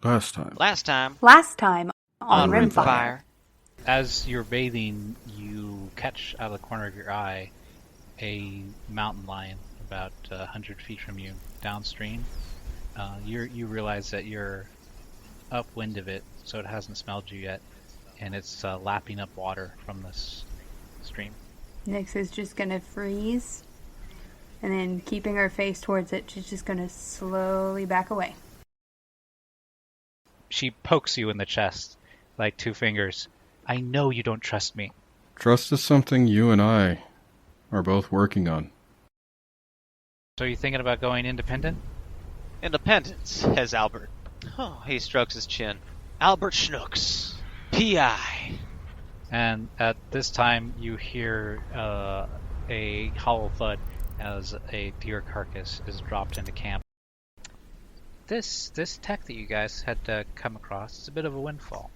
Last time. Last time on Rimfire. As you're bathing, you catch out of the corner of your eye a mountain lion about 100 feet from you downstream. You realize that you're upwind of it, so it hasn't smelled you yet, and it's lapping up water from this stream. Nyx is just going to freeze, and then keeping her face towards it, she's just going to slowly back away. She pokes you in the chest, like 2 fingers. I know you don't trust me. Trust is something you and I are both working on. So you thinking about going independent? Independence, says Albert. Oh, he strokes his chin. Albert Schnooks, P.I. And at this time, you hear a hollow thud as a deer carcass is dropped into camp. This tech that you guys had come across is a bit of a windfall.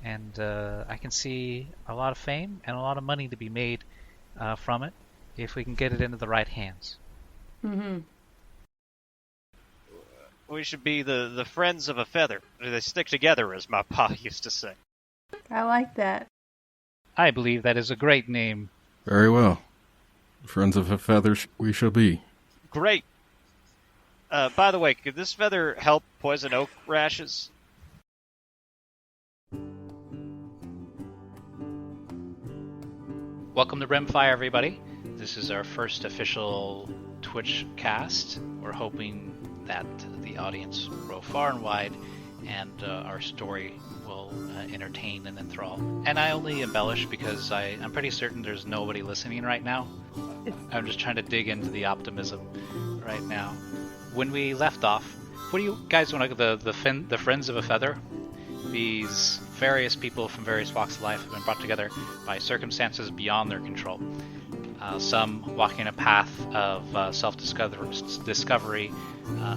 And I can see a lot of fame and a lot of money to be made from it if we can get it into the right hands. Mm-hmm. We should be the friends of a feather. They stick together, as my pa used to say. I like that. I believe that is a great name. Very well. Friends of a feather we shall be. Great. By the way, could this feather help poison oak rashes? Welcome to Rimfire, everybody. This is our first official Twitch cast. We're hoping that the audience will grow far and wide, and our story will entertain and enthrall. And I only embellish because I'm pretty certain there's nobody listening right now. I'm just trying to dig into the optimism right now. When we left off, what do you guys want to the Friends of a Feather? These various people from various walks of life have been brought together by circumstances beyond their control. Some walking a path of self-discovery,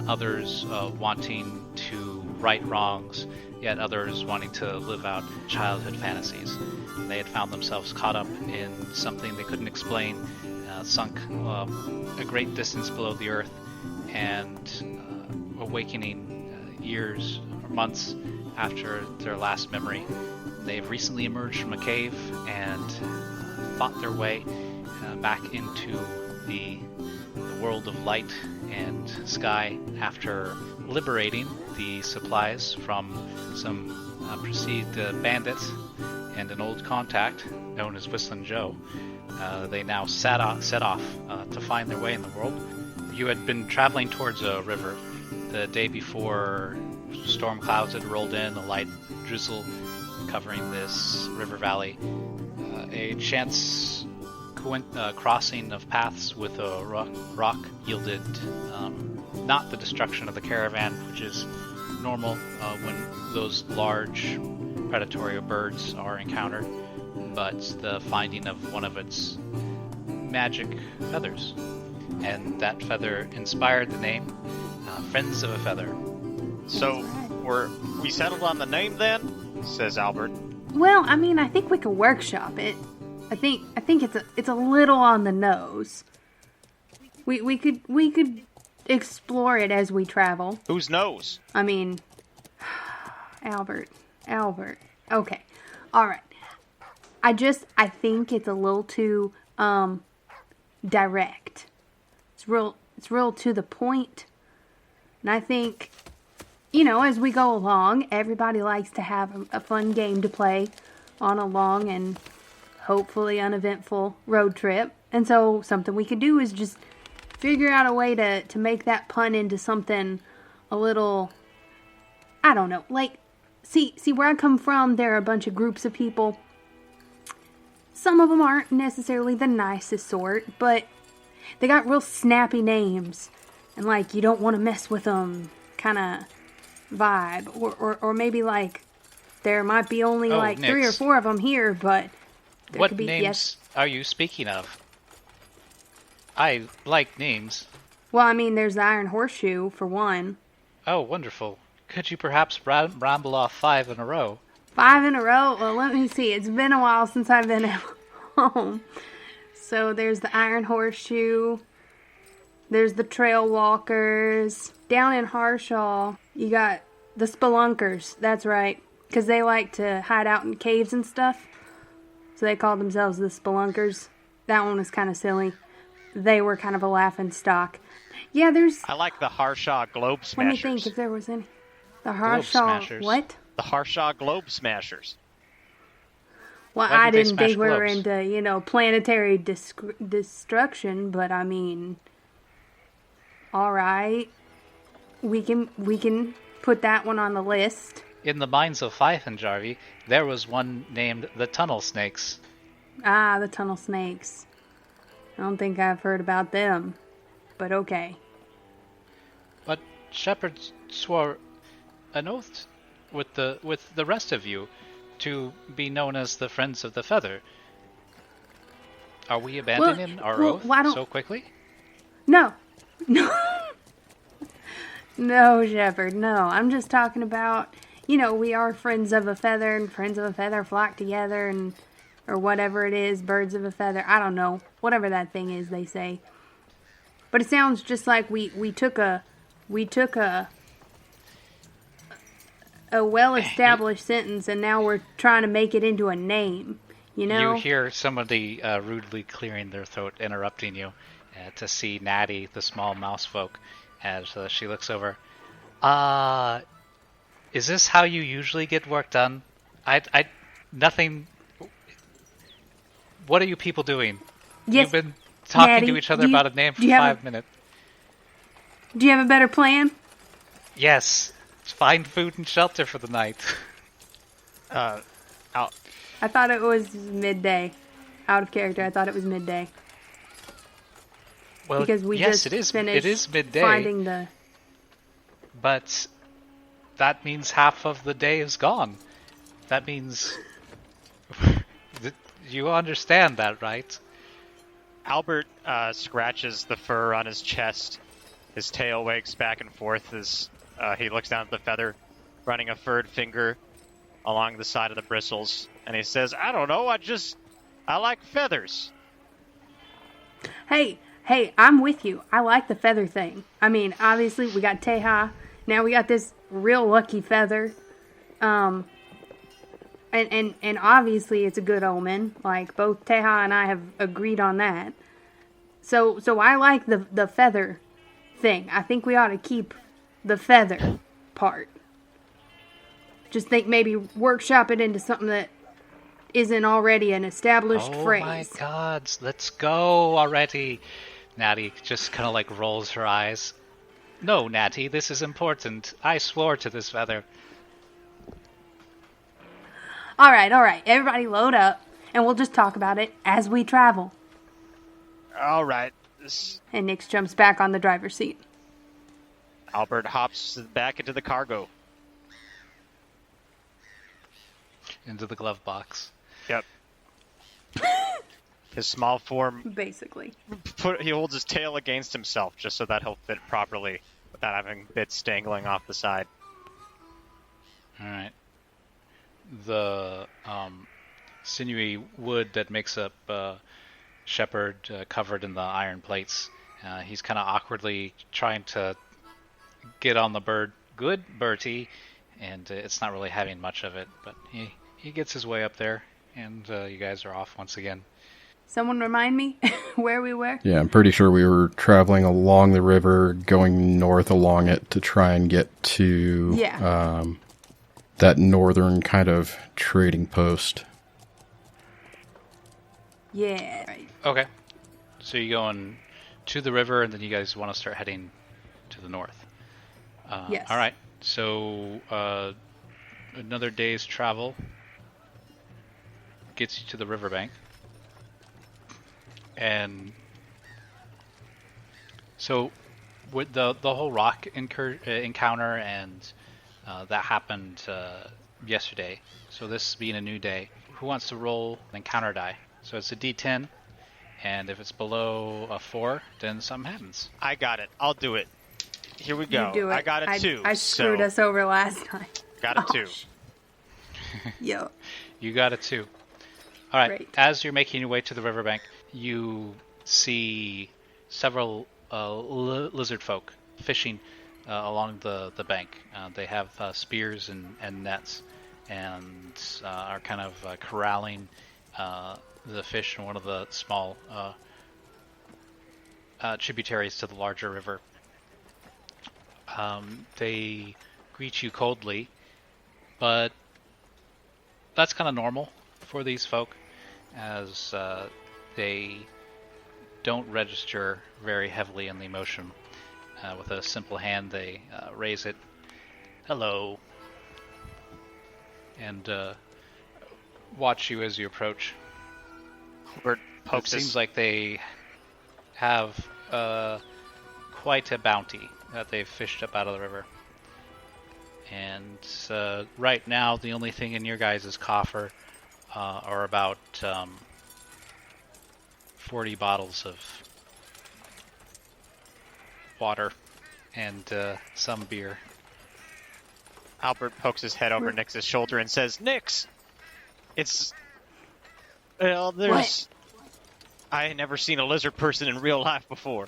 others wanting to right wrongs, yet others wanting to live out childhood fantasies. They had found themselves caught up in something they couldn't explain, sunk a great distance below the earth, and awakening years or months after their last memory. They've recently emerged from a cave and fought their way back into the world of light and sky after liberating the supplies from some perceived bandits and an old contact known as Whistling Joe. They now set off to find their way in the world. You had been traveling towards a river the day before. Storm clouds had rolled in, a light drizzle covering this river valley. A chance crossing of paths with a rock yielded not the destruction of the caravan, which is normal when those large predatory birds are encountered, but the finding of one of its magic feathers. And that feather inspired the name Friends of a Feather. So, we settled on the name then? Says Albert. Well, I mean, I think we could workshop it. I think it's a little on the nose. We could explore it as we travel. Whose nose? I mean, Albert. Okay. All right. I think it's a little too direct. It's real to the point. And I think, as we go along, everybody likes to have a fun game to play on a long and hopefully uneventful road trip. And so something we could do is just figure out a way to make that pun into something a little, I don't know, like, see where I come from, there are a bunch of groups of people. Some of them aren't necessarily the nicest sort, but they got real snappy names. And, like, you don't want to mess with them kind of vibe. Or maybe, like, there might be only, Nyx. 3 or 4 of them here, but there what could be, names are you speaking of? I like names. Well, I mean, there's the Iron Horseshoe, for one. Oh, wonderful. Could you perhaps ramble off 5 in a row? 5 in a row? Well, let me see. It's been a while since I've been at home. So there's the Iron Horseshoe. There's the Trail Walkers. Down in Harshaw, you got The spelunkers, that's right. Because they like to hide out in caves and stuff. So they called themselves the spelunkers. That one was kind of silly. They were kind of a laughing stock. Yeah, there's... I like the Harshaw Globe Smashers. Let me think if there was any. The Globe Harshaw... Smashers. What? The Harshaw Globe Smashers. Well, Why I did they didn't smash think we were globes? into, planetary destruction, but I mean... Alright. We can put that one on the list. In the mines of Fife and Jarvie, there was one named the Tunnel Snakes. Ah, the tunnel snakes. I don't think I've heard about them. But okay. But Shepard swore an oath with the rest of you to be known as the Friends of the Feather. Are we abandoning our oath why don't- so quickly? No. No. No, Shepard, no. I'm just talking about, we are friends of a feather, and friends of a feather flock together, and or whatever it is, birds of a feather. I don't know. Whatever that thing is they say. But it sounds just like we took a well-established sentence, and now we're trying to make it into a name. You hear somebody rudely clearing their throat, interrupting you, to see Natty, the small mouse folk, as she looks over. Is this how you usually get work done? Nothing. What are you people doing? Yes, You've been talking Natty, to each other about a name for do you have 5 minutes. Do you have a better plan? Yes. Find food and shelter for the night. I thought it was midday. Out of character, I thought it was midday. Well, Because we yes, just it finished is midday, finding the... but that means half of the day is gone. That means... You understand that, right? Albert scratches the fur on his chest. His tail wags back and forth as he looks down at the feather, running a furred finger along the side of the bristles. And he says, I don't know, I like feathers. Hey, I'm with you. I like the feather thing. I mean, obviously, we got Teha. Now we got this real lucky feather. And obviously it's a good omen. Like, both Teha and I have agreed on that. So I like the feather thing. I think we ought to keep the feather part. Just think maybe workshop it into something that isn't already an established phrase. Oh my god, let's go already. Natty just kind of like rolls her eyes. No, Natty, this is important. I swore to this feather. All right. Everybody load up, and we'll just talk about it as we travel. All right. And Nix jumps back on the driver's seat. Albert hops back into the cargo. Into the glove box. Yep. His small form, Basically. he holds his tail against himself just so that he'll fit properly without having bits dangling off the side. Alright. The sinewy wood that makes up Shepard covered in the iron plates. He's kind of awkwardly trying to get on the bird. Good, Bertie. And it's not really having much of it, but he gets his way up there, and you guys are off once again. Someone remind me where we were? Yeah, I'm pretty sure we were traveling along the river, going north along it to try and get to that northern kind of trading post. Yeah. Right. Okay. So you're going to the river, and then you guys want to start heading to the north. Yes. All right. So another day's travel gets you to the riverbank. And so with the whole rock encounter and that happened yesterday. So this being a new day, who wants to roll an encounter die? So it's a D10, and if it's below a 4, then something happens. I got it. I'll do it. Here we go. You do it. I got a 2. I screwed us over last time. Got a 2. Yo. You got a 2. All right. Great. As you're making your way to the riverbank, you see several lizard folk fishing along the bank. They have spears and nets, and are kind of corralling the fish in one of the small tributaries to the larger river. They greet you coldly, but that's kind of normal for these folk, as they don't register very heavily in the emotion. With a simple hand, they raise it, hello, and watch you as you approach. It seems like they have quite a bounty that they've fished up out of the river. And right now, the only thing in your guys' coffer are about 40 bottles of water and some beer. Albert pokes his head over Nix's shoulder and says, Nix! It's... Well, there's... What? I ain't never seen a lizard person in real life before.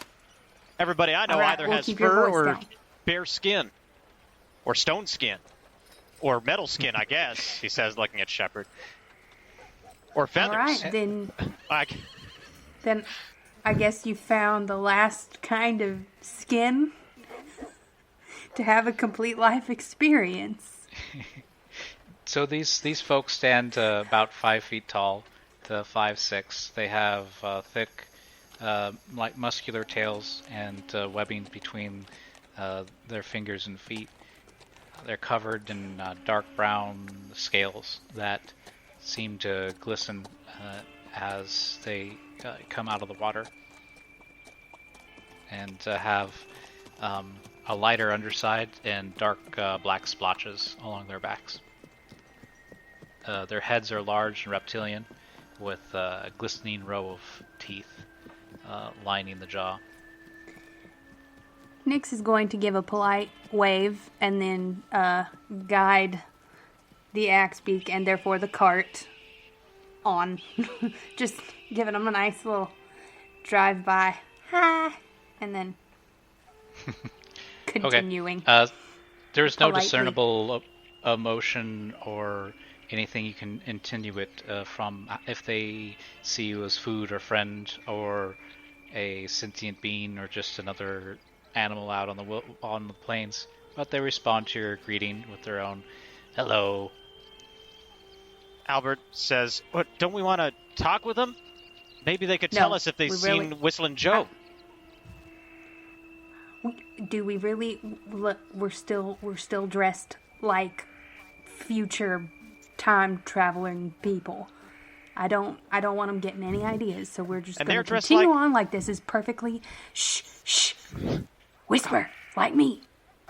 Everybody I know either we'll has keep your fur voice or down. bare skin. Or stone skin. Or metal skin, I guess, he says, looking at Shepard. Or feathers. All right, then Then I guess you found the last kind of skin to have a complete life experience. So these folks stand about 5 feet tall to 5'6". They have thick, like muscular tails and webbing between their fingers and feet. They're covered in dark brown scales that seem to glisten as they come out of the water, and have a lighter underside and dark black splotches along their backs. Their heads are large and reptilian, with a glistening row of teeth lining the jaw. Nix is going to give a polite wave and then guide the axe beak and therefore the cart on. Just giving them a nice little drive-by. Hi! And then continuing. Okay. There's no politely. discernible emotion or anything you can intuit from if they see you as food or friend or a sentient being or just another animal out on the plains, but they respond to your greeting with their own hello. Albert says, "What? Don't we want to talk with them? Maybe they could tell us if they've seen Whistling Joe." Do we really? We're still dressed like future time traveling people. I don't want them getting any ideas, so we're just going to continue on like this is perfectly. Shh. Whisper, like me.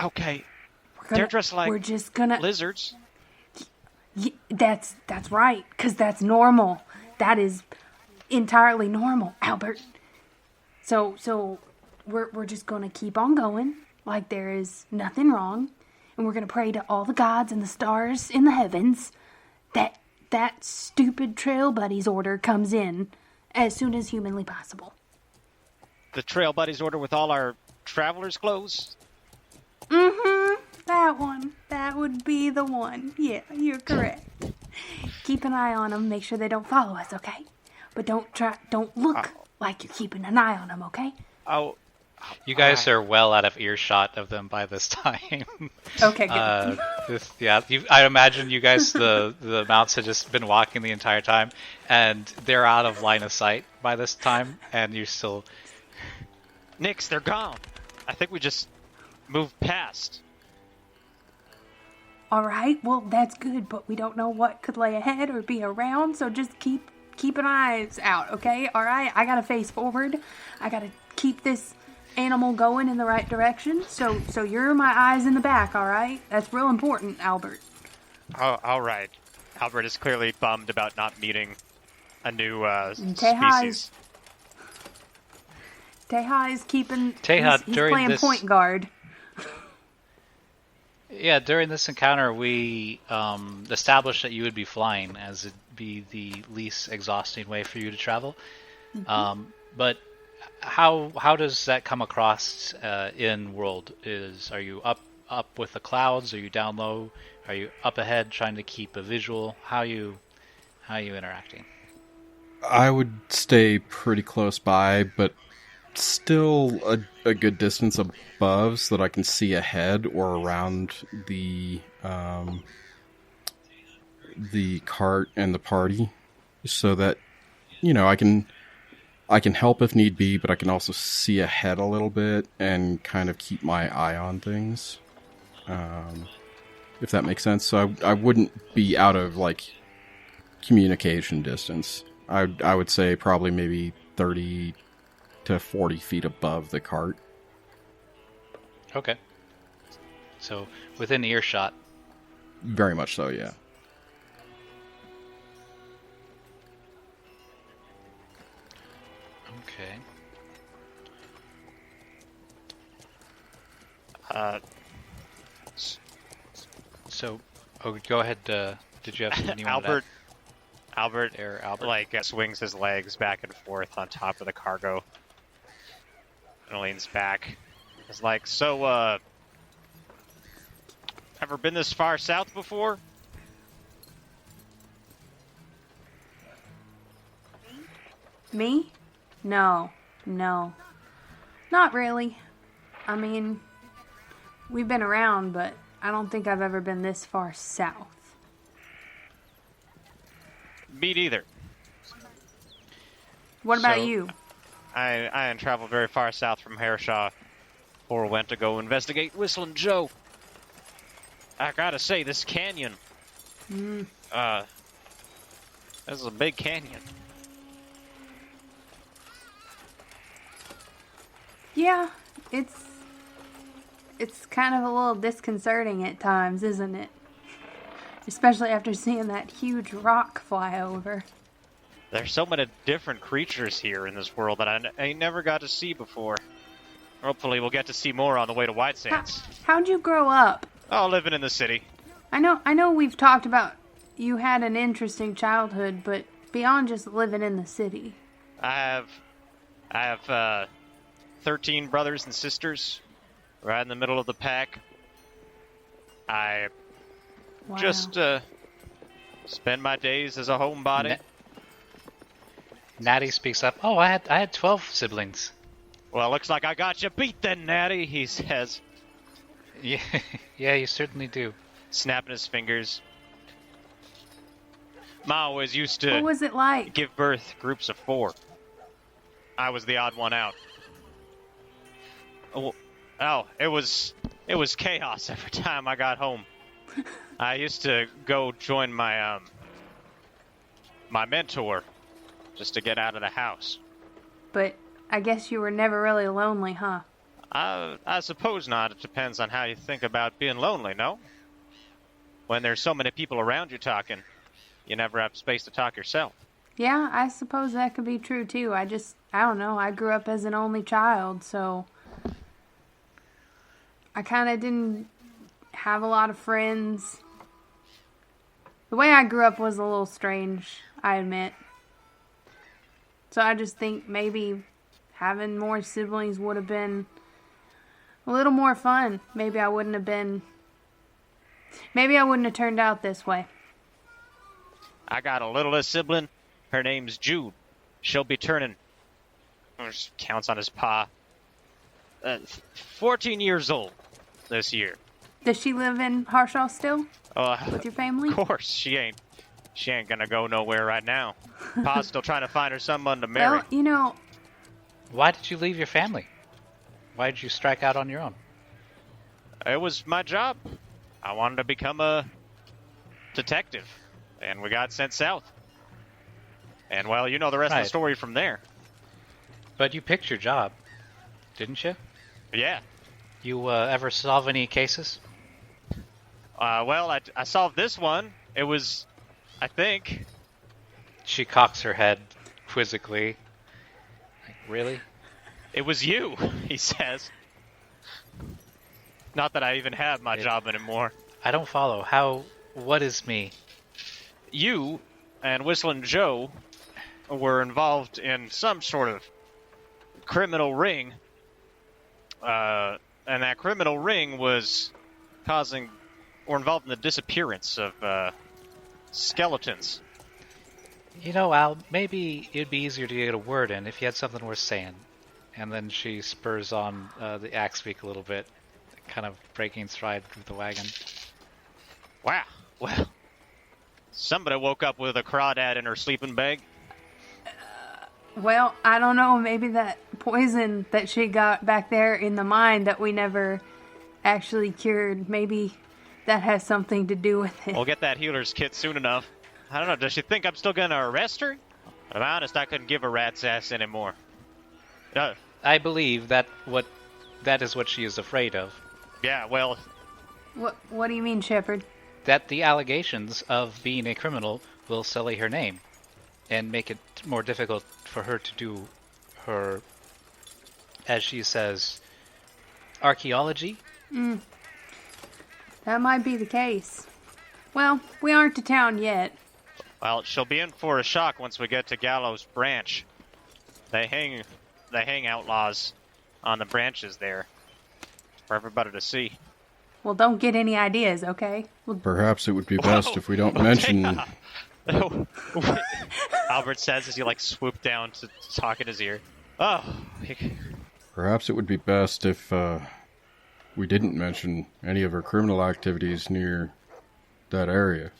Okay. They're dressed like we're just gonna lizards. That's right, because that's normal. That is entirely normal, Albert. So we're just gonna keep on going like there is nothing wrong, and we're gonna pray to all the gods and the stars in the heavens that stupid Trail Buddies order comes in as soon as humanly possible. The Trail Buddies order with all our traveler's clothes? Mm-hmm. That one. That would be the one. Yeah, you're correct. Keep an eye on them. Make sure they don't follow us, okay? But don't look like you're keeping an eye on them, okay? Oh. You guys are well out of earshot of them by this time. Okay, good. I imagine you guys, the mounts had just been walking the entire time, and they're out of line of sight by this time, and you're still... Nix, they're gone. I think we just moved past. All right, well, that's good, but we don't know what could lay ahead or be around, so just keep an eye out, okay? All right, I gotta face forward. I gotta keep this animal going in the right direction, so you're my eyes in the back, all right? That's real important, Albert. Oh, all right. Albert is clearly bummed about not meeting a new species. Teha is keeping... Teha, he's playing point guard. Yeah, during this encounter, we established that you would be flying, as it'd be the least exhausting way for you to travel. Mm-hmm. But how does that come across in world? Are you up with the clouds? Are you down low? Are you up ahead trying to keep a visual? How are you interacting? I would stay pretty close by, but still a good distance above so that I can see ahead or around the cart and the party, so that I can help if need be, but I can also see ahead a little bit and kind of keep my eye on things, if that makes sense. So I wouldn't be out of communication distance. I would say probably maybe 30 to 40 feet above the cart. Okay. So within earshot. Very much so, yeah. Okay. So, go ahead. Did you have something you wanted to add? Albert swings his legs back and forth on top of the cargo and leans back. It's like, so, ever been this far south before? Me? No. Not really. I mean, we've been around, but I don't think I've ever been this far south. Me neither. What about you? I didn't travel very far south from Harshaw or went to go investigate Whistling Joe. I gotta say, this canyon, this is a big canyon. Yeah, it's kind of a little disconcerting at times, isn't it? Especially after seeing that huge rock fly over. There's so many different creatures here in this world that I never got to see before. Hopefully we'll get to see more on the way to White Sands. How'd you grow up? Oh, living in the city. I know we've talked about you had an interesting childhood, but beyond just living in the city. I have 13 brothers and sisters, right in the middle of the pack. I just spend my days as a homebody. Natty speaks up. Oh, I had 12 siblings. Well, looks like I got you beat then, Natty, he says. Yeah, yeah, you certainly do. Snapping his fingers. Ma always used to What was it like? give birth groups of 4. I was the odd one out. Oh, it was chaos every time I got home. I used to go join my my mentor just to get out of the house. But I guess you were never really lonely, huh? I suppose not. It depends on how you think about being lonely, no? When there's so many people around you talking, you never have space to talk yourself. Yeah, I suppose that could be true too. I don't know. I grew up as an only child, so I kind of didn't have a lot of friends. The way I grew up was a little strange, I admit. So I just think maybe having more siblings would have been a little more fun. Maybe I wouldn't have turned out this way. I got a littlest sibling. Her name's Jude. She'll be turning, counts on his paw, 14 years old this year. Does she live in Harshaw still? With your family? Of course, she ain't gonna go nowhere right now. Pa's still trying to find her someone to marry. Well, Why did you leave your family? Why did you strike out on your own? It was my job. I wanted to become a detective, and we got sent south. And, well, you know the rest of the story from there. But you picked your job, didn't you? Yeah. You ever solve any cases? Well, I solved this one. It was, I think... She cocks her head quizzically. Like, really? It was you, he says. Not that I even have my job anymore. I don't follow. What is me? You and Whistling Joe were involved in some sort of criminal ring, and that criminal ring was causing or involved in the disappearance of skeletons. You know, Al, maybe it'd be easier to get a word in if you had something worth saying. And then she spurs on the axe beak a little bit, kind of breaking stride with the wagon. Wow. Well, somebody woke up with a crawdad in her sleeping bag. Well, I don't know. Maybe that poison that she got back there in the mine that we never actually cured, maybe that has something to do with it. We'll get that healer's kit soon enough. I don't know, does she think I'm still going to arrest her? I'm honest, I couldn't give a rat's ass anymore. I believe that is what she is afraid of. Yeah, well... What do you mean, Shepard? That the allegations of being a criminal will sully her name and make it more difficult for her to do her, as she says, archaeology? That might be the case. Well, we aren't to town yet. Well, she'll be in for a shock once we get to Gallows Branch. They hang outlaws on the branches there for everybody to see. Well, don't get any ideas, okay? Perhaps it would be best if we don't mention... Albert says as he, swooped down to talk in his ear. Oh. Perhaps it would be best if we didn't mention any of her criminal activities near that area.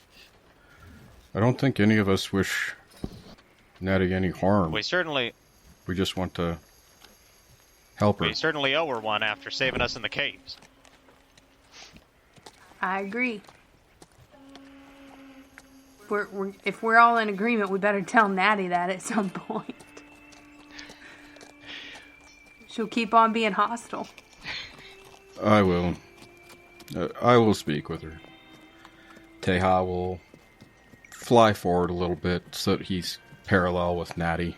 I don't think any of us wish Natty any harm. We just want to help her. We certainly owe her one after saving us in the caves. I agree. If we're all in agreement, we better tell Natty that at some point. She'll keep on being hostile. I will. I will speak with her. Teha will fly forward a little bit so that he's parallel with Natty.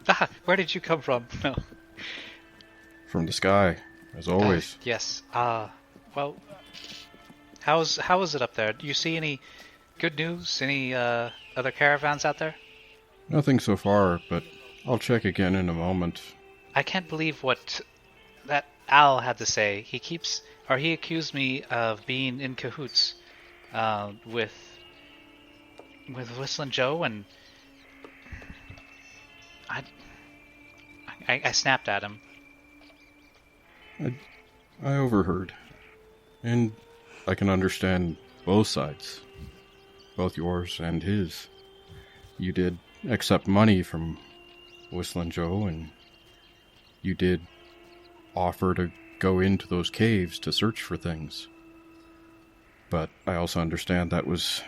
Ah, where did you come from? No. From the sky, as always. Yes. Well, how is it up there? Do you see any good news? Any other caravans out there? Nothing so far, but I'll check again in a moment. I can't believe what that Al had to say. He accused me of being in cahoots with Whistling Joe, and I snapped at him. I overheard. And I can understand both sides. Both yours and his. You did accept money from Whistling Joe, and you did offer to go into those caves to search for things. But I also understand that was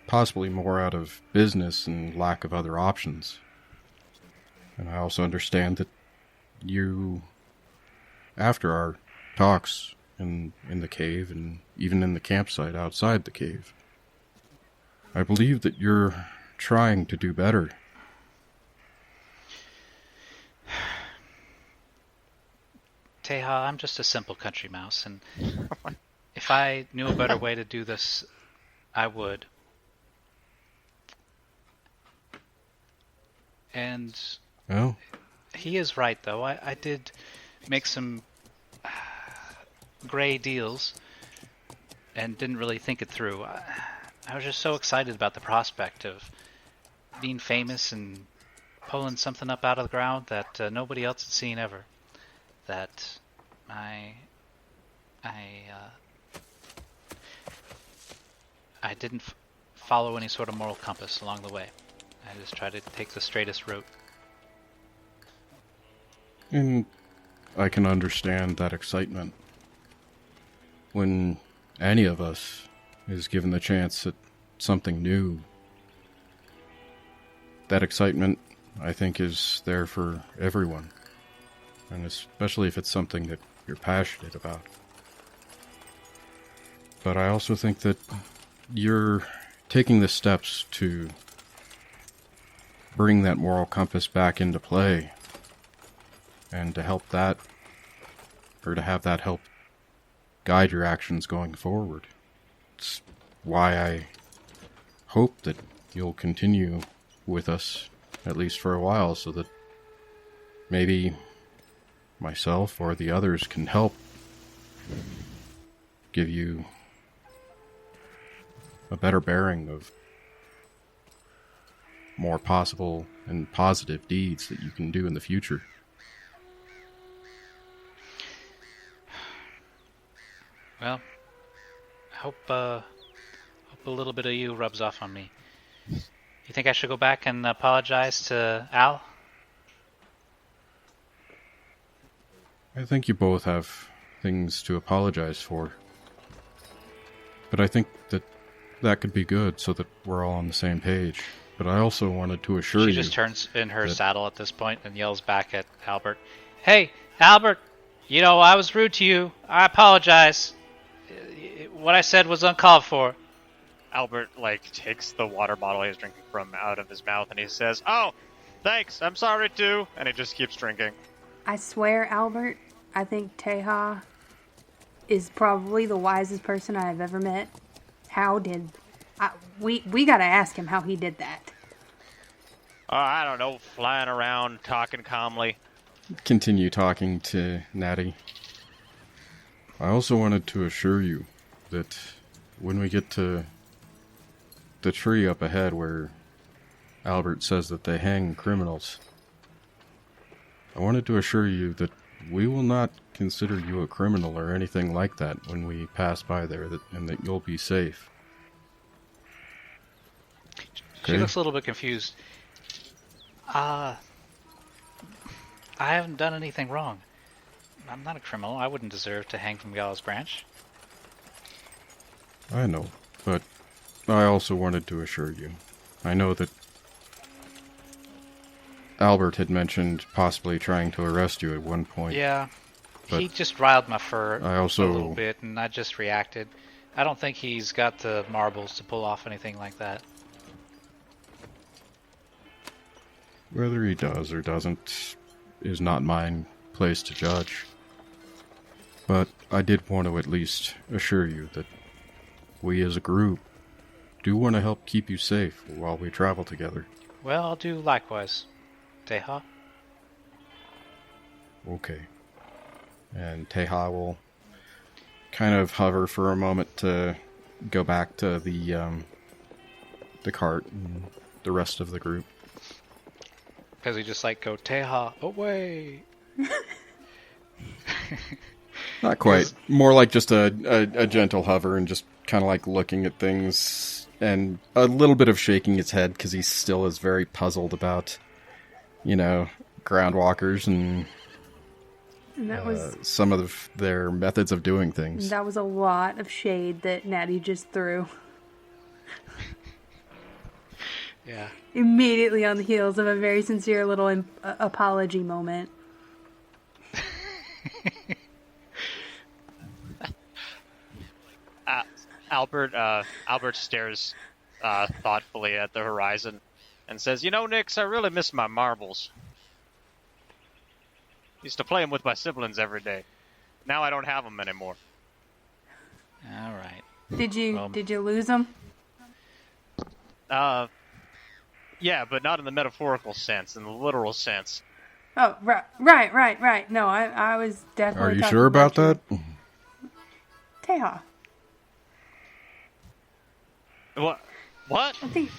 possibly more out of business and lack of other options. And I also understand that you, after our talks in the cave and even in the campsite outside the cave, I believe that you're trying to do better. Teha, I'm just a simple country mouse, and if I knew a better way to do this, I would. And Oh? He is right, though. I did make some gray deals and didn't really think it through. I was just so excited about the prospect of being famous and pulling something up out of the ground that nobody else had seen ever. That I didn't follow any sort of moral compass along the way. I just tried to take the straightest route. And I can understand that excitement. When any of us is given the chance at something new, that excitement, I think, is there for everyone. And especially if it's something that you're passionate about. But I also think that you're taking the steps to bring that moral compass back into play. And to help that, or to have that help guide your actions going forward. It's why I hope that you'll continue with us, at least for a while, so that maybe myself or the others can help give you a better bearing of more possible and positive deeds that you can do in the future. Well, I hope a little bit of you rubs off on me. You think I should go back and apologize to Al? I think you both have things to apologize for. But I think that could be good so that we're all on the same page. But I also wanted to assure you... She just turns in her saddle at this point and yells back at Albert. Hey, Albert! You know, I was rude to you. I apologize. What I said was uncalled for. Albert, takes the water bottle he's drinking from out of his mouth and he says, "Oh, thanks, I'm sorry too." And he just keeps drinking. I swear, Albert, I think Teja is probably the wisest person I have ever met. We gotta ask him how he did that. I don't know, flying around, talking calmly. Continue talking to Natty. I also wanted to assure you that when we get to the tree up ahead where Albert says that they hang criminals, I wanted to assure you that we will not consider you a criminal or anything like that when we pass by there, and that you'll be safe. She looks a little bit confused. I haven't done anything wrong. I'm not a criminal. I wouldn't deserve to hang from Gallows Branch. I know, but I also wanted to assure you. I know that Albert had mentioned possibly trying to arrest you at one point. Yeah, he just riled my fur a little bit, and I just reacted. I don't think he's got the marbles to pull off anything like that. Whether he does or doesn't is not my place to judge. But I did want to at least assure you that we as a group do want to help keep you safe while we travel together. Well, I'll do likewise. Teja? Okay. And Teja will kind of hover for a moment to go back to the cart and the rest of the group. Because he just go, Teja, away! Not quite. More like just a gentle hover and just kind of looking at things and a little bit of shaking his head because he still is very puzzled about, groundwalkers and that was some of their methods of doing things. That was a lot of shade that Natty just threw. Yeah. Immediately on the heels of a very sincere little apology moment. Albert stares thoughtfully at the horizon and says, "Nix, I really miss my marbles. Used to play them with my siblings every day. Now I don't have them anymore." All right. Did you lose them? Yeah, but not in the metaphorical sense, in the literal sense. Oh, right. No, I was definitely. Are you sure about that? Teja. What? I think.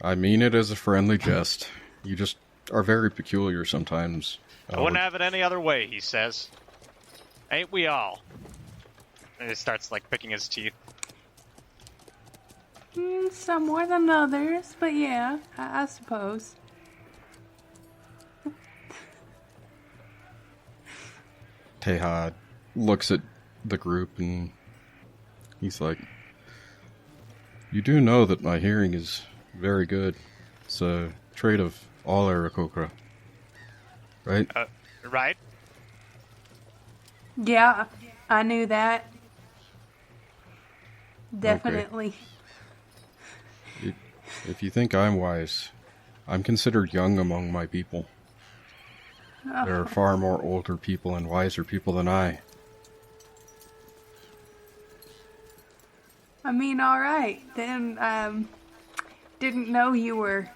I mean it as a friendly jest. You just are very peculiar sometimes. I wouldn't have it any other way, he says. Ain't we all? And he starts picking his teeth. Some more than others, but yeah, I suppose. Teja looks at the group and he's like, "You do know that my hearing is very good. It's a trait of all Aarakocra, right?" Right? Yeah, I knew that. Definitely. Okay. If you think I'm wise, I'm considered young among my people. Oh. There are far more older people and wiser people than I. I mean, all right. Then, didn't know you were.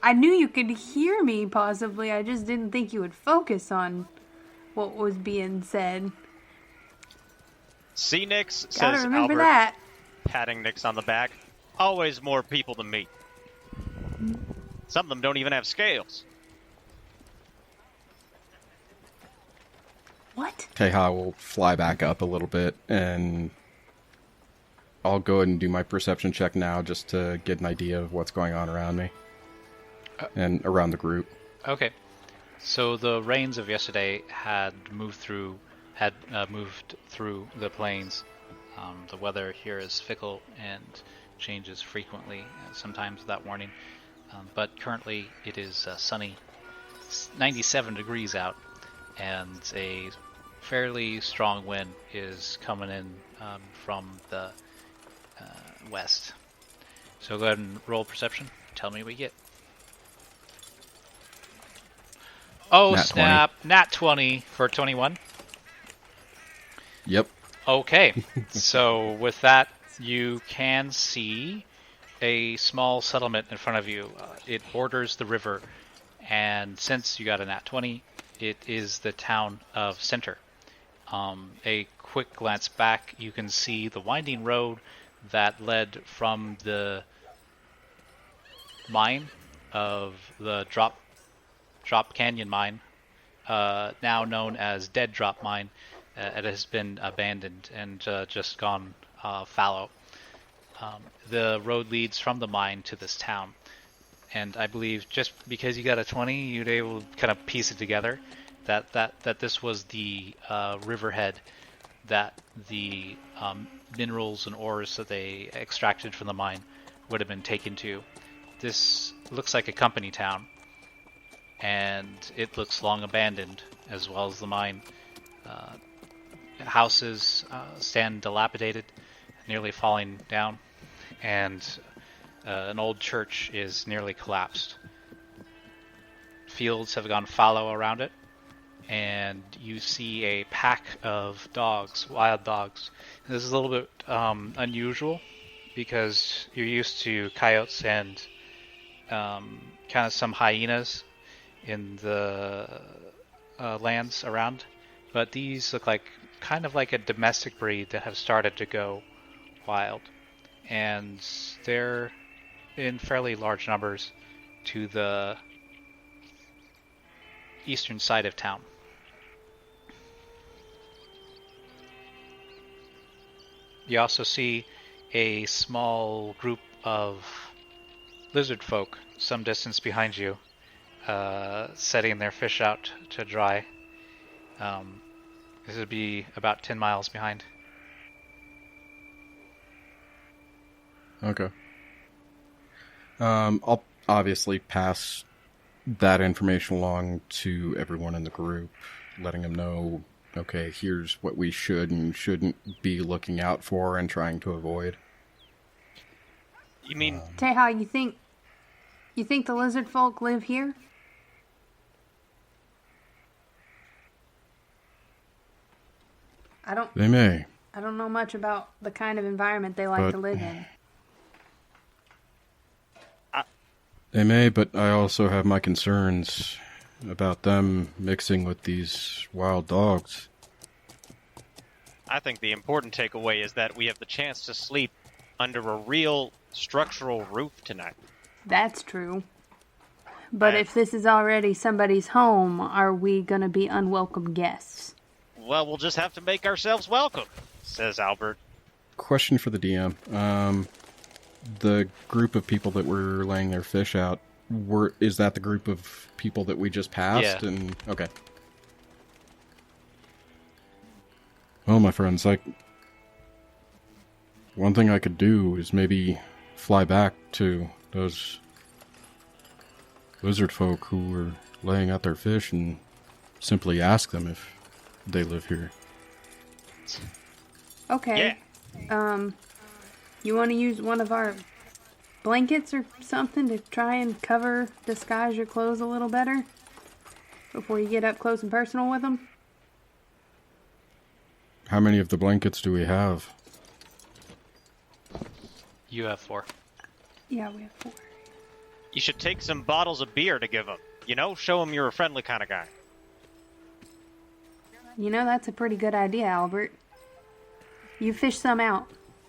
I knew you could hear me, possibly. I just didn't think you would focus on what was being said. See, Nix, Gotta says remember Albert, that. patting Nix on the back. Always more people to meet. Some of them don't even have scales. What? Teha will fly back up a little bit, and I'll go ahead and do my perception check now just to get an idea of what's going on around me and around the group. Okay. So the rains of yesterday had moved through the plains. The weather here is fickle and changes frequently, sometimes without warning. But currently it is sunny, 97 degrees out, and a fairly strong wind is coming in from the west. So go ahead and roll perception. Tell me what you get. Oh, Nat snap. 20. Nat 20 for 21. Yep. Okay. So with that, you can see a small settlement in front of you. It borders the river, and since you got a nat 20, it is the town of Center. A quick glance back, you can see the winding road that led from the mine of the Drop Canyon mine, now known as Dead Drop Mine. It has been abandoned and just gone fallow. The road leads from the mine to this town, and I believe just because you got a 20, you'd able to kind of piece it together that this was the riverhead that the minerals and ores that they extracted from the mine would have been taken to. This looks like a company town, and it looks long abandoned, as well as the mine. Houses stand dilapidated, nearly falling down, and an old church is nearly collapsed. Fields have gone fallow around it, and you see a pack of dogs, wild dogs. This is a little bit unusual, because you're used to coyotes and kind of some hyenas in the lands around, but these look like kind of like a domestic breed that have started to go wild, and they're in fairly large numbers to the eastern side of town. You also see a small group of lizard folk some distance behind you, setting their fish out to dry. This would be about 10 miles behind. Okay. I'll obviously pass that information along to everyone in the group, letting them know, okay, here's what we should and shouldn't be looking out for and trying to avoid. You mean... Teha, you think the lizard folk live here? They may. I don't know much about the kind of environment they like to live in. They may, but I also have my concerns about them mixing with these wild dogs. I think the important takeaway is that we have the chance to sleep under a real structural roof tonight. That's true. But if this is already somebody's home, are we going to be unwelcome guests? Well, we'll just have to make ourselves welcome, says Albert. Question for the DM. The group of people that were laying their fish out, is that the group of people that we just passed? Yeah. Okay. Well, my friends, one thing I could do is maybe fly back to those lizard folk who were laying out their fish and simply ask them if they live here. Okay. Yeah. You want to use one of our blankets or something to try and disguise your clothes a little better before you get up close and personal with them? How many of the blankets do we have? You have 4. Yeah, we have 4. You should take some bottles of beer to give him. You know, show him you're a friendly kind of guy. You know, that's a pretty good idea, Albert. You fish some out.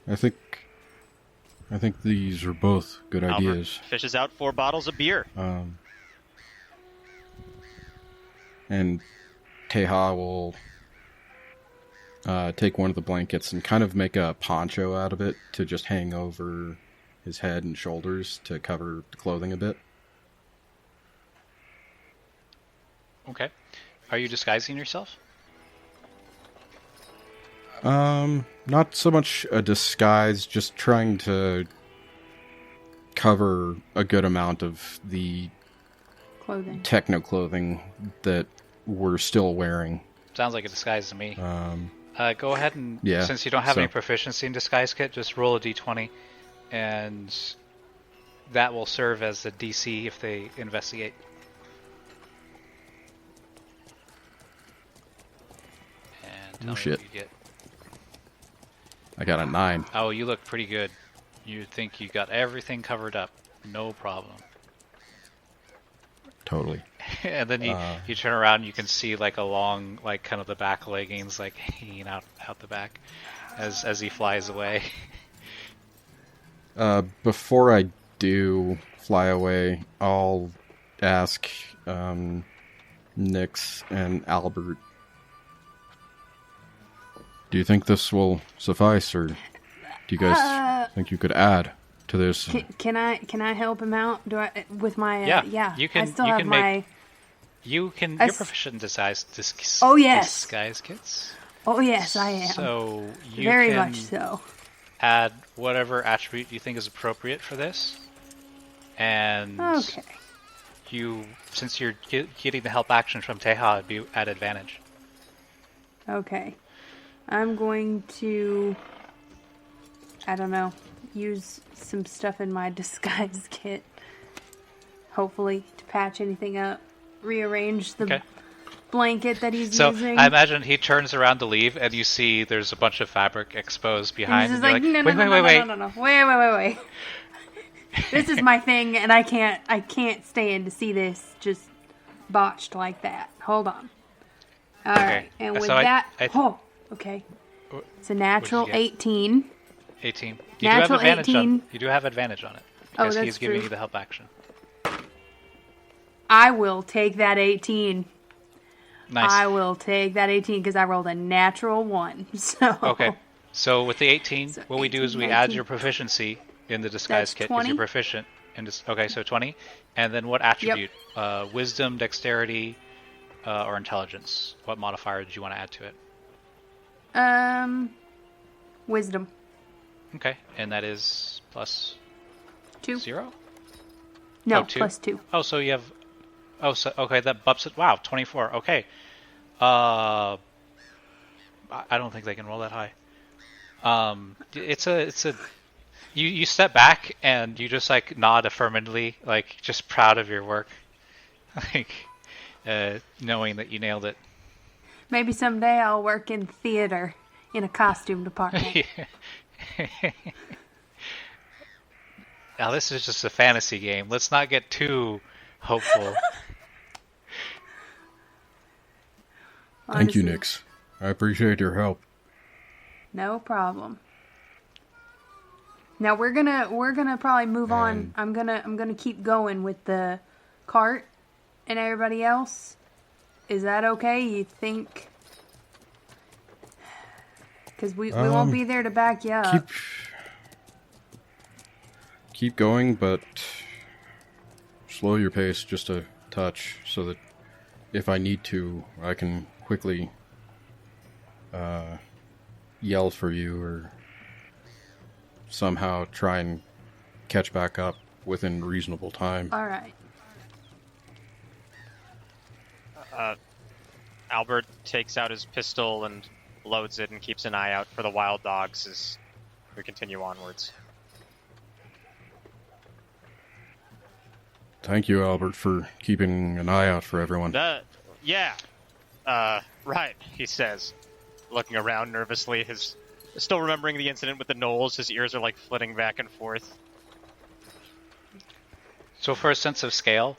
I think these are both good ideas. Albert fishes out 4 bottles of beer. And Teja will take one of the blankets and kind of make a poncho out of it to just hang over his head and shoulders to cover the clothing a bit. Okay. Are you disguising yourself? Not so much a disguise, just trying to cover a good amount of the techno clothing that we're still wearing. Sounds like a disguise to me. Go ahead and, since you don't have any proficiency in disguise kit, just roll a d20, and that will serve as a DC if they investigate. And tell me shit. what you get. I got a 9. Oh, you look pretty good. You think you got everything covered up. No problem. Totally. And then you turn around and you can see like a long, like kind of the back leggings like hanging out the back as he flies away. Before I do fly away, I'll ask Nix and Albert, do you think this will suffice, or do you guys think you could add to this? Can I help him out? Do I with my yeah? You can. I still you have can my. Make, you're proficient in disguise kits. Oh yes, I am. So you very can much so. Add whatever attribute you think is appropriate for this, and since you're getting the help action from Teja, it'd be at advantage. Okay. I'm going to, I don't know, use some stuff in my disguise kit. Hopefully to patch anything up. Rearrange the blanket that he's using. So I imagine he turns around to leave and you see there's a bunch of fabric exposed behind. And he's just like, wait. This is my thing and I can't stand to see this just botched like that. Hold on. Alright, and with okay. It's a natural 18. 18. You do have advantage on it. Because he's giving you the help action. I will take that 18. Nice. I will take that 18 because I rolled a natural 1. So. Okay. So with the 18, what we do is we add your proficiency in the disguise kit because you're proficient. Okay, so 20. And then what attribute? Yep. Wisdom, dexterity, or intelligence. What modifier did you want to add to it? Wisdom. Okay, and that is plus 2. 0? No, 2? Plus 2. Oh, so you have. Oh, so okay, that bumps it. Wow, 24. Okay. I don't think they can roll that high. It's a. You step back and you just like nod affirmatively, like just proud of your work, like knowing that you nailed it. Maybe someday I'll work in theater in a costume department. Now this is just a fantasy game. Let's not get too hopeful. Thank you, Nix. I appreciate your help. No problem. Now we're gonna probably move on. I'm gonna keep going with the cart and everybody else. Is that okay? You think? Because we won't be there to back you up. Keep going, but slow your pace just a touch so that if I need to, I can quickly yell for you or somehow try and catch back up within reasonable time. All right. Albert takes out his pistol and loads it and keeps an eye out for the wild dogs as we continue onwards. Thank you, Albert, for keeping an eye out for everyone. Right, he says, looking around nervously, still remembering the incident with the gnolls. His ears are like flitting back and forth. So for a sense of scale,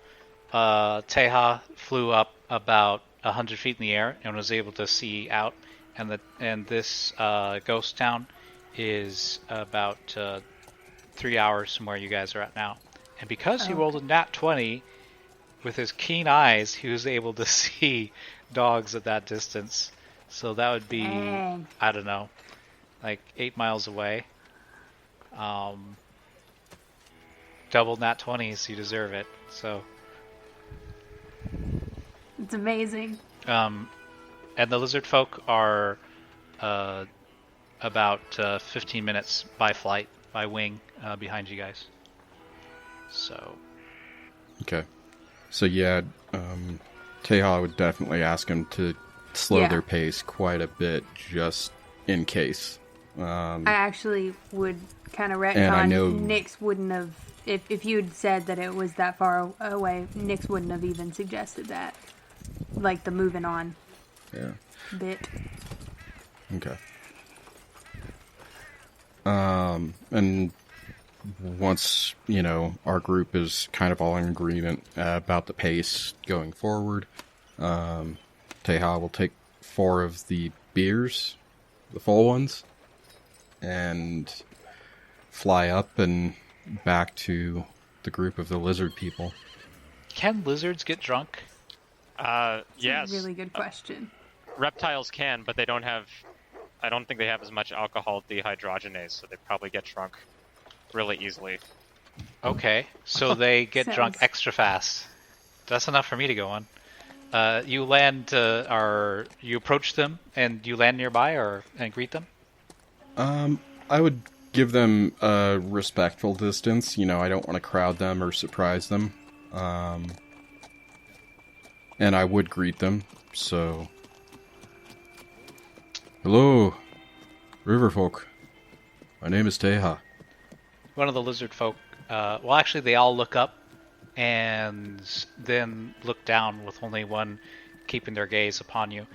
Teha flew up about 100 feet in the air and was able to see out, and this ghost town is about 3 hours from where you guys are at now. And because he rolled a nat 20, with his keen eyes, he was able to see dogs at that distance. So that would be, Dang. I don't know, like 8 miles away. Double nat 20s, you deserve it. So, It's amazing. and the lizard folk are about 15 minutes by flight, by wing, behind you guys. So, Okay. So yeah, Teha would definitely ask him to slow their pace quite a bit, just in case. I actually would kind of And I know- retcon. Nix wouldn't have, if you had said that it was that far away, Nix wouldn't have even suggested that. Like the moving on bit. Okay. And once, our group is kind of all in agreement about the pace going forward, Teha will take 4 of the beers, the full ones, and fly up and back to the group of the lizard people. can lizards get drunk? Yes. A really good question. Reptiles can, but they don't have... I don't think they have as much alcohol dehydrogenase, so they probably get drunk really easily. Okay, so they get drunk Sounds- extra fast. That's enough for me to go on. You land, you approach them, and you land nearby, and greet them? I would give them a respectful distance. I don't want to crowd them or surprise them. And I would greet them, so... Hello, Riverfolk. My name is Teha. One of the lizard folk, well, actually, they all look up, and then look down with only one keeping their gaze upon you.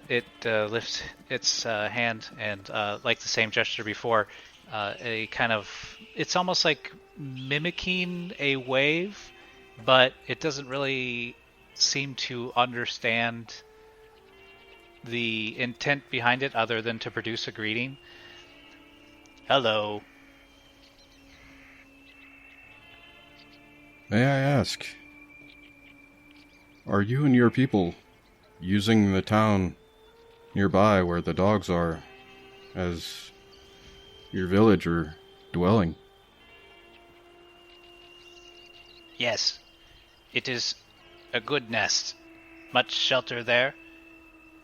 It lifts its hand, and like the same gesture before, a kind of... It's almost like mimicking a wave, but it doesn't really seem to understand the intent behind it other than to produce a greeting. Hello. May I ask, are you and your people using the town nearby where the dogs are as your village or dwelling? Yes, it is a good nest. Much shelter there,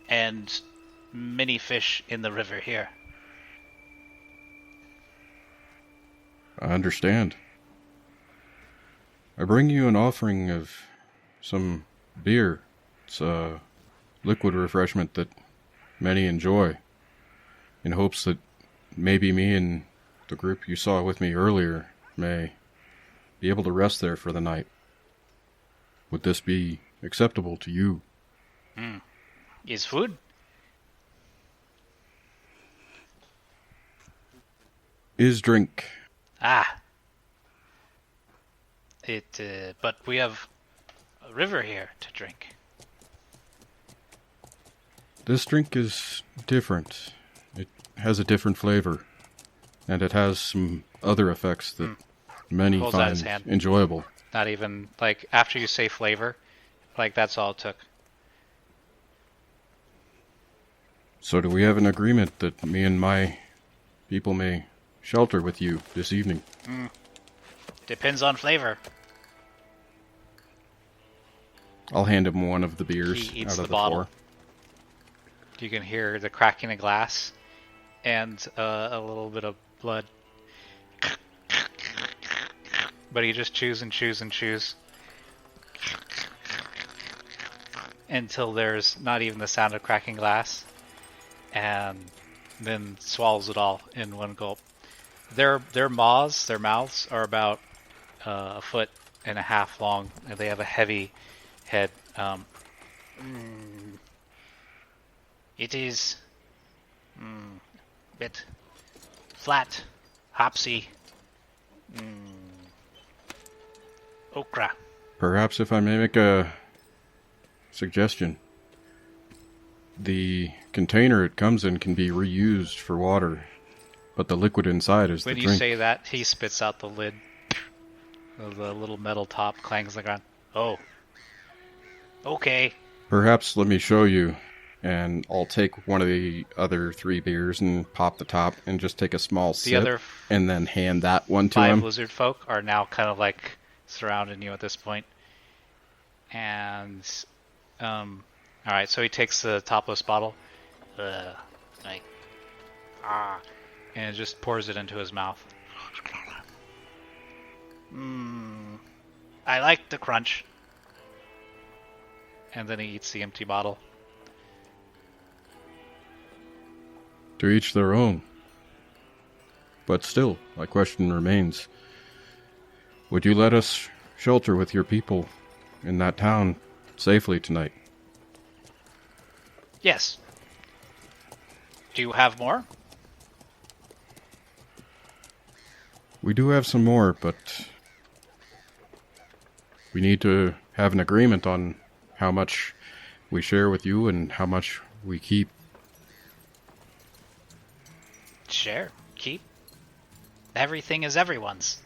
and many fish in the river here. I understand. I bring you an offering of some beer. It's a liquid refreshment that many enjoy, in hopes that maybe me and the group you saw with me earlier may be able to rest there for the night. Would this be acceptable to you? Is food? Is drink. Ah. But we have a river here to drink. This drink is different. It has a different flavor, and it has some other effects that many Pulls out his find hand. enjoyable. Not even, like, after you say flavor, like, that's all it took. So do we have an agreement that me and my people may shelter with you this evening? Depends on flavor. I'll hand him one of the beers He eats out of the the bottle. 4. You can hear the cracking of glass and a little bit of blood. But he just chews and chews and chews until there's not even the sound of cracking glass, and then swallows it all in one gulp. Their mouths are about a foot and a half long, and they have a heavy head. It is bit flat, hopsy. Okra. Perhaps if I may make a suggestion. The container it comes in can be reused for water, but the liquid inside is When the you drink. say that, he spits out the lid. The little metal top clangs the ground. Oh. Okay. Perhaps let me show you, and I'll take one of the other 3 beers and pop the top and just take a small sip, other and then hand that one to 5 him. lizard folk are now kind of like surrounding you at this point. And, alright, so he takes the topless bottle, and just pours it into his mouth. I like the crunch. And then he eats the empty bottle. To each their own. But still, my question remains. Would you let us shelter with your people in that town safely tonight? Yes. Do you have more? We do have some more, but we need to have an agreement on how much we share with you and how much we keep. Share. Keep. Everything is everyone's.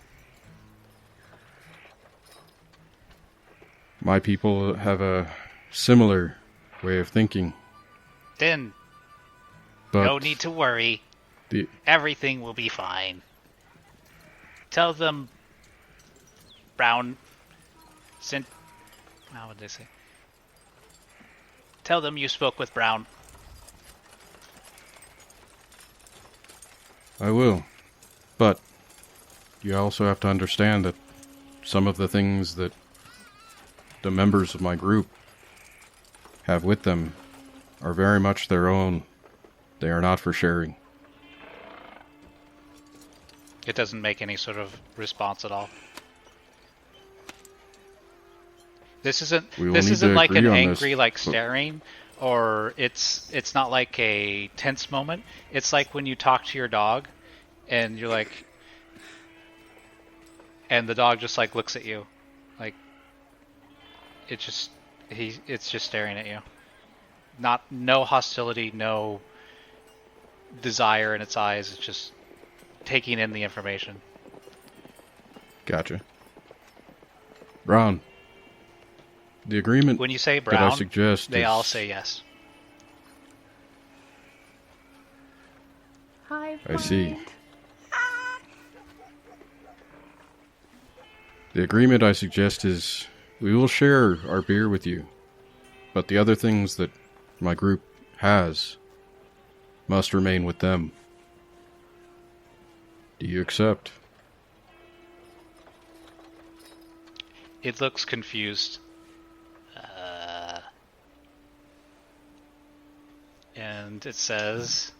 My people have a similar way of thinking, Then, but no need to worry. the Everything will be fine. Tell them Brown sent... How would they say? Tell them you spoke with Brown. I will. But you also have to understand that some of the things that the members of my group have with them are very much their own. They are not for sharing. It doesn't make any sort of response at all. This isn't We will this need isn't to like an agree on angry this, like but- staring, or it's not like a tense moment. It's like when you talk to your dog and you're like, and the dog just like looks at you, like it's just staring at you. No hostility, no desire in its eyes. It's just taking in the information. Gotcha. Brown. The agreement When you say that Brown, I suggest they is, all say yes. Hi, I see. friend. The agreement I suggest is we will share our beer with you, but the other things that my group has must remain with them. Do you accept? It looks confused. And it says,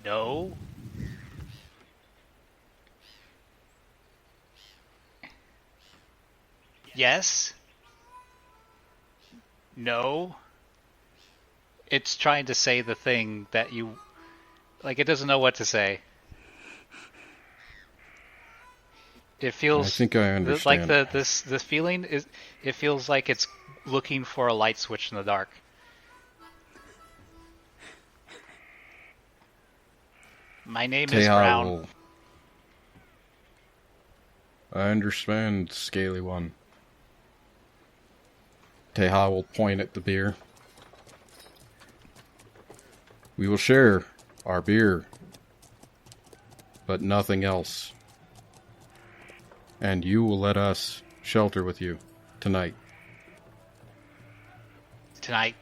no. Yes. No. It's trying to say the thing that you... Like, it doesn't know what to say. It feels... I think I understand. Like, this feeling is... It feels like it's looking for a light switch in the dark. My name is Brown. I understand, Scaly One. Teha will point at the beer. We will share our beer, but nothing else. And you will let us shelter with you tonight. Tonight.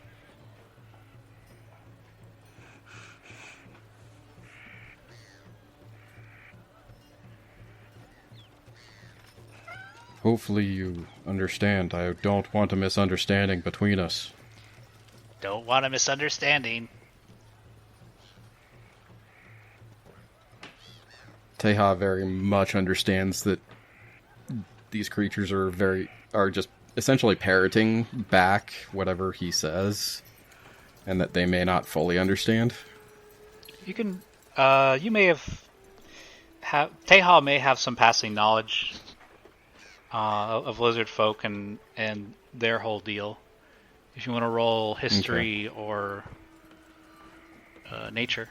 Hopefully you understand. I don't want a misunderstanding between us. Don't want a misunderstanding. Teha very much understands that these creatures are just essentially parroting back whatever he says, and that they may not fully understand. You can... you may have... Teha may have some passing knowledge of lizard folk and their whole deal. If you want to roll history or nature.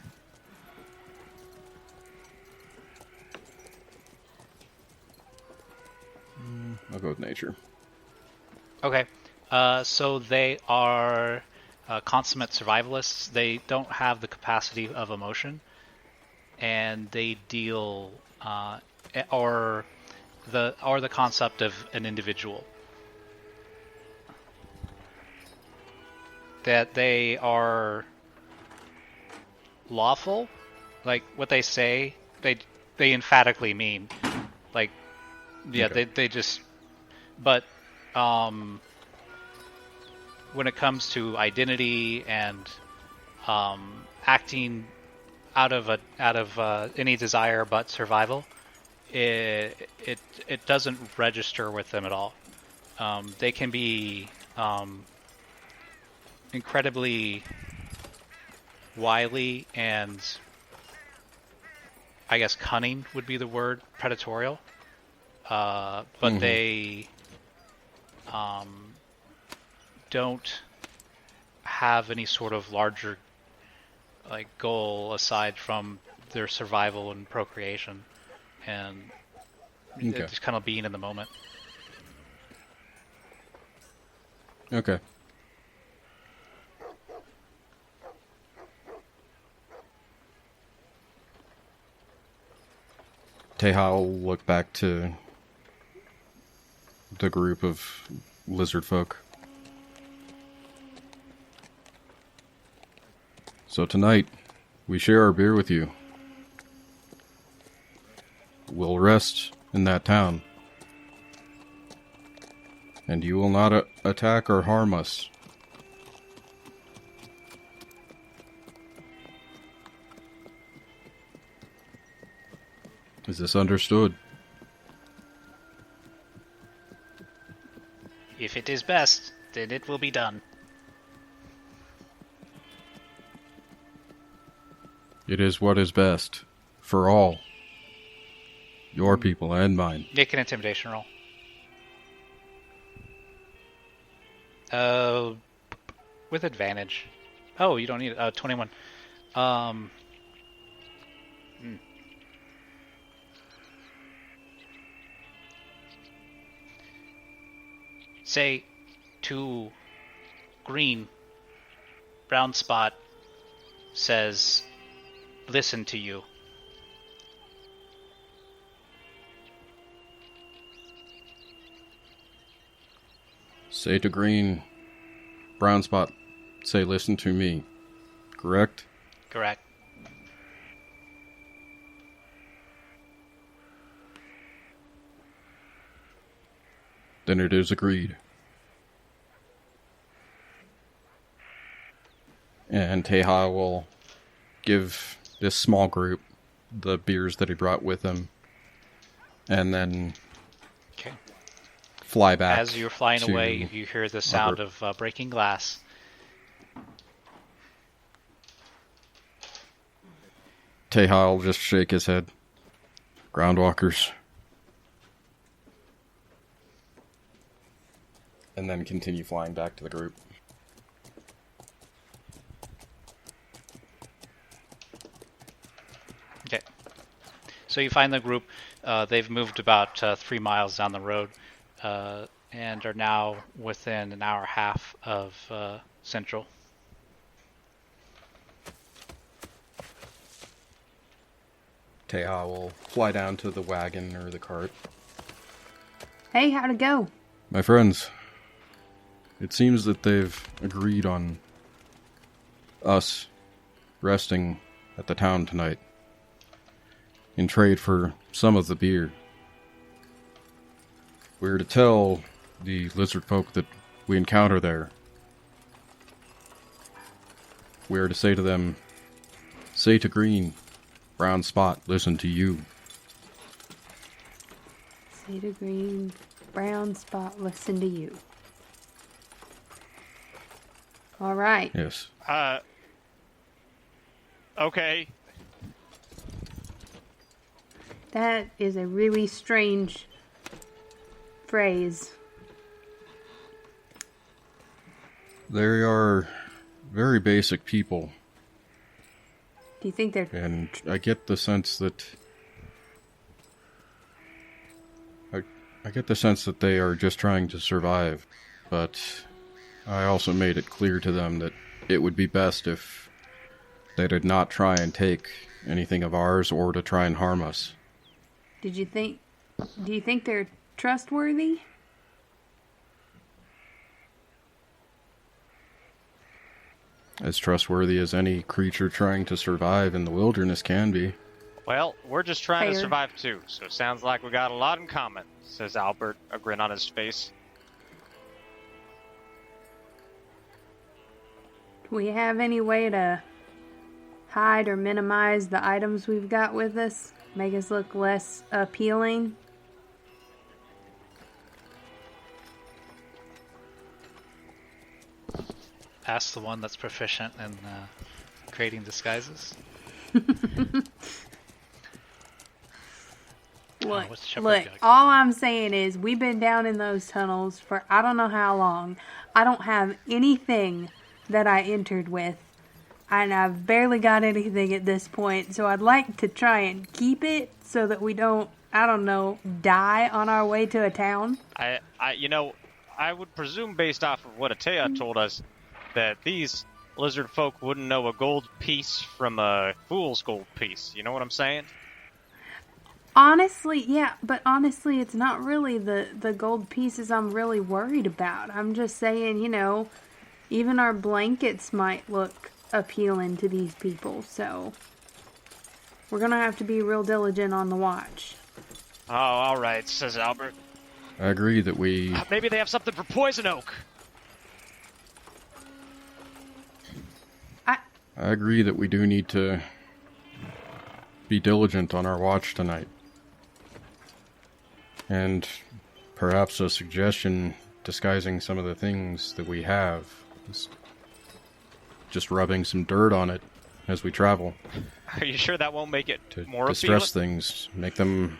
I'll go with nature. Okay. So they are consummate survivalists. They don't have the capacity of emotion, and they deal or the concept of an individual. That they are lawful, like what they say, they emphatically mean. Like, yeah, Okay. they just. But when it comes to identity and acting out of any desire but survival, it doesn't register with them at all. They can be incredibly wily and, I guess, cunning would be the word, predatorial. But they don't have any sort of larger goal aside from their survival and procreation, and just kind of being in the moment. Okay. Teha will look back to the group of lizard folk. So tonight, we share our beer with you. We'll rest in that town. And you will not attack or harm us. Is this understood? If it is best, then it will be done. It is what is best for all. Your people and mine. Make an intimidation roll. With advantage. Oh, you don't need it. 21. Say to green, brown spot says, listen to you. Say to green, brown spot, say listen to me. Correct? Correct. Then it is agreed. And Teha will give this small group the beers that he brought with him, and then Okay. fly back. As you're flying to away, you hear the sound of breaking glass. Teha will just shake his head. Groundwalkers. And then continue flying back to the group. Okay. So you find the group. They've moved about 3 miles down the road and are now within an hour and a half of Central. Teha will fly down to the wagon or the cart. Hey, how'd it go? My friends, it seems that they've agreed on us resting at the town tonight in trade for some of the beer. We're to tell the lizard folk that we encounter there. We're to say to them, say to green, brown spot, listen to you. Say to green, brown spot, listen to you. All right. Yes. Okay. That is a really strange phrase? They are very basic people, Do you think they're... and I get the sense that I get the sense that they are just trying to survive, but I also made it clear to them that it would be best if they did not try and take anything of ours or to try and harm us. Do you think they're trustworthy? As trustworthy as any creature trying to survive in the wilderness can be. Well, we're just trying to Fair. survive too, so it sounds like we got a lot in common, says Albert, a grin on his face. Do we have any way to hide or minimize the items we've got with us? Make us look less appealing? Ask the one that's proficient in creating disguises. Look, what's Shepherd look, got? all I'm saying is we've been down in those tunnels for I don't know how long. I don't have anything that I entered with, and I've barely got anything at this point, so I'd like to try and keep it so that we don't, I don't know, die on our way to a town. I would presume based off of what Atea told us that these lizard folk wouldn't know a gold piece from a fool's gold piece. You know what I'm saying? Honestly, yeah, but honestly, it's not really the gold pieces I'm really worried about. I'm just saying, even our blankets might look appealing to these people, so we're gonna have to be real diligent on the watch. Oh, all right, says Albert. I agree that we... Maybe they have something for poison oak. I agree that we do need to be diligent on our watch tonight. And perhaps a suggestion disguising some of the things that we have. Just rubbing some dirt on it as we travel. Are you sure that won't make it To more distress appealing? things, make them...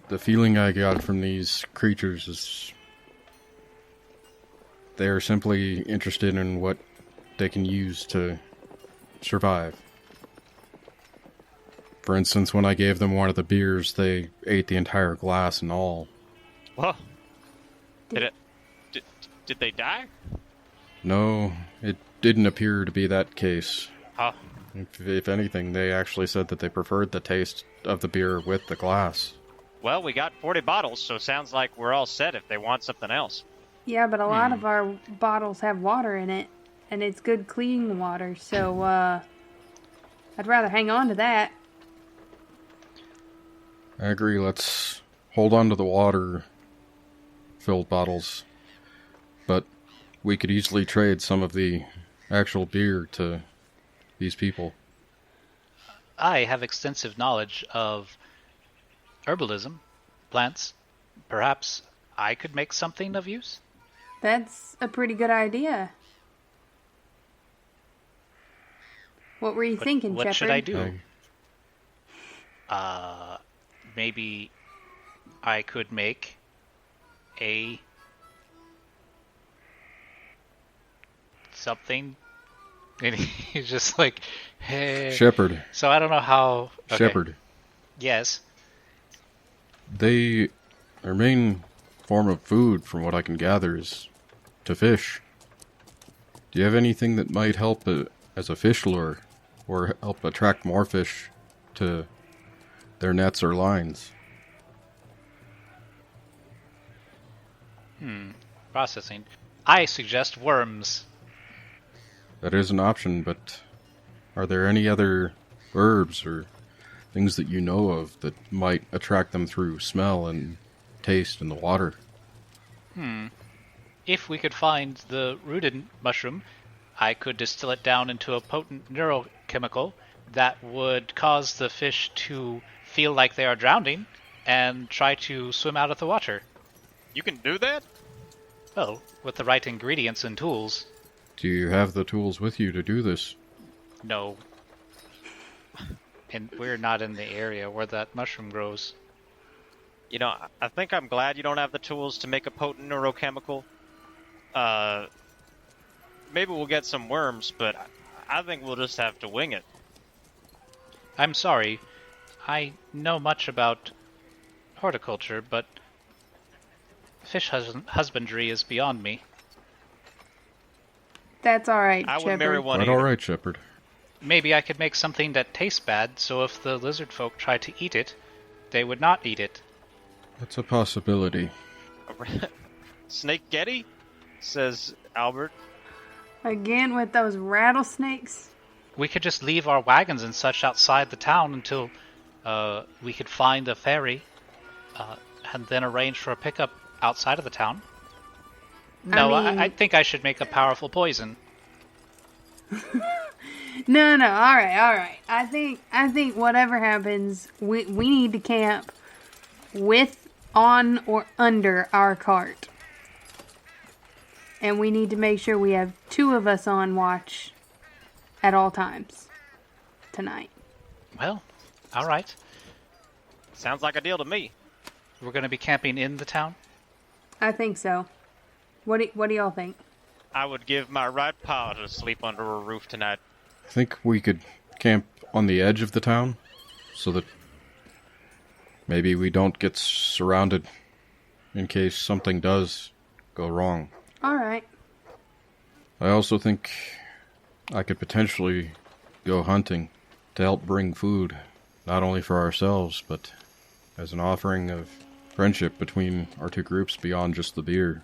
The feeling I got from these creatures is they are simply interested in what they can use to survive. For instance, when I gave them one of the beers, they ate the entire glass and all. Whoa. Did they die? No, it didn't appear to be that case. Oh, If anything, they actually said that they preferred the taste of the beer with the glass. well, we got 40 bottles, so sounds like we're all set if they want something else. Yeah, but a lot of our bottles have water in it, and it's good clean water, so I'd rather hang on to that. I agree, let's hold on to the water-filled bottles. But we could easily trade some of the actual beer to these people. I have extensive knowledge of herbalism, plants. Perhaps I could make something of use? That's a pretty good idea. What were you thinking, What Shepherd? should I do? I- Maybe I could make a something. And he's just like, hey. Shepherd. So I don't know how. Okay. Shepherd. Yes. Their main form of food, from what I can gather, is to fish. Do you have anything that might help as a fish lure, or help attract more fish to their nets or lines? Processing. I suggest worms. That is an option, but are there any other herbs or things that you know of that might attract them through smell and taste in the water? If we could find the rooted mushroom, I could distill it down into a potent neurochemical that would cause the fish to feel like they are drowning and try to swim out of the water. You can do that? Oh, with the right ingredients and tools. Do you have the tools with you to do this? No. and we're not in the area where that mushroom grows. You know, I think I'm glad you don't have the tools to make a potent neurochemical. Maybe we'll get some worms, but I think we'll just have to wing it. I'm sorry. I know much about horticulture, but fish husbandry is beyond me. That's all right, I Shepard. would marry one Quite either. all right, Shepard. Maybe I could make something that tastes bad, so if the lizard folk tried to eat it, they would not eat it. That's a possibility. Snake Getty? Says Albert. Again with those rattlesnakes? We could just leave our wagons and such outside the town until we could find a ferry, and then arrange for a pickup outside of the town. No, I think I should make a powerful poison. No, all right. I think whatever happens, we need to camp with, on, or under our cart. And we need to make sure we have 2 of us on watch at all times tonight. Well, all right. Sounds like a deal to me. We're going to be camping in the town? I think so. What do y'all think? I would give my right paw to sleep under a roof tonight. I think we could camp on the edge of the town so that maybe we don't get surrounded in case something does go wrong. All right. I also think I could potentially go hunting to help bring food, not only for ourselves, but as an offering of friendship between our 2 groups beyond just the beer.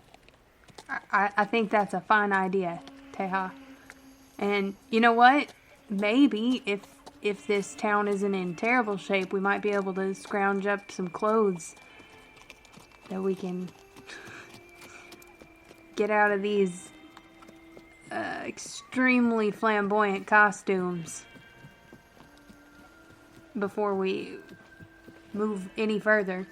I think that's a fine idea, Teja. And you know what? Maybe if this town isn't in terrible shape, we might be able to scrounge up some clothes that we can get out of these extremely flamboyant costumes before we move any further.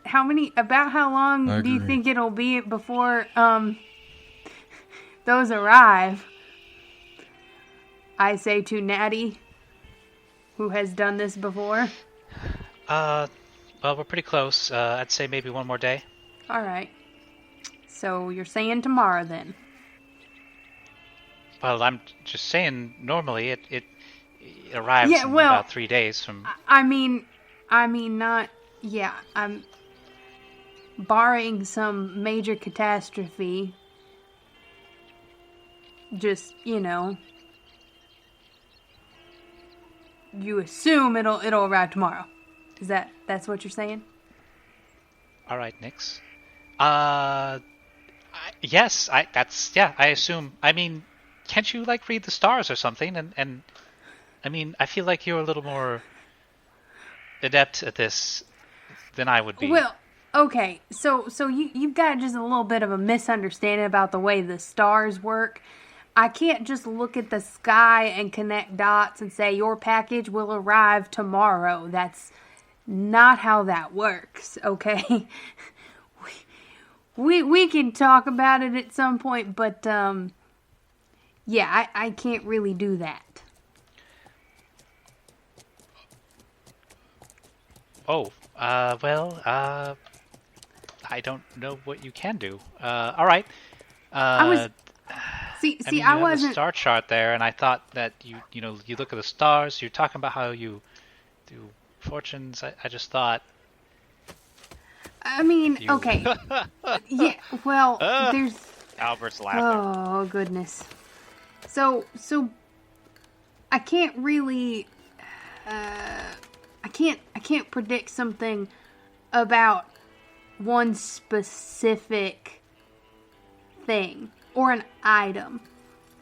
How long do you think it'll be before those arrive? I say to Natty, who has done this before. Well, we're pretty close. I'd say maybe one more day. All right. So you're saying tomorrow then? Well, I'm just saying normally it arrives in about 3 days from... I mean not... Yeah, I'm... Barring some major catastrophe, just, you know... You assume it'll arrive tomorrow. That's what you're saying? All right, Nix. Yes, I assume. I mean, can't you read the stars or something? And I mean, I feel like you're a little more adept at this than I would be. Well, okay, so you've got just a little bit of a misunderstanding about the way the stars work. I can't just look at the sky and connect dots and say your package will arrive tomorrow. That's not how that works, okay? We can talk about it at some point, but yeah, I can't really do that. Oh, well, I don't know what you can do. All right. I wasn't. Have a star chart there, and I thought that you look at the stars. You're talking about how you do fortunes. I just thought. I mean, okay. Yeah. Well, there's. Albert's laughing. Oh goodness. So I can't really. I can't predict something about one specific thing or an item.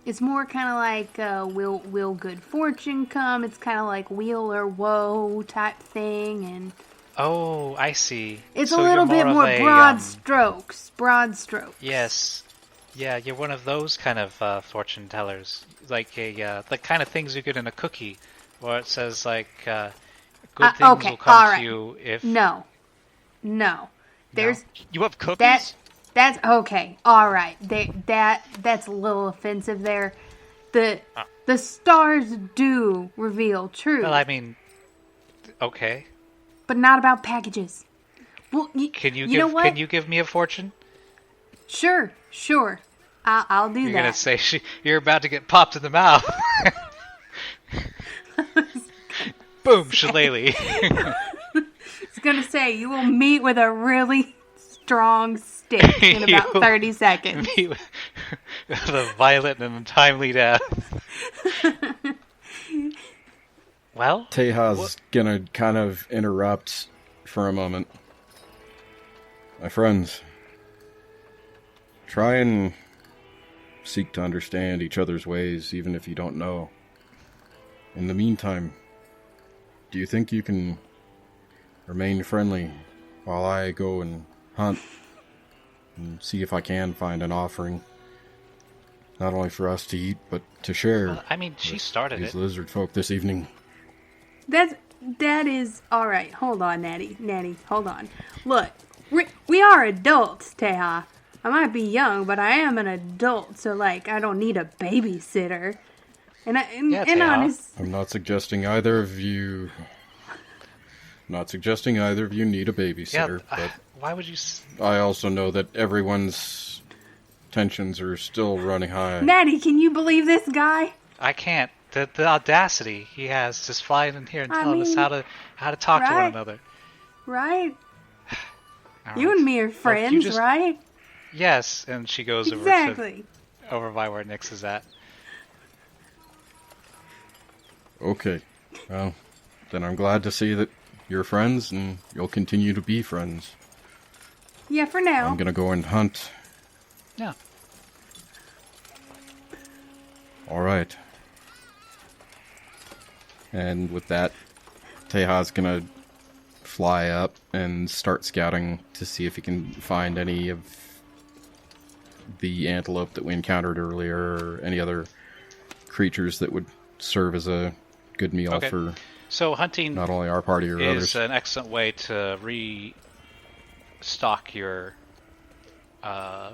It's more kind of like will good fortune come? It's kind of like weal or woe type thing, and oh, I see. It's so a little bit more broad strokes. Broad strokes. Yes, yeah, you're one of those kind of fortune tellers, like the kind of things you get in a cookie, where it says like good things will come to you if no. There's you have cookies. That's okay. All right. That's a little offensive there. The stars do reveal truth. Well, I mean, okay. But not about packages. Well, Can you know what? Can you give me a fortune? Sure. I'll do You're that. gonna say you're about to get popped in the mouth. Boom, shillelagh. I was gonna say you will meet with a really strong stick in about 30 seconds. Meet with a violent and untimely death. Well, Teja's gonna kind of interrupt for a moment. My friends, try and seek to understand each other's ways, even if you don't know. In the meantime, do you think you can remain friendly while I go and hunt and see if I can find an offering, not only for us to eat, but to share? I mean, she started these it. lizard folk this evening. That is all right. Hold on, Natty. Hold on. Look, we are adults, Teja. I might be young, but I am an adult, so like I don't need a babysitter. And honest, I'm not suggesting either of you. Not suggesting either of you need a babysitter, but why would you? I also know that everyone's tensions are still running high. Natty, can you believe this guy? I can't. The audacity he has just flying in here and telling us how to talk to one another. Right? All You right. and me are friends, right? Yes, and she goes Exactly. over by where Nyx is at. Okay. Well, then I'm glad to see that you're friends and you'll continue to be friends. Yeah, for now. I'm gonna go and hunt. Yeah. Alright. And with that, Teja's gonna fly up and start scouting to see if he can find any of the antelope that we encountered earlier, or any other creatures that would serve as a good meal for so hunting not only our party or is others. an excellent way to restock your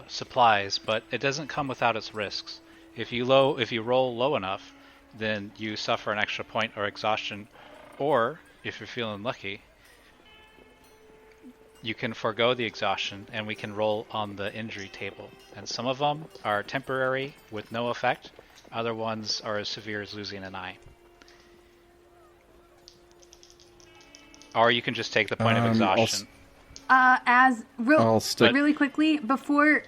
supplies, but it doesn't come without its risks. If you roll low enough, then you suffer an extra point or exhaustion, or if you're feeling lucky, you can forego the exhaustion and we can roll on the injury table. And some of them are temporary with no effect. Other ones are as severe as losing an eye. Or you can just take the point of exhaustion. Really quickly, before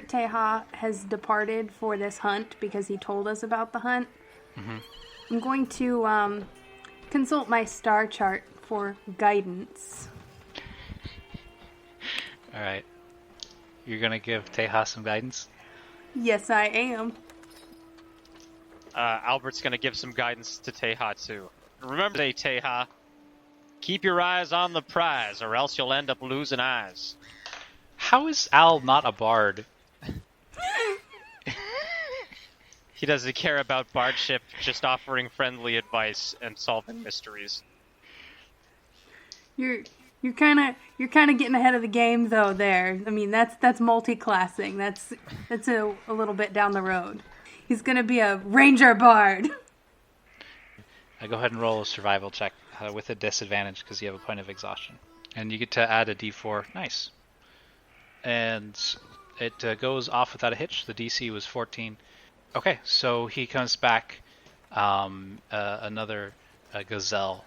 Teja has departed for this hunt, because he told us about the hunt, I'm going to consult my star chart for guidance. Alright. You're gonna give Teja some guidance? Yes, I am. Albert's gonna give some guidance to Teja too. Remember, Teja, keep your eyes on the prize, or else you'll end up losing eyes. How is Al not a bard? He doesn't care about bardship, just offering friendly advice and solving mysteries. You're kind of getting ahead of the game though. There, I mean that's multi-classing. That's a little bit down the road. He's gonna be a ranger bard. Go ahead and roll a survival check with a disadvantage because you have a point of exhaustion, and you get to add a D4. Nice. And it goes off without a hitch. The DC was 14. Okay, so he comes back, another gazelle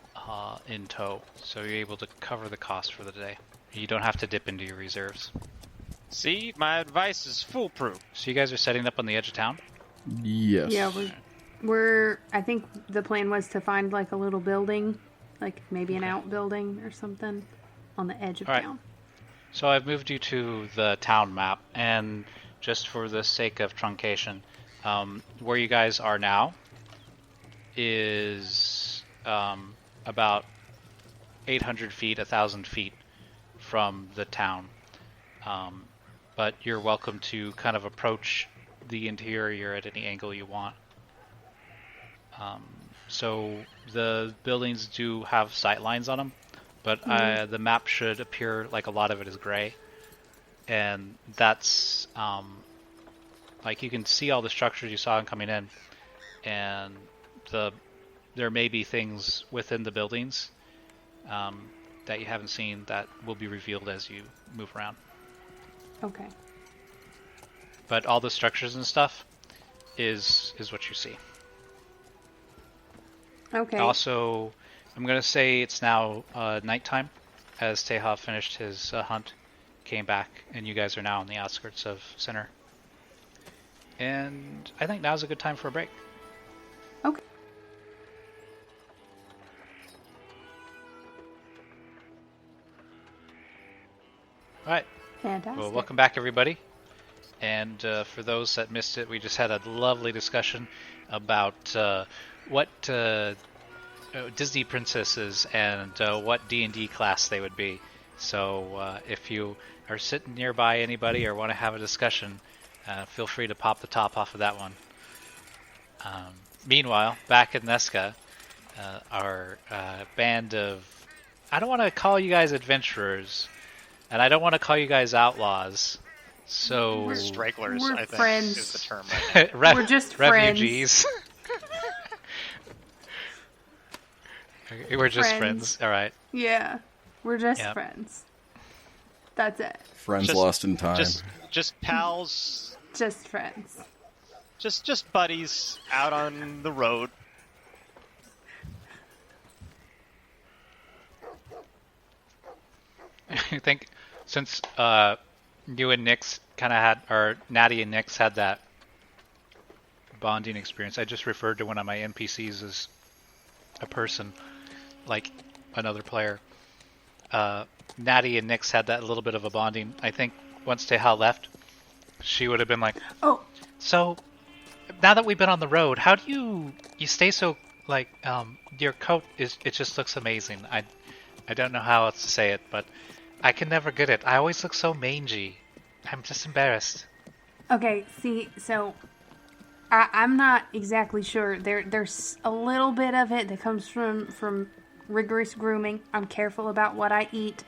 in tow, so you're able to cover the cost for the day. You don't have to dip into your reserves. See, my advice is foolproof. So you guys are setting up on the edge of town? Yes. Yeah, we're. I think the plan was to find like a little building, like maybe an outbuilding or something, on the edge of town. So I've moved you to the town map, and just for the sake of truncation, where you guys are now is about 800 feet, 1,000 feet from the town. But you're welcome to kind of approach the interior at any angle you want. So the buildings do have sight lines on them, but the map should appear like a lot of it is gray, and that's Like, you can see all the structures you saw coming in, and there may be things within the buildings that you haven't seen that will be revealed as you move around. Okay. But all the structures and stuff is what you see. Okay. Also, I'm going to say it's now nighttime, as Teha finished his hunt, came back, and you guys are now on the outskirts of Center. And I think now's a good time for a break. Okay. All right. Fantastic. Well, welcome back, everybody. And for those that missed it, we just had a lovely discussion about what Disney princesses and what D&D class they would be. So if you are sitting nearby anybody or want to have a discussion, feel free to pop the top off of that one. Meanwhile, back in Nesca, our band of... I don't want to call you guys adventurers, and I don't want to call you guys outlaws. So We're stragglers, we're I think, friends. is the term right now. We're just friends. refugees. We're just friends. All right. Yeah. We're just Yep. friends. That's it. Friends Just- lost in time. Just pals, Just friends. just buddies out on the road. I think since you and Nyx kind of had, or Natty and Nyx had that bonding experience, I just referred to one of my NPCs as a person, like another player. Natty and Nyx had that little bit of a bonding. I think once Teha left, she would have been like, Oh, so now that we've been on the road, how do you stay so, like, your coat it just looks amazing. I don't know how else to say it, but I can never get it. I always look so mangy. I'm just embarrassed. okay. See, so I'm not exactly sure. There's a little bit of it that comes from rigorous grooming. I'm careful about what I eat.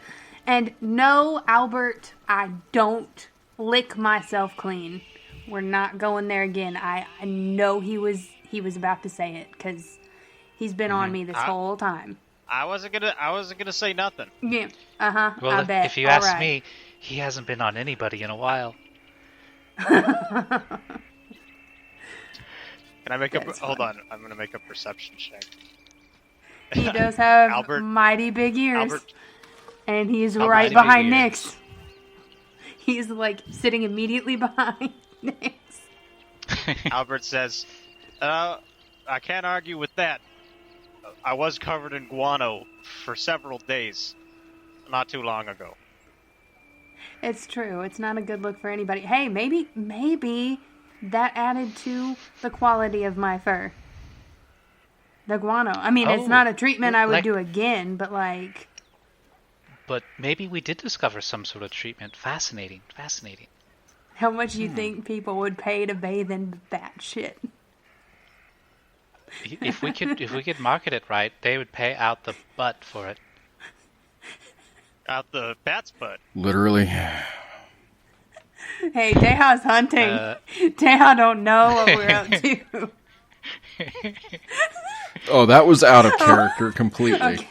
And no, Albert, I don't lick myself clean. We're not going there again. I know he was about to say it because he's been on me this whole time. I wasn't gonna say nothing. Yeah. Uh-huh. Well, I bet. if you All ask right. me, he hasn't been on anybody in a while. Can I make a... That's Hold fine. on, I'm gonna make a perception check. He does have Albert- mighty big ears. Albert, And he's How right mighty big behind ears. Nyx. He's like sitting immediately behind Nyx. Albert says, I can't argue with that. I was covered in guano for several days, not too long ago. It's true. It's not a good look for anybody. Hey, maybe that added to the quality of my fur. The guano. I mean, it's Oh, not a treatment I would like- do again, but like, But maybe we did discover some sort of treatment. Fascinating. Fascinating. how much you think people would pay to bathe in that shit? If we could market it right, they would pay out the butt for it. Out the bat's butt. Literally. Hey, Teha's hunting. Teha don't know what we're up to. Oh, that was out of character completely. Okay.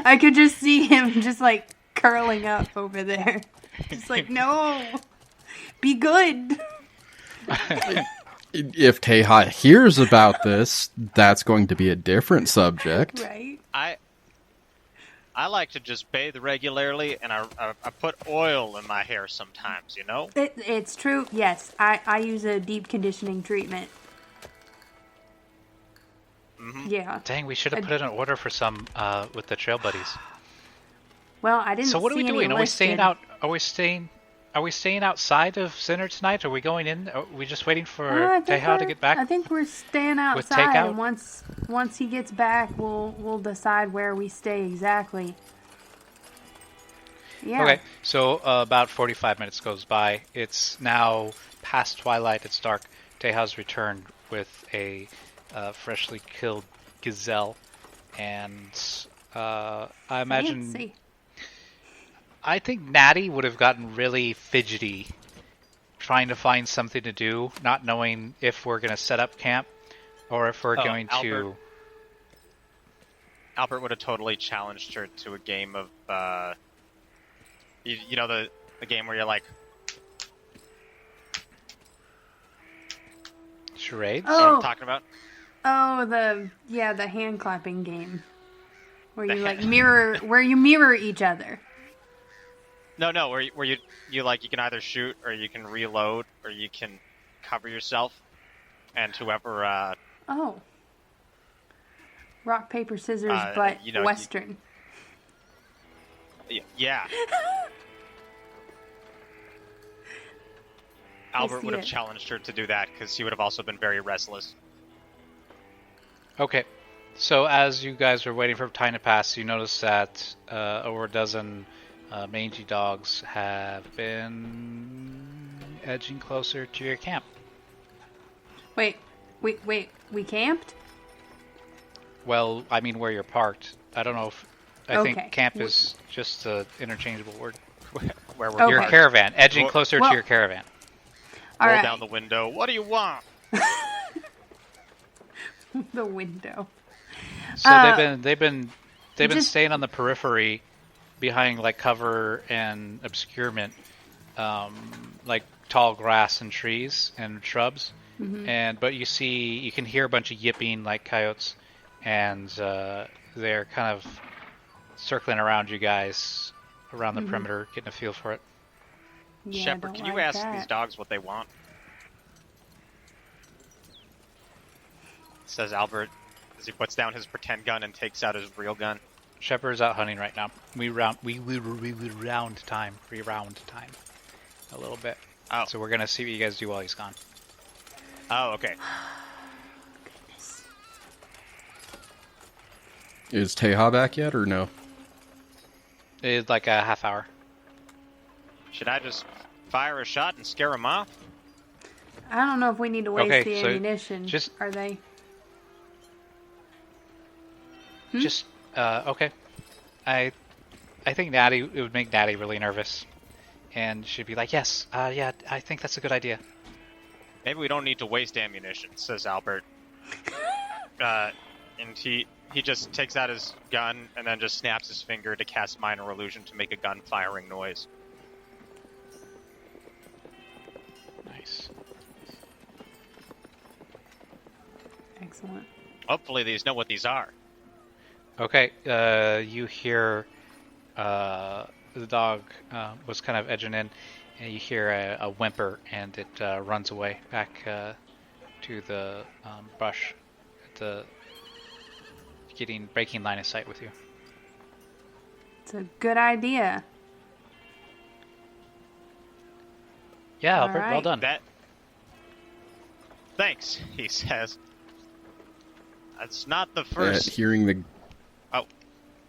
I could just see him just like curling up over there. Just like, no. Be good. If Teha hears about this, that's going to be a different subject. Right? I like to just bathe regularly, and I put oil in my hair sometimes, you know? It's true. Yes, I use a deep conditioning treatment. Mm-hmm. Yeah. Dang, we should have put in an order for some with the trail buddies. Well, I didn't. So what are we see any doing? Are we staying listed. out? Are we staying outside of Center tonight? Are we going in? Are we just waiting for I think Teha to we're- get back? I think we're staying with outside, takeout? and once he gets back, we'll decide where we stay exactly. Yeah. Okay, so about 45 minutes goes by. It's now past twilight. It's dark. Teha's returned with a freshly killed gazelle, and I imagine. Fancy. I think Natty would have gotten really fidgety trying to find something to do, not knowing if we're going to set up camp or if we're going to... Albert would have totally challenged her to a game of, you know, the game where you're like... Charades? You know what I'm talking about? Oh, the hand clapping game. Where you mirror each other. No, where you like, you can either shoot, or you can reload, or you can cover yourself, and whoever, Oh. Rock, paper, scissors, but you know, Western. Yeah. Albert would have challenged her to do that, because he would have also been very restless. Okay. So as you guys are waiting for time to pass, you notice that over a dozen mangy dogs have been edging closer to your camp. Wait, we camped? Well, I mean where you're parked. I don't know if... I Okay. think camp is just an interchangeable word. Where we're Your Okay. caravan. Edging closer to your caravan. All roll right. down the window. What do you want? The window. So they've been staying on the periphery behind like cover and obscurement, like tall grass and trees and shrubs. Mm-hmm. But you can hear a bunch of yipping like coyotes, and they're kind of circling around you guys around the perimeter, getting a feel for it. Yeah, Shepard, can you ask these dogs what they want? Says Albert as he puts down his pretend gun and takes out his real gun. Shepard's out hunting right now. We round time a little bit. Oh. So we're gonna see what you guys do while he's gone. Oh, okay. Goodness. Is Teja back yet, or no? It's like a half hour. Should I just fire a shot and scare him off? I don't know if we need to waste Okay, the so ammunition. Are they? Just okay. I think it would make Natty really nervous, and she'd be like, "Yes, yeah, I think that's a good idea." Maybe we don't need to waste ammunition, says Albert. And he just takes out his gun and then just snaps his finger to cast minor illusion to make a gun firing noise. Nice. Excellent. Hopefully these know what these are. Okay, you hear the dog was kind of edging in, and you hear a whimper, and it runs away back to the brush, breaking line of sight with you. It's a good idea. Yeah, All Albert, well right. done. Thanks, he says. That's not the first...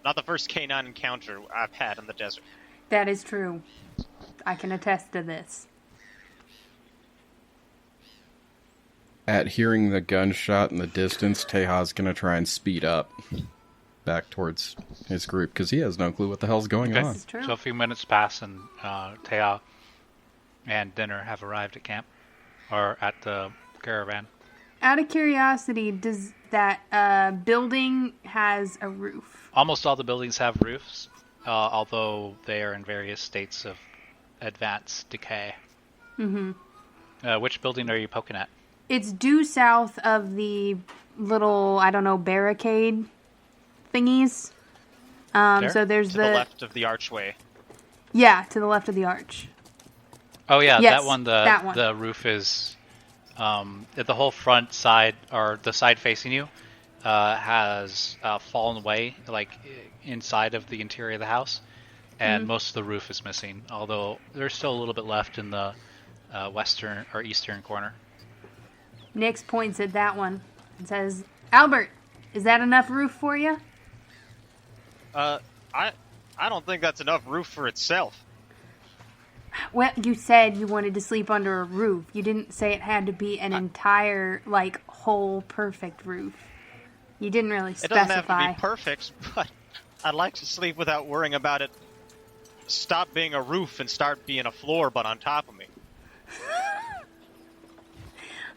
not the first canine encounter I've had in the desert. That is true. I can attest to this. At hearing the gunshot in the distance, Teja's going to try and speed up back towards his group, because he has no clue what the hell's going on. This is true. So a few minutes pass, and Teja and Dinner have arrived at camp, or at the caravan. Out of curiosity, does that building has a roof? Almost all the buildings have roofs, although they are in various states of advanced decay. Mm-hmm. Which building are you poking at? It's due south of the little, I don't know, barricade thingies. So there's to the left of the archway. Yeah, to the left of the arch. Oh yeah, Yes, that one. that one. The roof is the whole front side, or the side facing you, has fallen away, like inside of the interior of the house, and most of the roof is missing. Although there's still a little bit left in the western or eastern corner. Nix points at that one and says, "Albert, is that enough roof for you?" I don't think that's enough roof for itself. Well, you said you wanted to sleep under a roof. You didn't say it had to be an entire, like, whole perfect roof. You didn't really It doesn't have specify. to be perfect, but I'd like to sleep without worrying about it. Stop being a roof and start being a floor, but on top of me.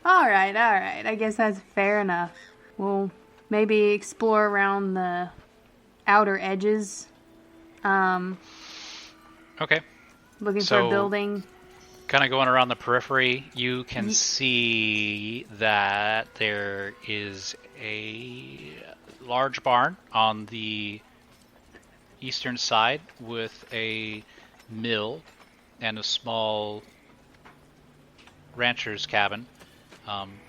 All right. I guess that's fair enough. We'll maybe explore around the outer edges. Okay. Looking for So- a building. Kind of going around the periphery, you can see that there is a large barn on the eastern side with a mill and a small rancher's cabin.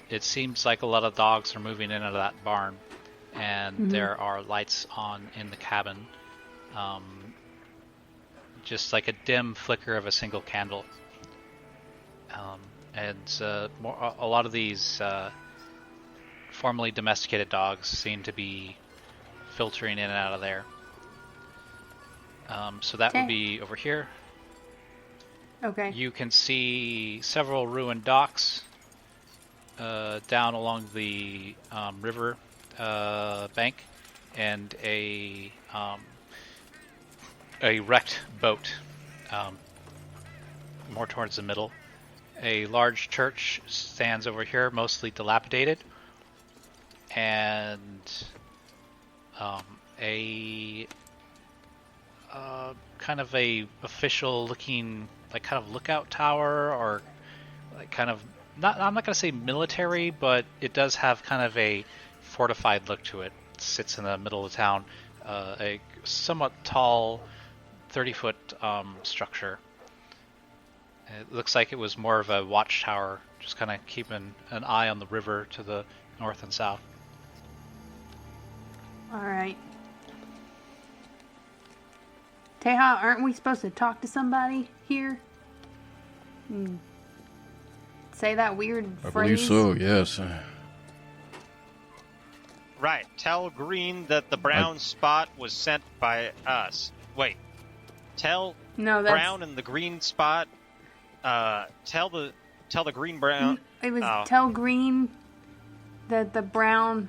It seems like a lot of dogs are moving in and out of that barn, and there are lights on in the cabin. Just like a dim flicker of a single candle. A lot of these formerly domesticated dogs seem to be filtering in and out of there. So that would be over here. Okay. You can see several ruined docks down along the river bank, and a wrecked boat more towards the middle. A large church stands over here, mostly dilapidated, and a kind of a official looking, like, kind of lookout tower, or like kind of not. I'm not going to say military, but it does have kind of a fortified look to it. It sits in the middle of town, a somewhat tall, 30-foot structure. It looks like it was more of a watchtower, just kind of keeping an eye on the river to the north and south. All right. Teja, aren't we supposed to talk to somebody here? Say that weird I phrase. believe so, yes. Right. Tell Green that the brown spot was sent by us. Wait. Tell No, that's... Brown and the green spot. Tell the green brown. It was tell Green that the brown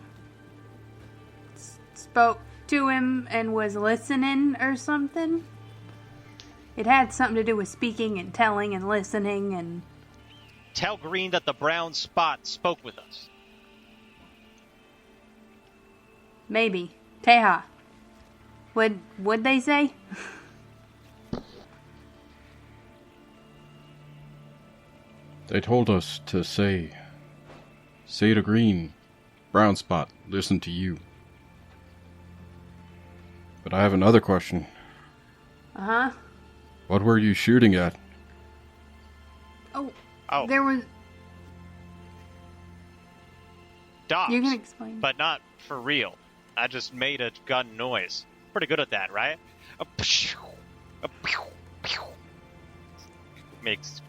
spoke to him and was listening or something. It had something to do with speaking and telling and listening and... Tell Green that the brown spot spoke with us. Maybe. Teja. What'd they say? They told us to say to Green, brown spot, listen to you. But I have another question. Uh-huh. What were you shooting at? Oh, There was... dogs. You can explain. But not for real. I just made a gun noise. Pretty good at that, right?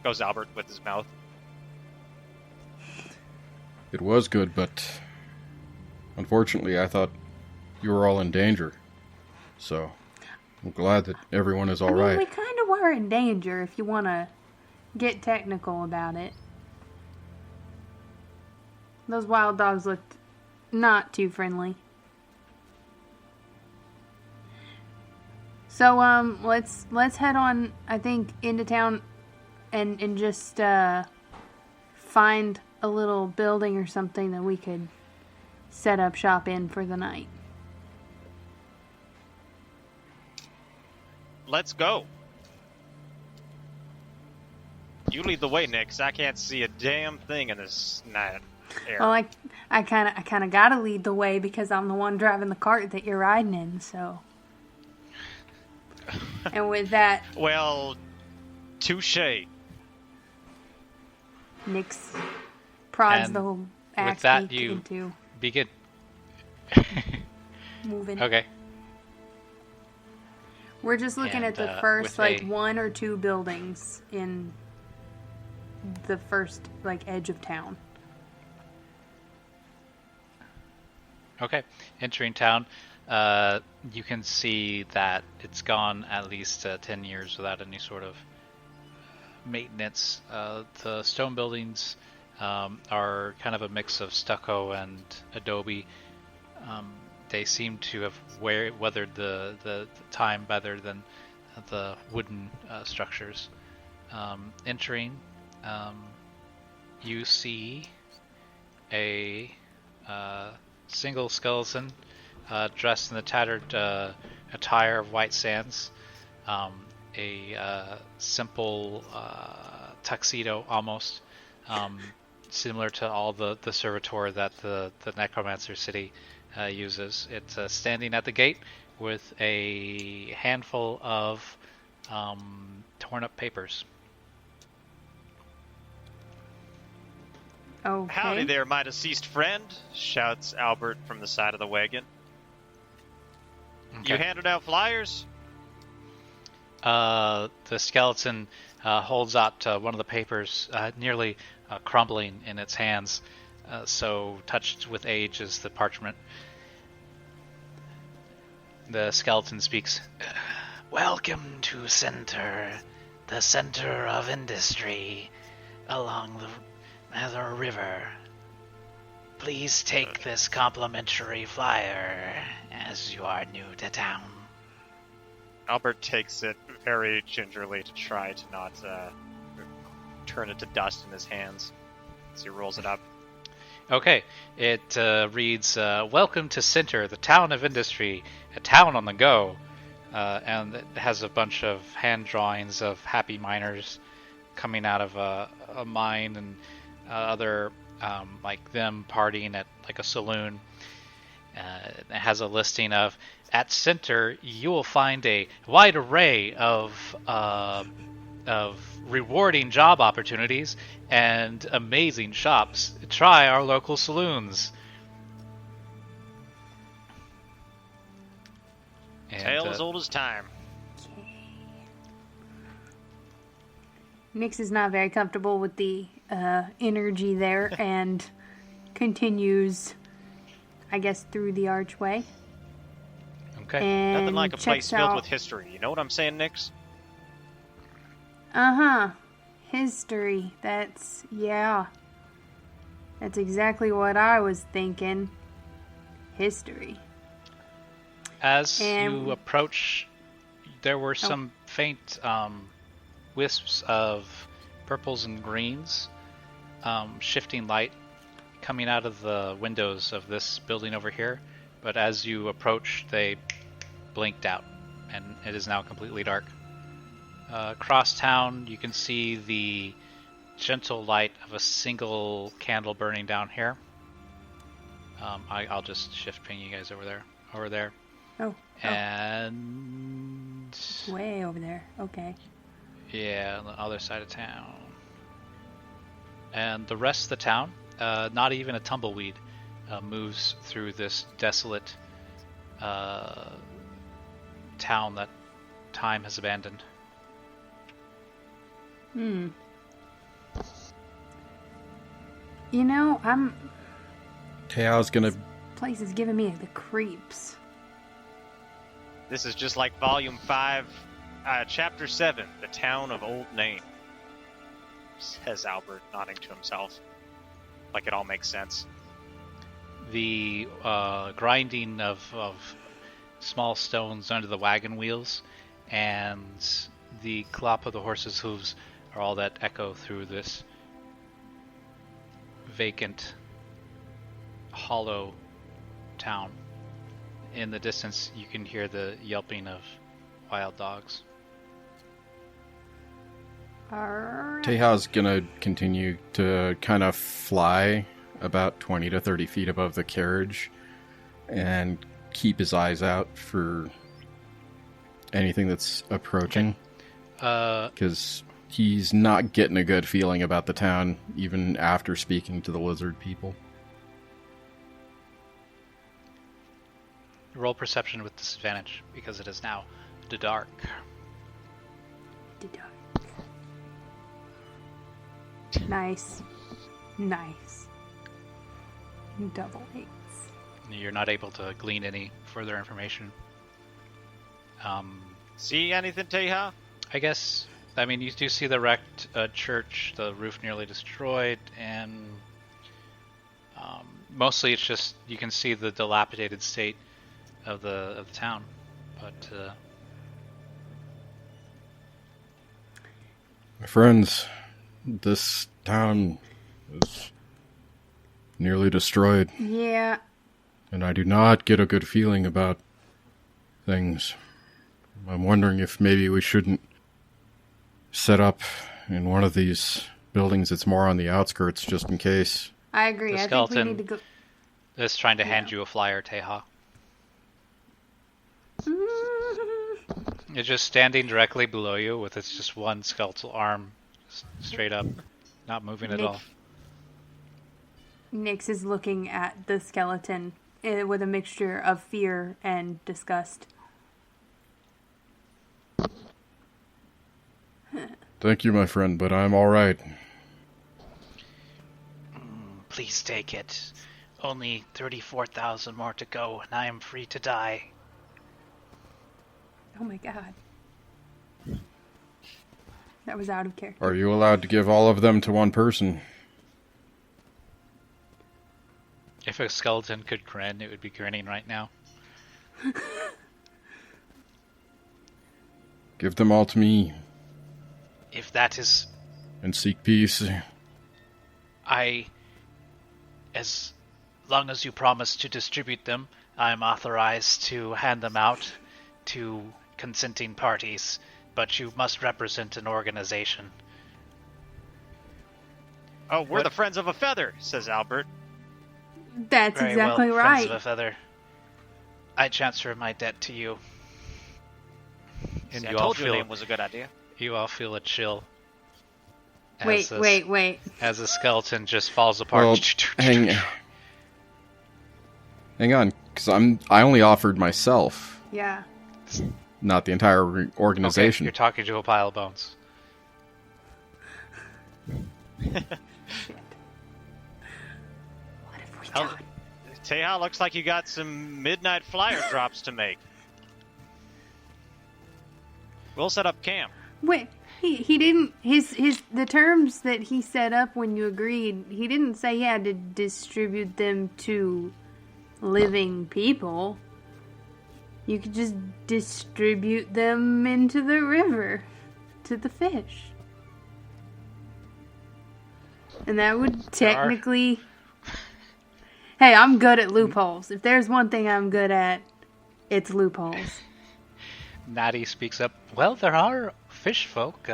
Goes Albert with his mouth. It was good, but unfortunately I thought you were all in danger. So, I'm glad that everyone is all right. We kind of were in danger if you want to get technical about it. Those wild dogs looked not too friendly. So, let's head on, I think, into town and just, find a little building or something that we could set up shop in for the night. Let's go. You lead the way, Nick, 'cause I can't see a damn thing in this night air. Well, I kind of gotta lead the way because I'm the one driving the cart that you're riding in, so. And with that, Well, touche. Nyx prods And the whole with axe that, beak you- into Begin. moving. Okay. We're just looking And, at the with first, like, a- 1 or 2 buildings in the first, like, edge of town. Okay. Entering town, you can see that it's gone at least 10 years without any sort of maintenance. The stone buildings are kind of a mix of stucco and adobe. They seem to have weathered the time better than the wooden structures. Entering, you see a single skeleton dressed in the tattered attire of White Sands, a simple tuxedo almost, similar to all the servitor that the Necromancer City uses. It's standing at the gate with a handful of torn up papers. Okay. Howdy there, my deceased friend, shouts Albert from the side of the wagon. Okay. You handed out flyers? The skeleton holds out one of the papers, nearly crumbling in its hands, so touched with age is the parchment. The skeleton speaks. Welcome to Center, the center of industry along the Nether River. Please take this complimentary flyer as you are new to town. Albert takes it very gingerly to try to not turn it to dust in his hands as he rolls it up. Okay, it reads, Welcome to Center, the town of industry, a town on the go. And it has a bunch of hand drawings of happy miners coming out of a mine and other, like them partying at like a saloon. It has a listing of, at Center, you will find a wide array of rewarding job opportunities and amazing shops. Try our local saloons. And, Tale as old as time. Nyx is not very comfortable with the energy there and continues, I guess, through the archway. Okay. And Nothing like a place checks filled out. with history. You know what I'm saying, Nix? Uh-huh. History. That's exactly what I was thinking. History. As And- you approach, there were some faint wisps of purples and greens, shifting light coming out of the windows of this building over here. But as you approach, they blinked out, and it is now completely dark. Across town, you can see the gentle light of a single candle burning down here. I'll just shift ping you guys over there. Oh. And Way over there. Okay. yeah, on the other side of town. And the rest of the town, not even a tumbleweed, moves through this desolate town that time has abandoned. You know, Teo's gonna. place is giving me the creeps. This is just like Volume 5, Chapter 7, The Town of Old Name. Says Albert, nodding to himself. Like it all makes sense. The grinding of small stones under the wagon wheels and the clop of the horse's hooves are all that echo through this vacant, hollow town. In the distance, you can hear the yelping of wild dogs. Alright. Teja's gonna continue to kind of fly about 20 to 30 feet above the carriage and keep his eyes out for anything that's approaching. Because he's not getting a good feeling about the town, even after speaking to the lizard people. Roll perception with disadvantage, because it is now the dark. Nice. Double eights. You're not able to glean any further information. See anything, Teja? I guess, I mean, you do see the wrecked church, the roof nearly destroyed, and mostly it's just, you can see the dilapidated state of the town. But My friends, this town is nearly destroyed. Yeah. And I do not get a good feeling about things. I'm wondering if maybe we shouldn't set up in one of these buildings that's more on the outskirts, just in case. I agree. The I think we skeleton need to go. is trying to hand you a flyer, Teha. It's just standing directly below you with its just one skeletal arm straight up, not moving at all. Nyx is looking at the skeleton with a mixture of fear and disgust. Thank you, my friend, but I'm all right. Please take it. Only 34,000 more to go, and I am free to die. Oh my god. That was out of character. Are you allowed to give all of them to one person? If a skeleton could grin, it would be grinning right now. Give them all to me. If that is... And seek peace. As long as you promise to distribute them, I am authorized to hand them out to consenting parties, but you must represent an organization. Oh, we're the Friends of a Feather, says Albert. That's Very exactly well, right. Friends of a Feather. I transfer my debt to you. And See, I you all told you feel your name was a good idea. you all feel a chill. Wait. As the skeleton just falls apart. Well, hang on, because I only offered myself, Yeah. not the entire organization. Okay, you're talking to a pile of bones. Shit. What have we done? Teha, looks like you got some midnight flyer drops to make. We'll set up camp. Wait, he didn't the terms that he set up when you agreed, he didn't say he had to distribute them to living people. You could just distribute them into the river to the fish. And that would technically... Hey, I'm good at loopholes. If there's one thing I'm good at, it's loopholes. Natty speaks up. Well, there are fish folk,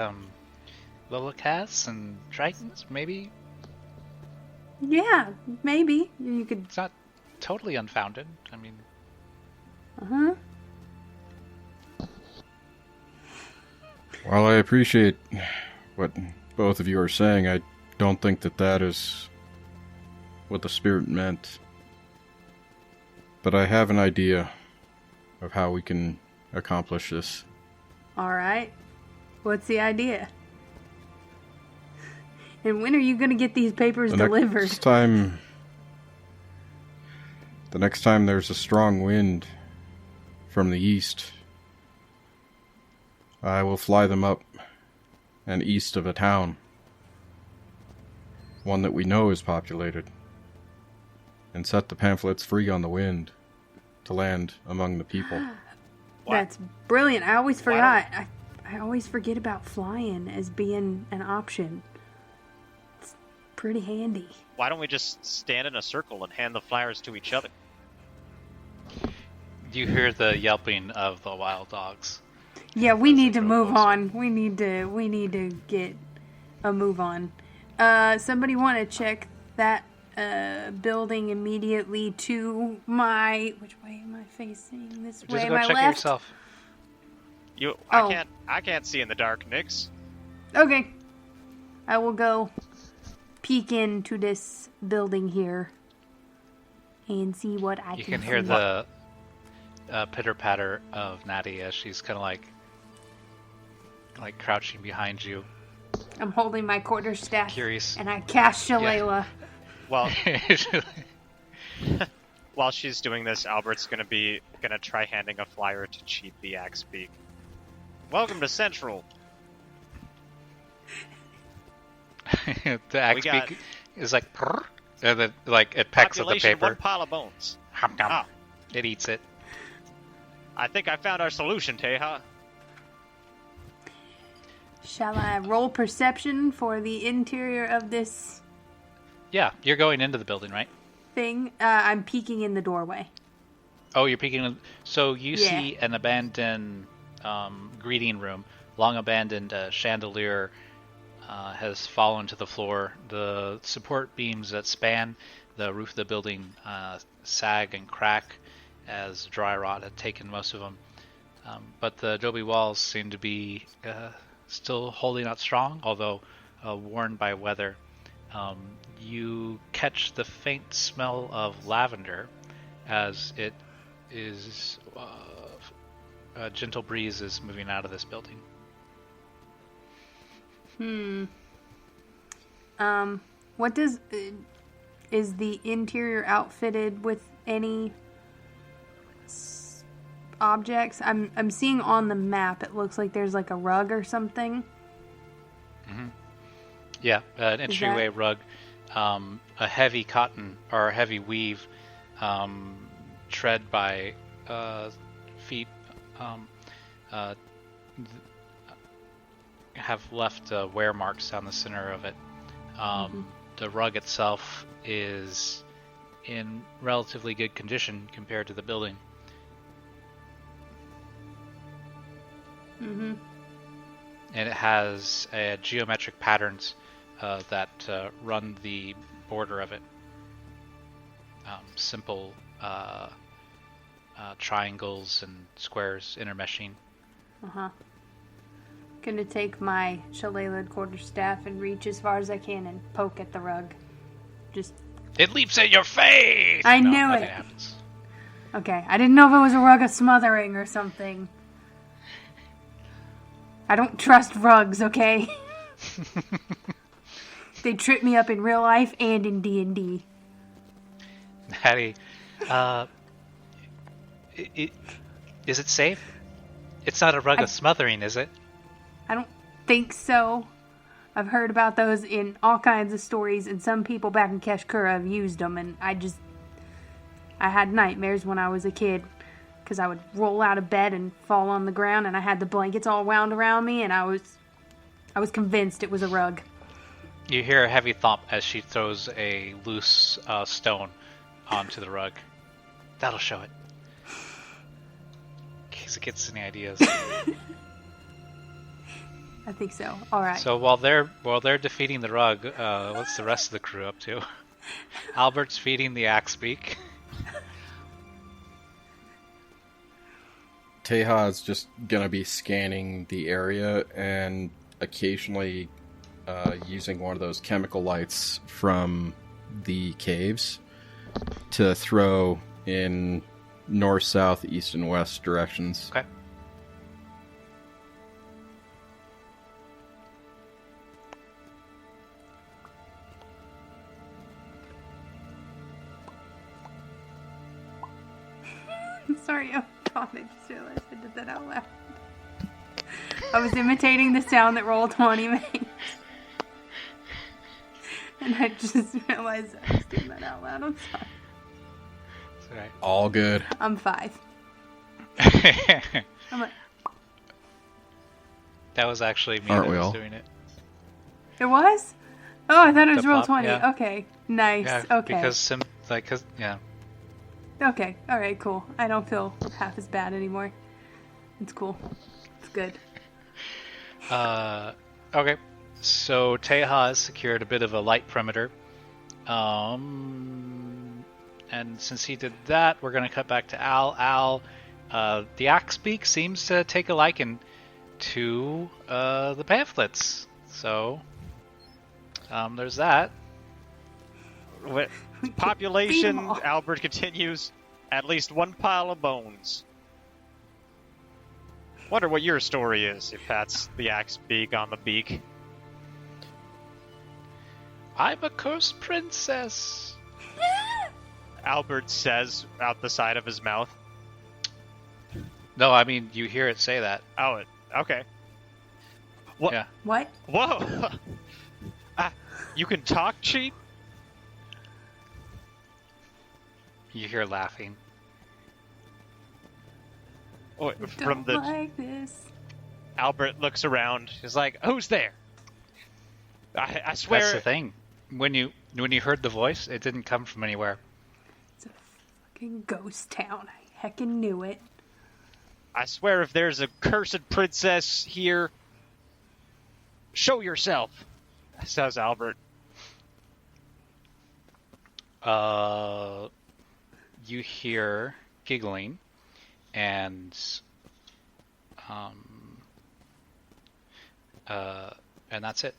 lollicats and tritons, maybe. Yeah, maybe. You could... It's not totally unfounded. I mean... Uh-huh. While I appreciate what both of you are saying, I don't think that is what the spirit meant. But I have an idea of how we can accomplish this. Alright. What's the idea? And when are you going to get these papers delivered? The next time there's a strong wind from the east, I will fly them up and east of a town. One that we know is populated. And set the pamphlets free on the wind to land among the people. That's brilliant. I always forgot. I always forget about flying as being an option. It's pretty handy. Why don't we just stand in a circle and hand the flyers to each other? You hear the yelping of the wild dogs. Yeah, we need to move on. We need to get a move on. Somebody want to check that building immediately to my... Which way am I facing? This way, Just go my check left? it yourself. I can't see in the dark, Nyx. Okay. I will go peek into this building here and see what I can see. You can hear the pitter-patter of Natty as she's kind of like crouching behind you. I'm holding my quarterstaff. Curious. And I cast Shalala. Well, while she's doing this, Albert's gonna try handing a flyer to Cheap the Axe Beak. Welcome to Central. The axe beak is like, prrr, and then it pecks at the paper. One pile of bones. It eats it. I think I found our solution, Teha. Shall I roll perception for the interior of this Yeah, you're going into the building, right? thing? I'm peeking in the doorway. Oh, you're peeking in. So you Yeah. see an abandoned greeting room. Long abandoned chandelier has fallen to the floor. The support beams that span the roof of the building sag and crack as dry rot had taken most of them. But the adobe walls seem to be still holding out strong, although worn by weather. You catch the faint smell of lavender as it is a gentle breeze is moving out of this building. What does is the interior outfitted with any objects? I'm seeing on the map. It looks like there's like a rug or something. Yeah, an entryway rug, a heavy cotton or a heavy weave, tread by feet have left wear marks down the center of it. The rug itself is in relatively good condition compared to the building. Mm-hmm. And it has geometric patterns that run the border of it. Simple triangles and squares intermeshing. Gonna take my shillelagh quarterstaff and reach as far as I can and poke at the rug. Just. It leaps at your face! I knew nothing it. Happens. Okay, I didn't know if it was a rug of smothering or something. I don't trust rugs, okay? They trip me up in real life and in D&D. Hattie, is it safe? It's not a rug of smothering, is it? I don't think so. I've heard about those in all kinds of stories, and some people back in Keshkura have used them, and I had nightmares when I was a kid, because I would roll out of bed and fall on the ground, and I had the blankets all wound around me, and I was convinced it was a rug. You hear a heavy thump as she throws a loose stone onto the rug. That'll show it. In case it gets any ideas. I think so. All right. So while they're defeating the rug, what's the rest of the crew up to? Albert's feeding the axe beak. Teha is just gonna be scanning the area and occasionally using one of those chemical lights from the caves to throw in north, south, east, and west directions. Okay. Sorry, oh God, I just realized I did that out loud. I was imitating the sound that Roll20 makes. And I just realized I was doing that out loud. I'm sorry. It's alright. All good. I'm 5. I'm like, That was actually me Aren't that we was all? doing it. it was? Oh, I thought it was The pop, Roll20. yeah. Okay, nice. Yeah, okay. because yeah. Okay, alright, cool. I don't feel half as bad anymore. It's cool. It's good. Okay. So Teha has secured a bit of a light perimeter. And since he did that, we're going to cut back to Al. Al, the axe beak seems to take a liking to the pamphlets. So, there's that. Population, Feeble. Albert continues, at least one pile of bones. Wonder what your story is, if that's the axe beak on the beak. I'm a cursed princess. Albert says out the side of his mouth. No, I mean, you hear it say that. Oh, okay. What? Yeah. What? Whoa! You can talk, cheap? You hear laughing. Oh, I from don't the like this. Albert looks around. He's like, "Who's there?" I swear. That's the thing. When you heard the voice, it didn't come from anywhere. It's a fucking ghost town. I heckin' knew it. I swear, if there's a cursed princess here, show yourself, says Albert. You hear giggling, and that's it.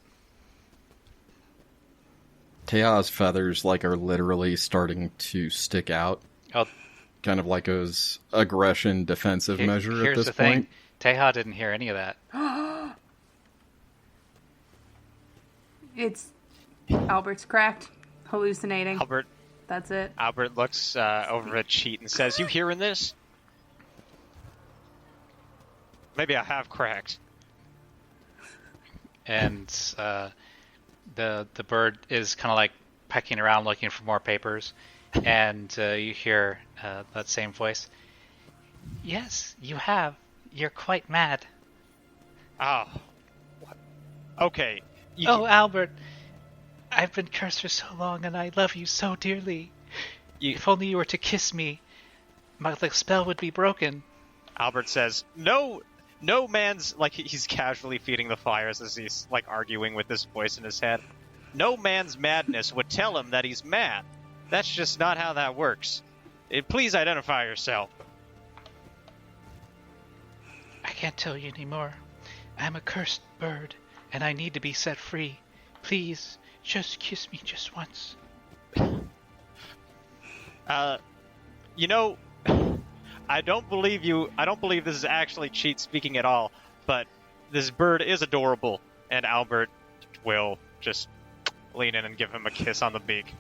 Tea's feathers are literally starting to stick out. Oh, Kind of like his aggression defensive measure at here's this the point. thing. Teha didn't hear any of that. It's Albert's cracked, hallucinating. Albert That's it. looks over at Cheat and says, "You hearing this? Maybe I have cracked." And the bird is kind of pecking around looking for more papers, and you hear that same voice. Yes, you have. You're quite mad. Oh, what? Okay. Oh, Albert, I've been cursed for so long, and I love you so dearly. If only you were to kiss me, the spell would be broken. Albert says, "No man's," he's casually feeding the fires as he's arguing with this voice in his head. "No man's madness would tell him that he's mad. That's just not how that works. Please identify yourself." I can't tell you anymore. I'm a cursed bird, and I need to be set free. Please, just kiss me just once. I don't believe you. I don't believe this is actually Cheat speaking at all, but this bird is adorable, and Albert will just lean in and give him a kiss on the beak.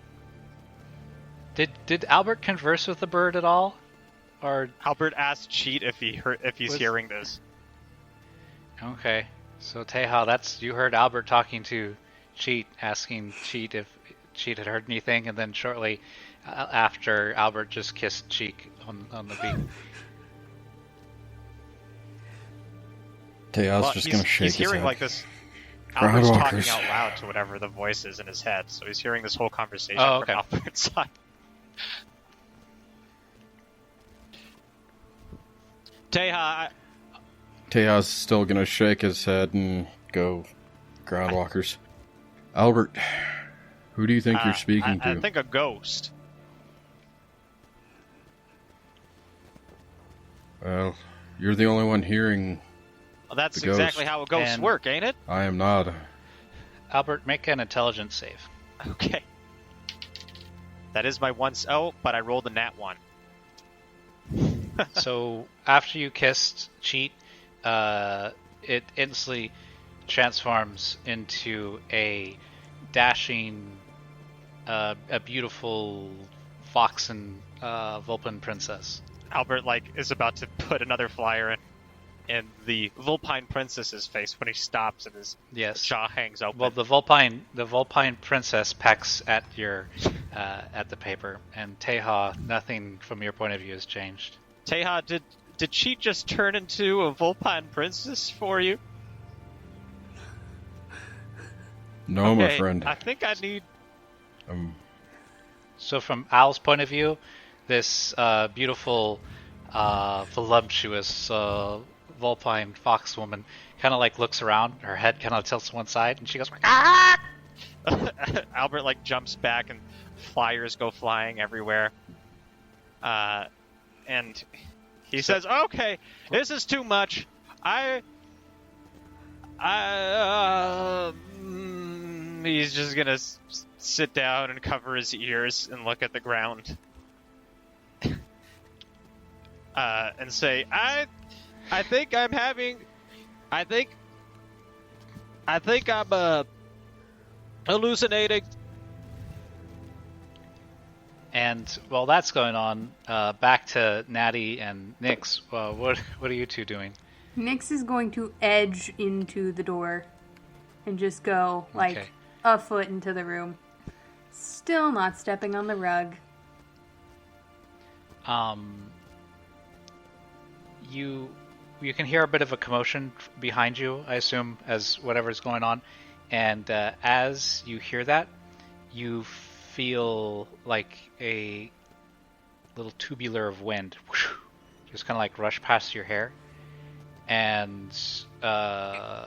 Did Albert converse with the bird at all? Or Albert asked Cheat if he's hearing this. Okay. So Teha, you heard Albert talking to Cheat, asking Cheat if Cheat had heard anything, and then shortly after, Albert just kissed Cheek on the beak. Tea's just going to shake he's his hearing head. this. Albert's talking Groundwalkers. out loud to whatever the voice is in his head, so he's hearing this whole conversation Oh, okay. from Albert's side. Tea's still going to shake his head and go, Groundwalkers. Albert, who do you think you're speaking to? I think a ghost. Well, you're the only one hearing. Well, that's The ghost. exactly how ghosts And- work, ain't it? I am not. Albert, make an intelligence save. Okay. That is my once. Oh, but I rolled a nat 1. So after you kissed Cheat, it instantly transforms into a dashing, a beautiful Foxen Vulpin princess. Albert is about to put another flyer in the Vulpine princess's face when he stops and his Yes. jaw hangs open. Well, the Vulpine princess pecks at your at the paper, and Teha, nothing from your point of view has changed. Teha, did she just turn into a Vulpine princess for you? No, my friend. I think I need. So from Al's point of view, this beautiful, voluptuous Vulpine fox woman kind of looks around. Her head kind of tilts to one side, and she goes, "Ah!" Albert jumps back and flyers go flying everywhere. And he says, "Okay, this is too much. He's just gonna sit down and cover his ears and look at the ground, and say, I think I'm hallucinating." And while that's going on, back to Natty and Nyx. What are you two doing? Nyx is going to edge into the door and just go Okay. a foot into the room. Still not stepping on the rug. You you can hear a bit of a commotion behind you, I assume, as whatever's going on. And as you hear that, you feel like a little tubular of wind just kind of like rush past your hair. And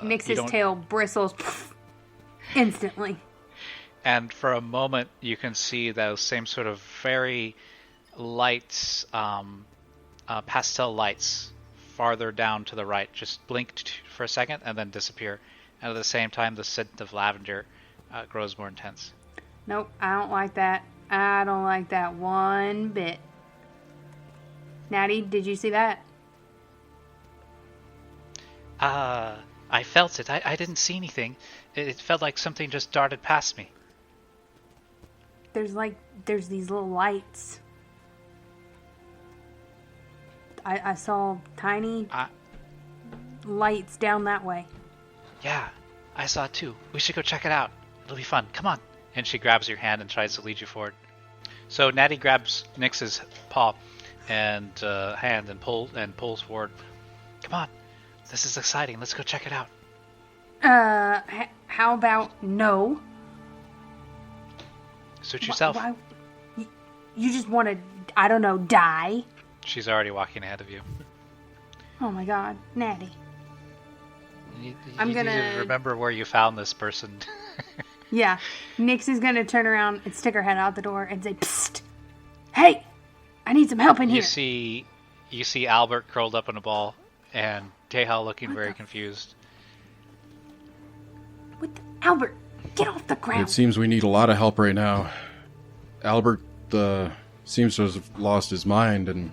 Nix's tail bristles instantly. And for a moment, you can see those same sort of very light, pastel lights farther down to the right just blink for a second and then disappear. And at the same time, the scent of lavender grows more intense. Nope, I don't like that. I don't like that one bit. Natty, did you see that? I felt it. I didn't see anything. It felt like something just darted past me. There's these little lights. I saw tiny lights down that way. Yeah, I saw it too. We should go check it out. It'll be fun. Come on. And she grabs your hand and tries to lead you forward. So Natty grabs Nix's paw and hand and pulls forward. Come on. This is exciting. Let's go check it out. How about no? Suit yourself. Why? You just want to, I don't know, die? She's already walking ahead of you. Oh my god, Natty. You I'm need gonna to remember where you found this person. Yeah, Nix is gonna turn around and stick her head out the door and say, "Psst! Hey, I need some help in here." You see Albert curled up in a ball and Teha looking very confused. Albert, get off the ground. It seems we need a lot of help right now. Albert seems to have lost his mind and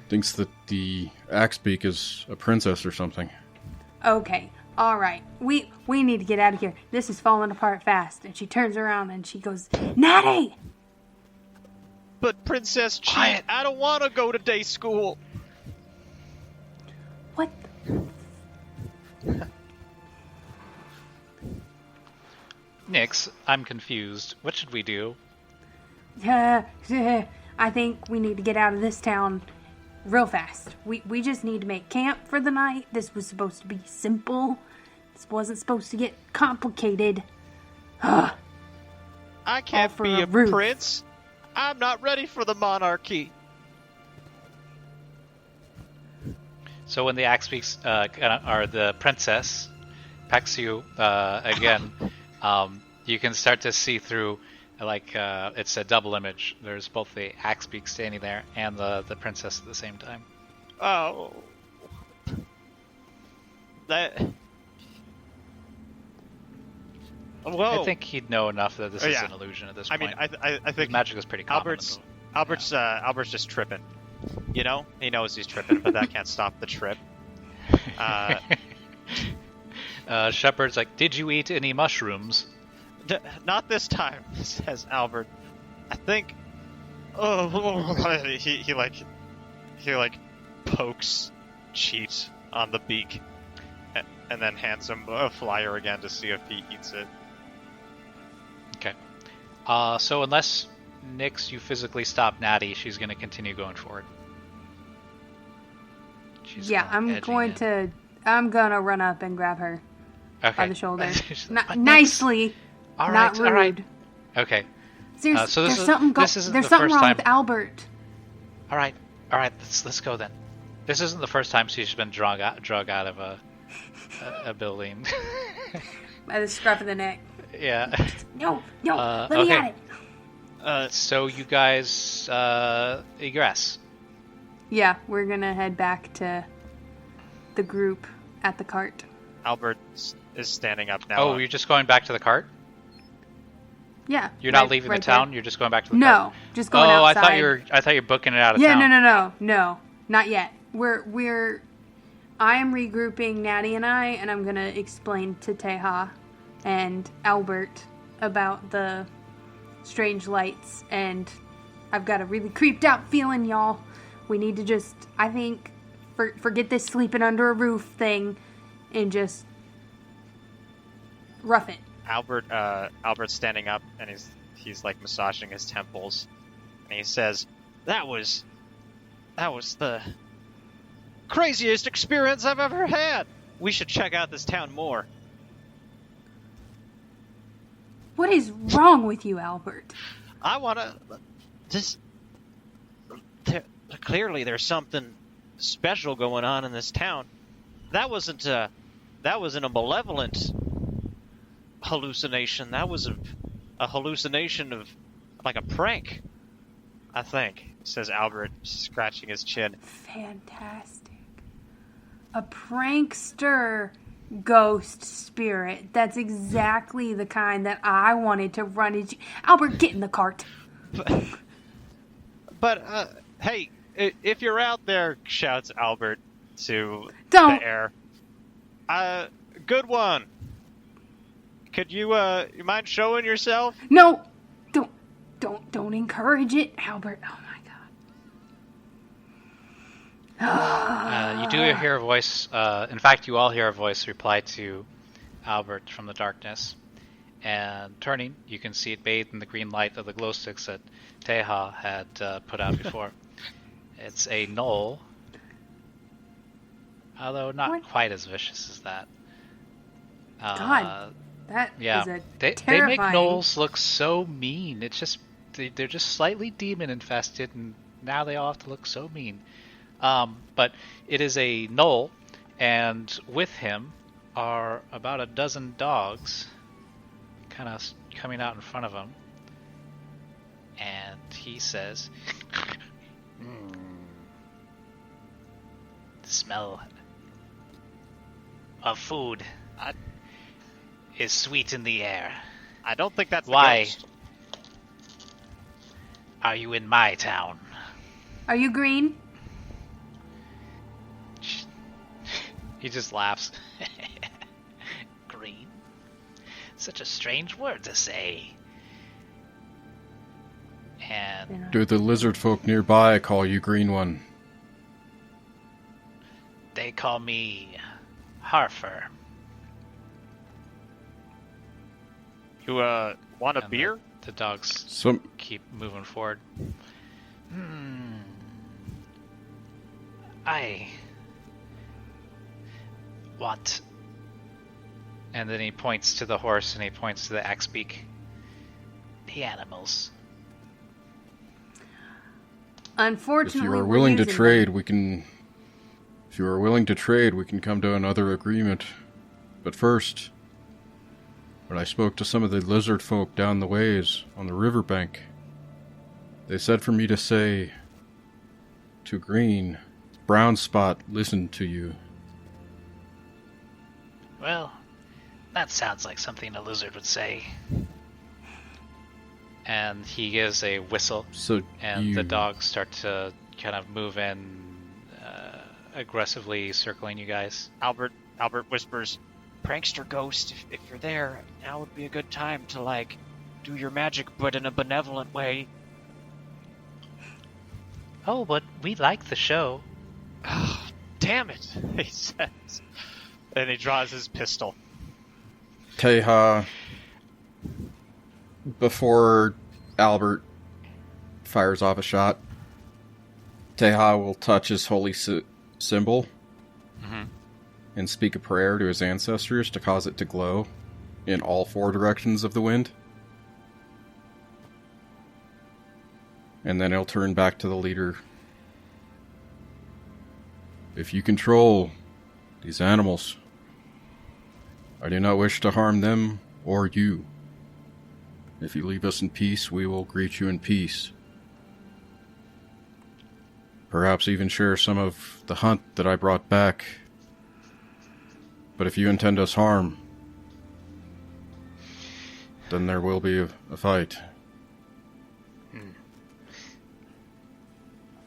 thinks that the Axebeak is a princess or something. Okay, all right. We need to get out of here. This is falling apart fast. And she turns around and she goes, "Natty!" But Princess Chi, Quiet. I don't want to go to day school. What? Nix, I'm confused. What should we do? I think we need to get out of this town real fast. We just need to make camp for the night. This was supposed to be simple. This wasn't supposed to get complicated. I can't for be a a roof. prince. I'm not ready for the monarchy. So when the axe speaks, or the princess pecks you again, you can start to see through, like, it's a double image. There's both the axe beak standing there and the princess at the same time. Oh. That... Whoa. I think he'd know enough that this is yeah. an illusion at this I point. mean, I think magic is pretty common. Albert's just tripping. You know, he knows he's tripping, but that can't stop the trip. Shepard's like, "Did you eat any mushrooms?" Not this time, says Albert. I think. Oh, he pokes Cheat on the beak, and then hands him a flyer again to see if he eats it. Okay. So unless Nix, you physically stop Natty, she's going to continue going forward. She's I'm gonna run up and grab her by the shoulder. Nicely, all right, not rude. all right. Okay. Seriously, this there's something wrong time. with Albert. All right. Let's go then. This isn't the first time she's been drug out of a building. By the scruff of the neck. Yeah. No, let me okay. at it. So you guys egress. Yeah, we're gonna head back to the group at the cart. Albert is standing up now. Oh, you're just going back to the cart? Yeah. You're not leaving the town. there. You're just going back to the cart. No, just going outside. I thought you were booking it out of town. No, not yet. I am regrouping Natty and I'm gonna explain to Teha and Albert about the strange lights, and I've got a really creeped out feeling, y'all. We need to just, I think, forget this sleeping under a roof thing and just rough it. Albert's standing up and he's like massaging his temples, and he says, "That was the craziest experience I've ever had. We should check out this town more. What is wrong with you, Albert? I want to... Clearly there's something special going on in this town. That wasn't a malevolent hallucination. That was a hallucination of, like, a prank, I think, says Albert, scratching his chin. Fantastic. A prankster ghost spirit. That's exactly the kind that I wanted to run into. Albert, get in the cart. But hey, if you're out there, shouts Albert to Don't. the air. Good one. Could you mind showing yourself? No, don't encourage it, Albert. Oh my God. You do hear a voice. In fact, you all hear a voice reply to Albert from the darkness. And turning, you can see it bathed in the green light of the glow sticks that Teha had put out before. It's a gnoll, although not quite as vicious as that. God, that is a they terrifying... make gnolls look so mean. It's just they're just slightly demon infested, and now they all have to look so mean. But it is a gnoll, and with him are about a dozen dogs, kind of coming out in front of him. And he says, "The smell of food is sweet in the air. I don't think that's Why the ghost. Are you in my town?" Are you green? He just laughs. Green? Such a strange word to say. And Do the lizard folk nearby call you Green One? they call me Harfer. You want a And beer? The dogs Some keep moving forward. I want... And then he points to the horse and he points to the axe beak. The animals. Unfortunately, if you are we're willing to using trade, them. we can. If you are willing to trade, we can come to another agreement. But first, when I spoke to some of the lizard folk down the ways on the riverbank, they said for me to say to Green, Brown Spot listened to you. Well, that sounds like something a lizard would say. And he gives a whistle, So and the dogs start to kind of move in, aggressively circling you guys. Albert whispers, "Prankster ghost, if you're there, now would be a good time to, like, do your magic, but in a benevolent way." Oh, but we like the show. Oh, damn it, he says. And he draws his pistol. Teha, before Albert fires off a shot, Teha will touch his holy symbol and speak a prayer to his ancestors to cause it to glow in all four directions of the wind. And then he'll turn back to the leader. If you control these animals, I do not wish to harm them or you. If you leave us in peace, we will greet you in peace. Perhaps even share some of the hunt that I brought back. But if you intend us harm, then there will be a fight.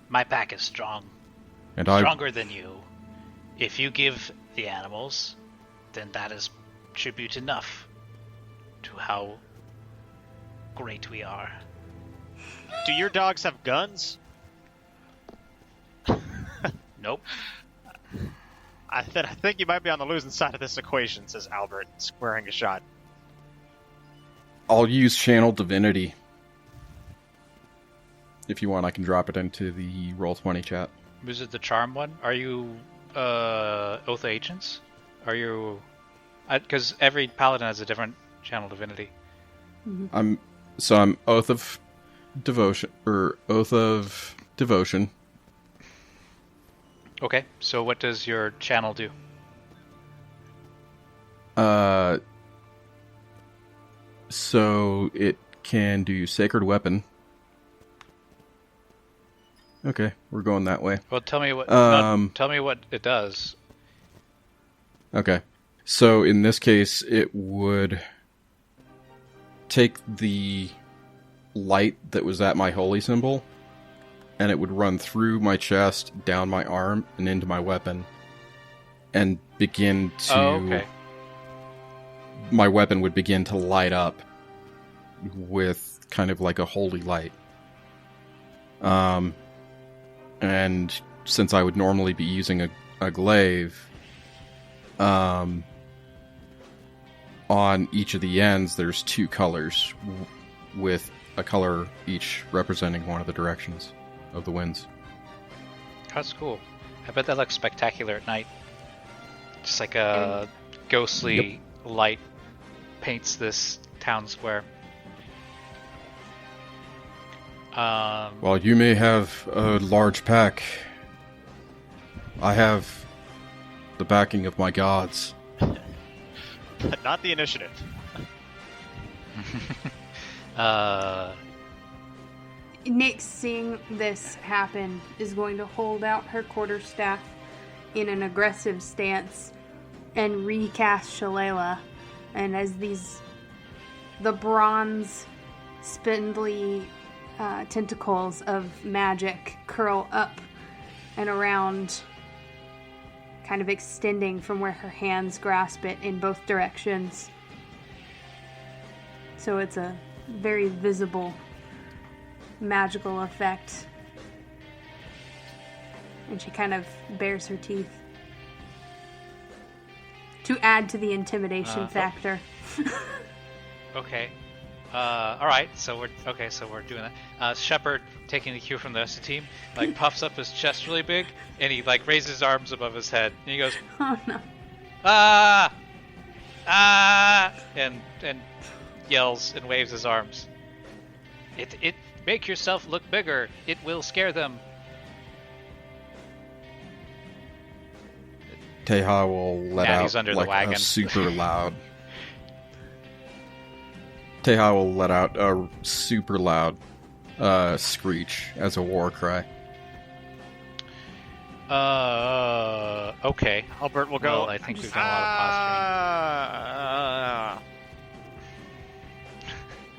My pack is strong. And Stronger than you. If you give the animals, then that is tribute enough to how great we are. Do your dogs have guns? Nope. I think you might be on the losing side of this equation, says Albert, squaring a shot. I'll use Channel Divinity. If you want, I can drop it into the Roll20 chat. Was it the charm one? Are you Oath agents? Are you? Because every paladin has a different channel divinity. I'm Oath of Devotion Okay, so what does your channel do? So it can do Sacred Weapon. Okay, we're going that way. Well, tell me what. Tell me what it does. Okay, so in this case, it would take the light that was at my holy symbol, and it would run through my chest, down my arm, and into my weapon, and begin to... Oh, okay. My weapon would begin to light up with kind of like a holy light. And since I would normally be using a glaive, on each of the ends there's two colors, with a color each representing one of the directions of the winds. That's cool. I bet that looks spectacular at night. Just like a ghostly light paints this town square. While you may have a large pack, I have the backing of my gods. But not the initiative. Nyx, seeing this happen, is going to hold out her quarterstaff in an aggressive stance and recast Shalala. And as the bronze, spindly tentacles of magic curl up and around, kind of extending from where her hands grasp it in both directions. So it's a very visible magical effect. And she kind of bares her teeth to add to the intimidation factor. Okay. All right. So we're doing that. Shepard, taking the cue from the rest of the team, like puffs up his chest really big, and he like raises his arms above his head, and he goes, Oh no. ah, and yells and waves his arms. It make yourself look bigger. It will scare them. Teha will let Natty's out under the like wagon. a super loud. Teha will let out a super loud screech as a war cry. Okay. Albert will go. Well, I think we've done a lot of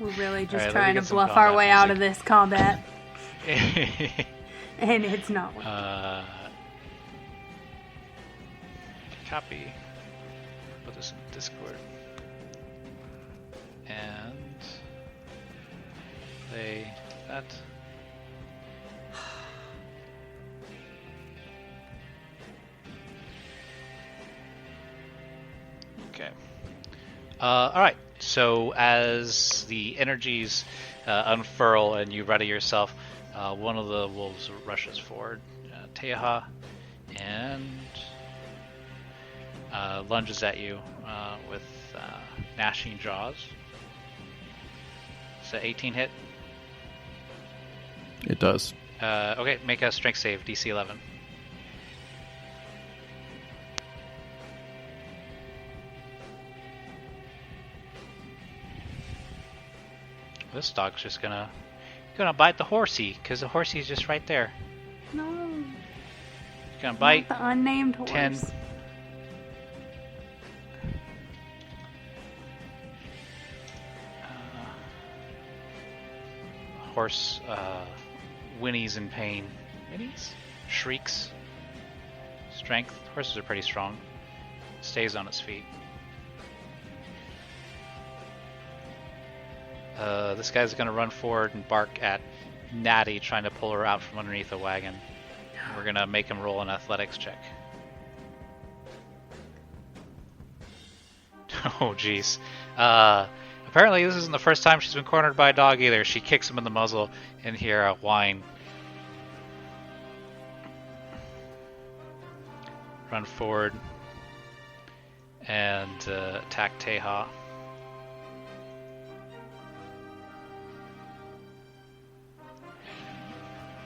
posturing. We're really just Alright, let me trying to get some bluff our combat way out of music. this combat. And it's not working. Copy. Put this in Discord. And play that. Okay. Alright, so as the energies unfurl and you ready yourself, one of the wolves rushes forward, Teha, and lunges at you with gnashing jaws. Is that 18 hit? It does. Okay, make a strength save, DC 11. This dog's just gonna bite the horsey, because the horsey's just right there. No. He's gonna bite. Not the unnamed horse. 10. Horse whinnies in pain. Whinnies? Shrieks. Strength. Horses are pretty strong. Stays on its feet. This guy's gonna run forward and bark at Natty, trying to pull her out from underneath the wagon. We're gonna make him roll an athletics check. Oh, jeez. Apparently this isn't the first time she's been cornered by a dog either. She kicks him in the muzzle and hear a whine. run forward and attack Teha.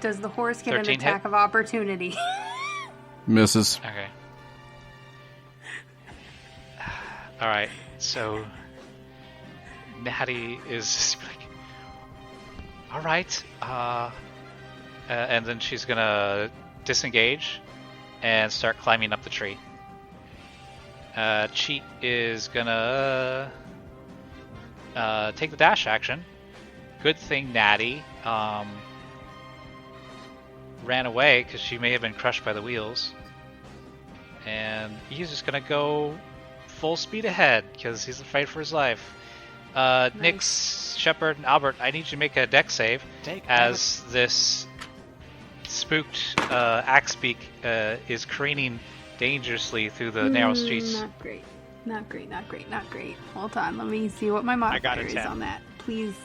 Does the horse get an 13 attack hit? of opportunity? Misses. Okay. All right. So Natty is just like, all right. And then she's gonna disengage and start climbing up the tree. Cheat is gonna take the dash action. Good thing Natty ran away because she may have been crushed by the wheels. And he's just gonna go full speed ahead because he's afraid for his life. Nyx, Shepard, and Albert, I need you to make a dex save as this spooked Axebeak is careening dangerously through the narrow streets. Not great. Not great, not great, not great. Hold on, let me see what my modifier is on that. Please.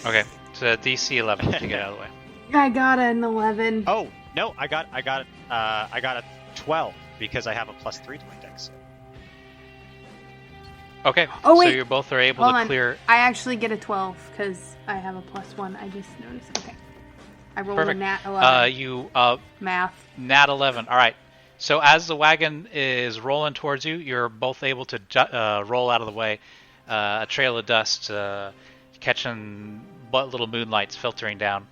Okay, so DC 11 to get out of the way. I got an 11. Oh no, I got a 12 because I have a +3 to my dex. Okay, Oh, so wait. you both are able Hold to on. clear. I actually get a 12 because I have a +1. I just noticed. Okay. I rolled Perfect. a nat 11. You Math. nat 11. All right. So as the wagon is rolling towards you, you're both able to roll out of the way. A trail of dust catching little moonlights filtering down.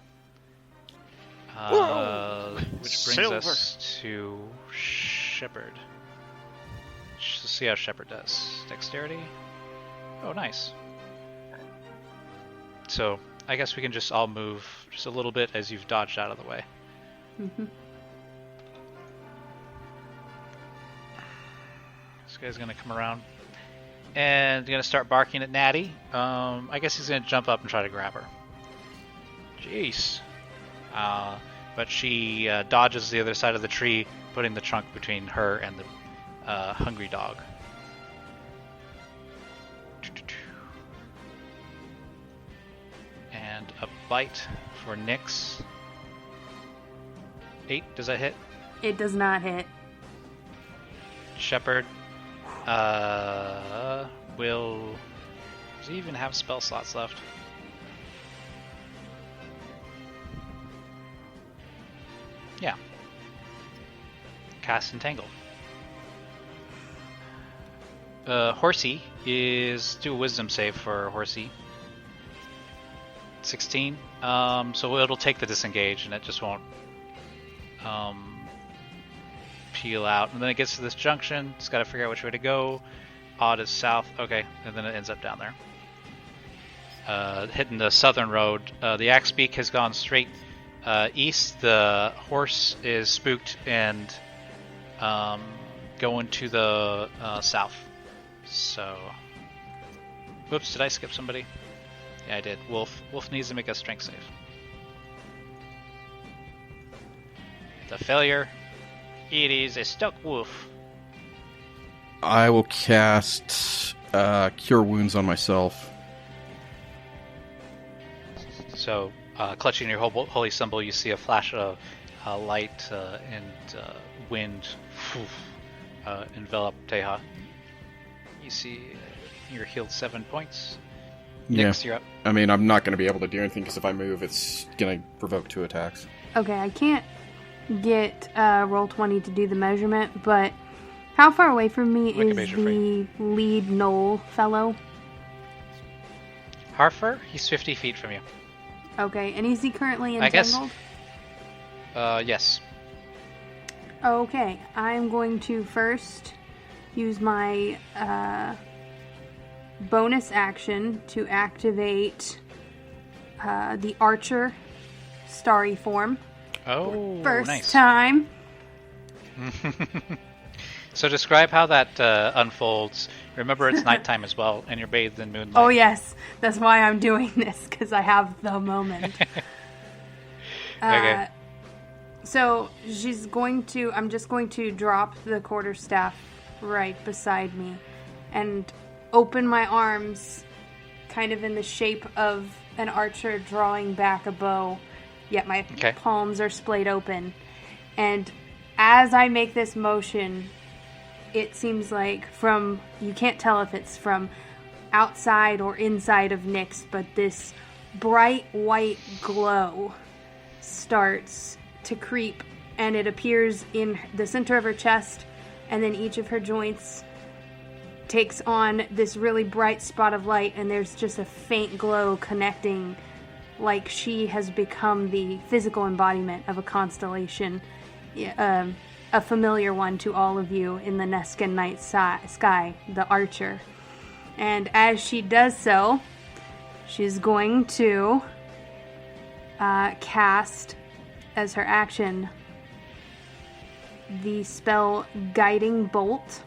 Which brings us to Shepard. Let's see how Shepard does. Dexterity. Oh, nice. So I guess we can just all move just a little bit as you've dodged out of the way. Mm-hmm. This guy's gonna come around and gonna start barking at Natty. I guess he's gonna jump up and try to grab her. Jeez. But she dodges the other side of the tree, putting the trunk between her and the hungry dog. And a bite for Nyx. 8, does that hit? It does not hit. Shepard will... Does he even have spell slots left? Yeah. Cast Entangle. Horsey is... Do a wisdom save for Horsey. 16. So it'll take the disengage and it just won't peel out. And then it gets to this junction. It's got to figure out which way to go. Odd is south. Okay. And then it ends up down there. Hitting the southern road. The Axebeak has gone straight east. The horse is spooked and going to the south. So... Whoops, did I skip somebody? Yeah, I did. Wolf. Wolf needs to make a strength save. The failure. It is a stuck wolf. I will cast Cure Wounds on myself. So, clutching your holy symbol, you see a flash of light and wind envelop Teha. You see you're healed 7 points. Nyx, you're up. I mean, I'm not going to be able to do anything because if I move, it's going to provoke 2 attacks. Okay, I can't get Roll20 to do the measurement, but how far away from me Make a is measure the lead knoll fellow? Harfer, he's 50 feet from you. Okay, and is he currently I guess- entangled? Yes. Okay, I'm going to first use my bonus action to activate the Archer Starry Form. Oh, First nice. time. So describe how that unfolds. Remember, it's nighttime as well, and you're bathed in moonlight. Oh yes, that's why I'm doing this, because I have the moment. Okay. So I'm just going to drop the quarterstaff right beside me and open my arms kind of in the shape of an archer drawing back a bow, yet my Okay. palms are splayed open. And as I make this motion, it seems like you can't tell if it's from outside or inside of Nyx, but this bright white glow starts to creep, and it appears in the center of her chest, and then each of her joints takes on this really bright spot of light, and there's just a faint glow connecting, like she has become the physical embodiment of a constellation, a familiar one to all of you in the Neskin night sky, the Archer. And as she does so, she's going to cast, as her action, the spell Guiding Bolt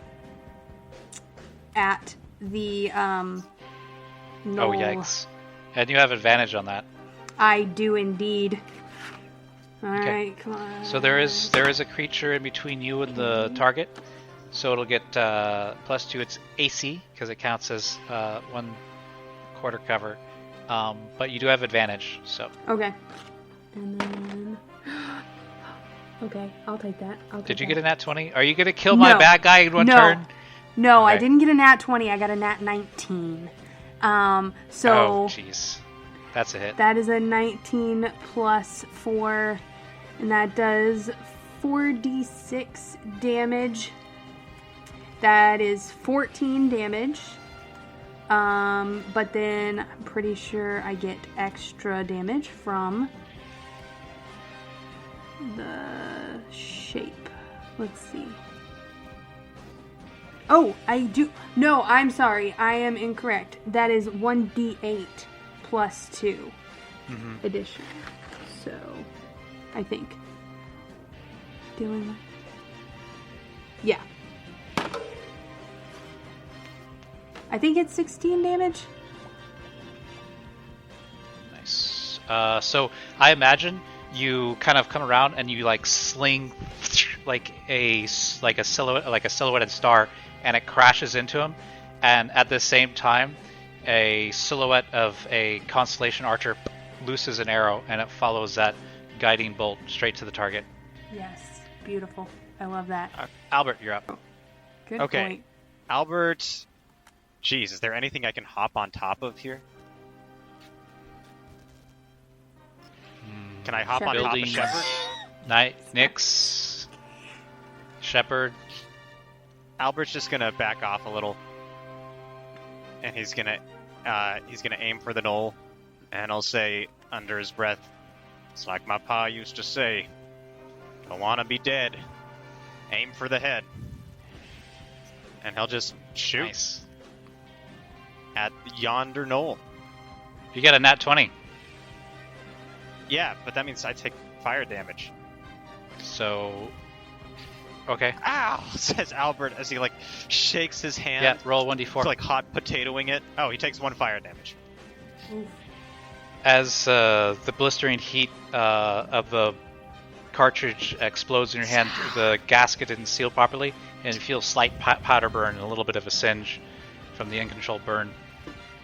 at the Oh, knoll. yikes. And you have advantage on that. I do indeed. All Okay. right, come on. So there is a creature in between you and the target. So it'll get +2 its AC, because it counts as 1 quarter cover. But you do have advantage, so. Okay. And then... Okay, I'll take that. Did you get a nat 20? Are you going to kill my No. bad guy in one No. turn? No, I Okay. didn't get a nat 20. I got a nat 19. So Oh, jeez. That's a hit. that is a 19 plus 4, and that does 4d6 damage. That is 14 damage. But then I'm pretty sure I get extra damage from the shape. Let's see. Oh, I do. No, I'm sorry. I am incorrect. That is 1d8 plus 2 addition. So, I think. Dealing with. Yeah. I think it's 16 damage. Nice. So I imagine you kind of come around and you like sling like a silhouetted star, and it crashes into him. And at the same time, a silhouette of a constellation archer looses an arrow, and it follows that guiding bolt straight to the target. Yes. Beautiful. I love that. Albert, you're up. Good Okay. point. Albert, geez, is there anything I can hop on top of here? Can I hop on top of Buildings. Shepard? Nyx, Shepard. Albert's just gonna back off a little, and he's gonna aim for the knoll, and I'll say under his breath, "It's like my pa used to say, don't wanna be dead. Aim for the head." And he'll just shoot Nice. at yonder knoll. You got a nat 20. Yeah, but that means I take fire damage. So, okay. Ow! Says Albert as he shakes his hand. Yeah, roll He's 1d4. hot potatoing it. Oh, he takes 1 fire damage. As the blistering heat of the cartridge explodes in your hand, the gasket didn't seal properly, and you feel slight powder burn and a little bit of a singe from the uncontrolled burn.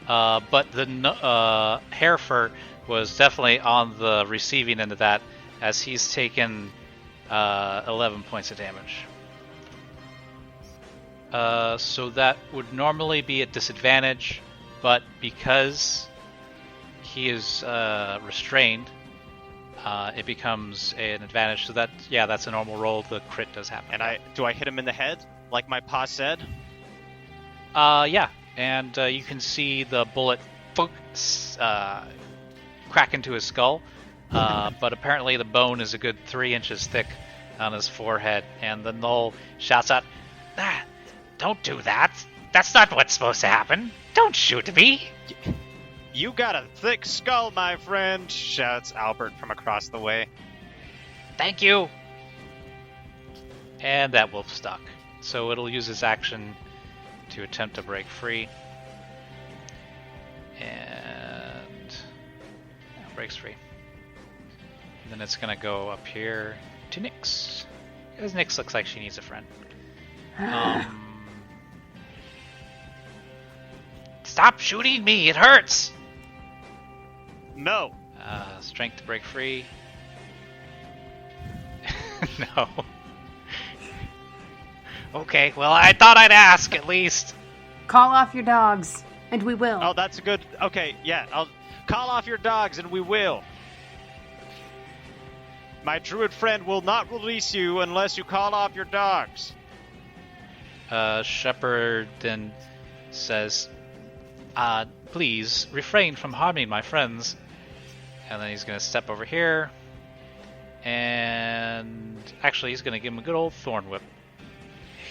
But the hair fur was definitely on the receiving end of that, as he's taken 11 points of damage. So that would normally be at disadvantage, but because he is restrained, it becomes an advantage. So that's a normal roll. The crit does happen. And do I hit him in the head, like my pa said? Yeah, and you can see the bullet crack into his skull, but apparently the bone is a good 3 inches thick on his forehead, and the gnoll shouts out, "Ah, don't do that! That's not what's supposed to happen! Don't shoot me!" You got a thick skull, my friend, shouts Albert from across the way. Thank you! And that wolf stuck. So it'll use its action to attempt to break free. And breaks free. And then it's gonna go up here to Nyx. Because Nyx looks like she needs a friend. Stop shooting me! It hurts! No! Strength to break free. No. Okay, well, I thought I'd ask at least. Call off your dogs, and we will. Oh, that's a good... Okay, yeah, I'll call off your dogs and we will. My druid friend will not release you unless you call off your dogs. Shepard then says, please refrain from harming my friends. And then he's going to step over here. And actually, he's going to give him a good old thorn whip.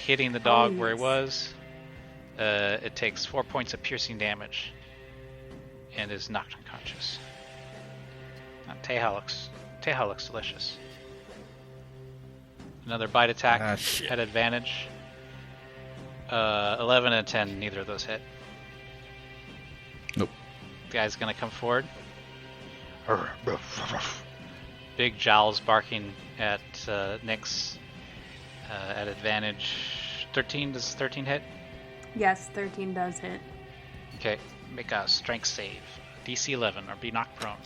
Hitting the dog where he was. It takes 4 points of piercing damage. And is knocked unconscious. Teha looks delicious. Another bite attack at advantage. 11 and 10, neither of those hit. Nope. The guy's gonna come forward. Big jowls barking at Nyx at advantage. 13, does 13 hit? Yes, 13 does hit. Okay, make a strength save. DC 11 or be knocked prone.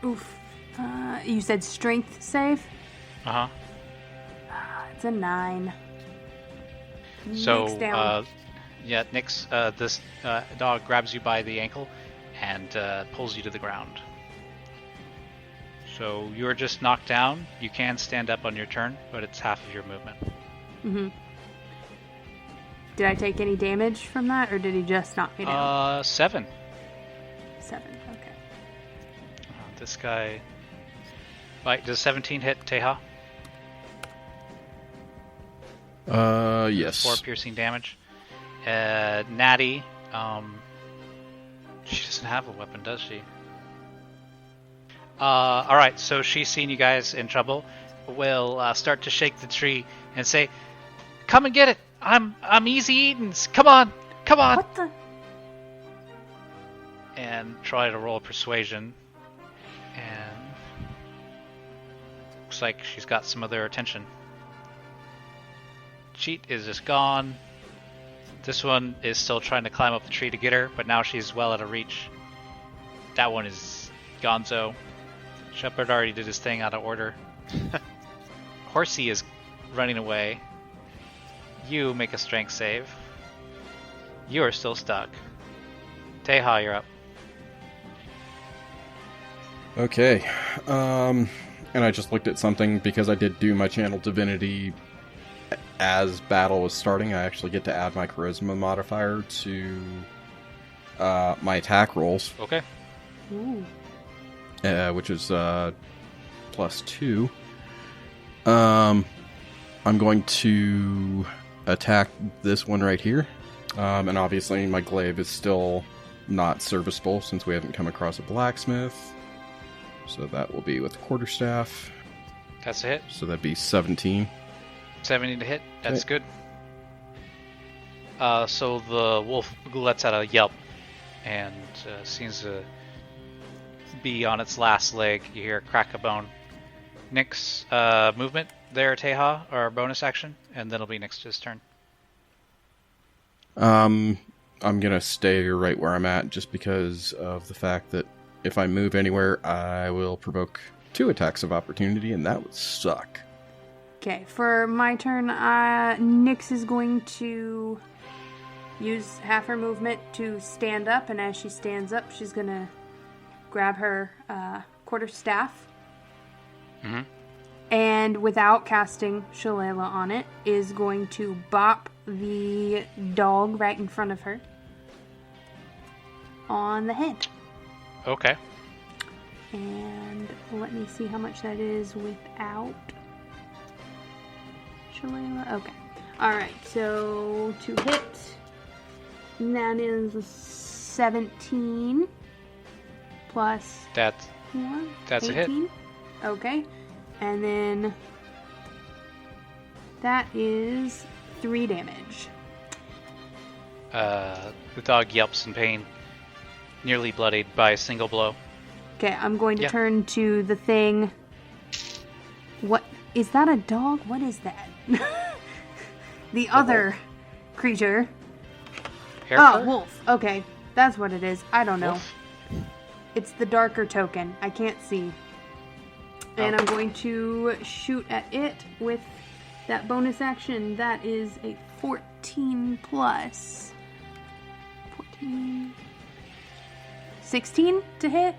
Oof. You said strength save? Uh-huh. It's a 9. So, Nyx down. Nyx, this dog grabs you by the ankle and pulls you to the ground. So you're just knocked down. You can stand up on your turn, but it's half of your movement. Mm-hmm. Did I take any damage from that, or did he just knock me down? 7. 7, okay. This guy... Right, does 17 hit Teha? Yes. 4 piercing damage. Natty, she doesn't have a weapon, does she? Alright, so she's seen you guys in trouble. Will start to shake the tree and say, "Come and get it! I'm easy eatings! Come on! Come on!" What the? And try to roll persuasion. And looks like she's got some of their attention. Cheat is just gone. This one is still trying to climb up the tree to get her, but now she's well out of reach. That one is gonzo. Shepard already did his thing out of order. Horsey is running away. You make a strength save. You are still stuck. Teha, you're up. Okay. And I just looked at something because I did do my channel divinity as battle was starting. I actually get to add my charisma modifier to my attack rolls. Okay. Ooh. Which is +2. I'm going to attack this one right here. And obviously my glaive is still not serviceable since we haven't come across a blacksmith. So that will be with quarterstaff. That's a hit. So that'd be 17. 17 to hit. That's good. So the wolf lets out a yelp and seems to be on its last leg. You hear a crack a bone. Nyx, movement there, Teha, or bonus action, and then it'll be Nyx's turn. I'm gonna stay right where I'm at just because of the fact that if I move anywhere, I will provoke 2 attacks of opportunity, and that would suck. Okay, for my turn, Nyx is going to use half her movement to stand up, and as she stands up, she's going to grab her quarterstaff. Mm-hmm. And without casting Shillelagh on it, is going to bop the dog right in front of her on the head. Okay. And let me see how much that is without Shillelagh. Okay. Alright, so to hit, that is 17 plus That's 1. a hit. Okay. And then that is 3 damage. The dog yelps in pain, nearly bloodied by a single blow. Okay, I'm going to turn to the thing. What is that? A dog? What is that? The other creature. Haircut? Oh, wolf. Okay, that's what it is. I don't know. Wolf? It's the darker token. I can't see. And I'm going to shoot at it with that bonus action, that is a 14 plus 14, 16 to hit.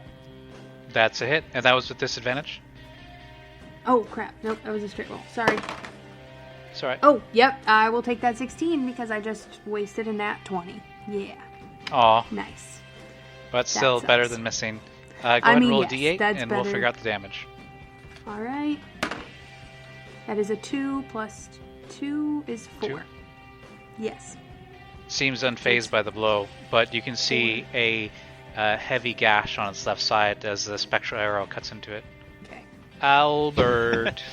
That's a hit, and that was with disadvantage. Oh crap! Nope, that was a straight roll. Sorry. It's alright. Oh, yep. I will take that 16 because I just wasted a nat 20. Yeah. Aw, Nice. but still sucks. better than missing. Go ahead and roll a yes, d8, that's and we'll better. figure out the damage. All right. That is a 2 plus 2 is 4. 2? Yes. Seems unfazed by the blow, but you can see a heavy gash on its left side as the spectral arrow cuts into it. Okay. Albert,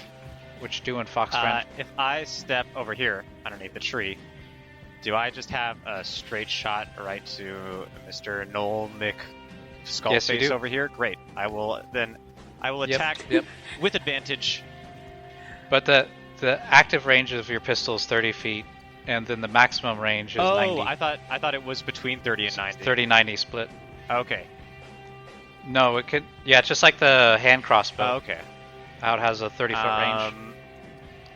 what you doing, fox friend? If I step over here underneath the tree, do I just have a straight shot right to Mr. Noel Mick Skullface Yes, you do. over here? Great. I will attack Yep. with advantage. But the active range of your pistol is 30 feet, and then the maximum range is 90. I thought it was between 30 and 90. 30-90 split. Okay. No, it could. Yeah, it's just like the hand crossbow. Oh, okay. How it has a 30-foot range,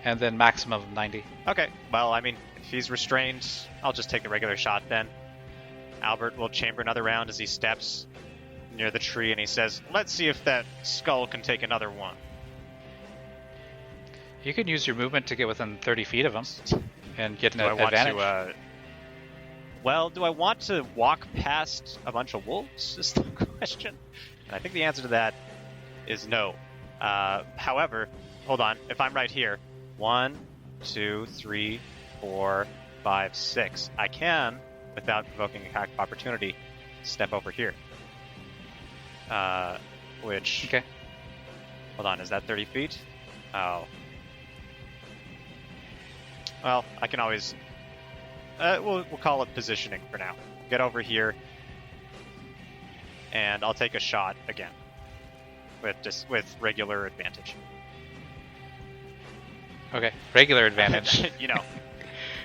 and then maximum of 90. Okay. Well, I mean, if he's restrained, I'll just take the regular shot then. Albert will chamber another round as he steps near the tree, and he says, "Let's see if that skull can take another one." You can use your movement to get within 30 feet of him and get an Do I want advantage. to? Well, do I want to walk past a bunch of wolves? Is the question. And I think the answer to that is no. However, hold on. If I'm right here, 1, 2, 3, 4, 5, 6. I can, without provoking a attack of opportunity, step over here. Which. Okay. Hold on. Is that 30 feet? Oh. Well, I can always. We'll call it positioning for now. Get over here, and I'll take a shot again with regular advantage. Okay, regular advantage. You know,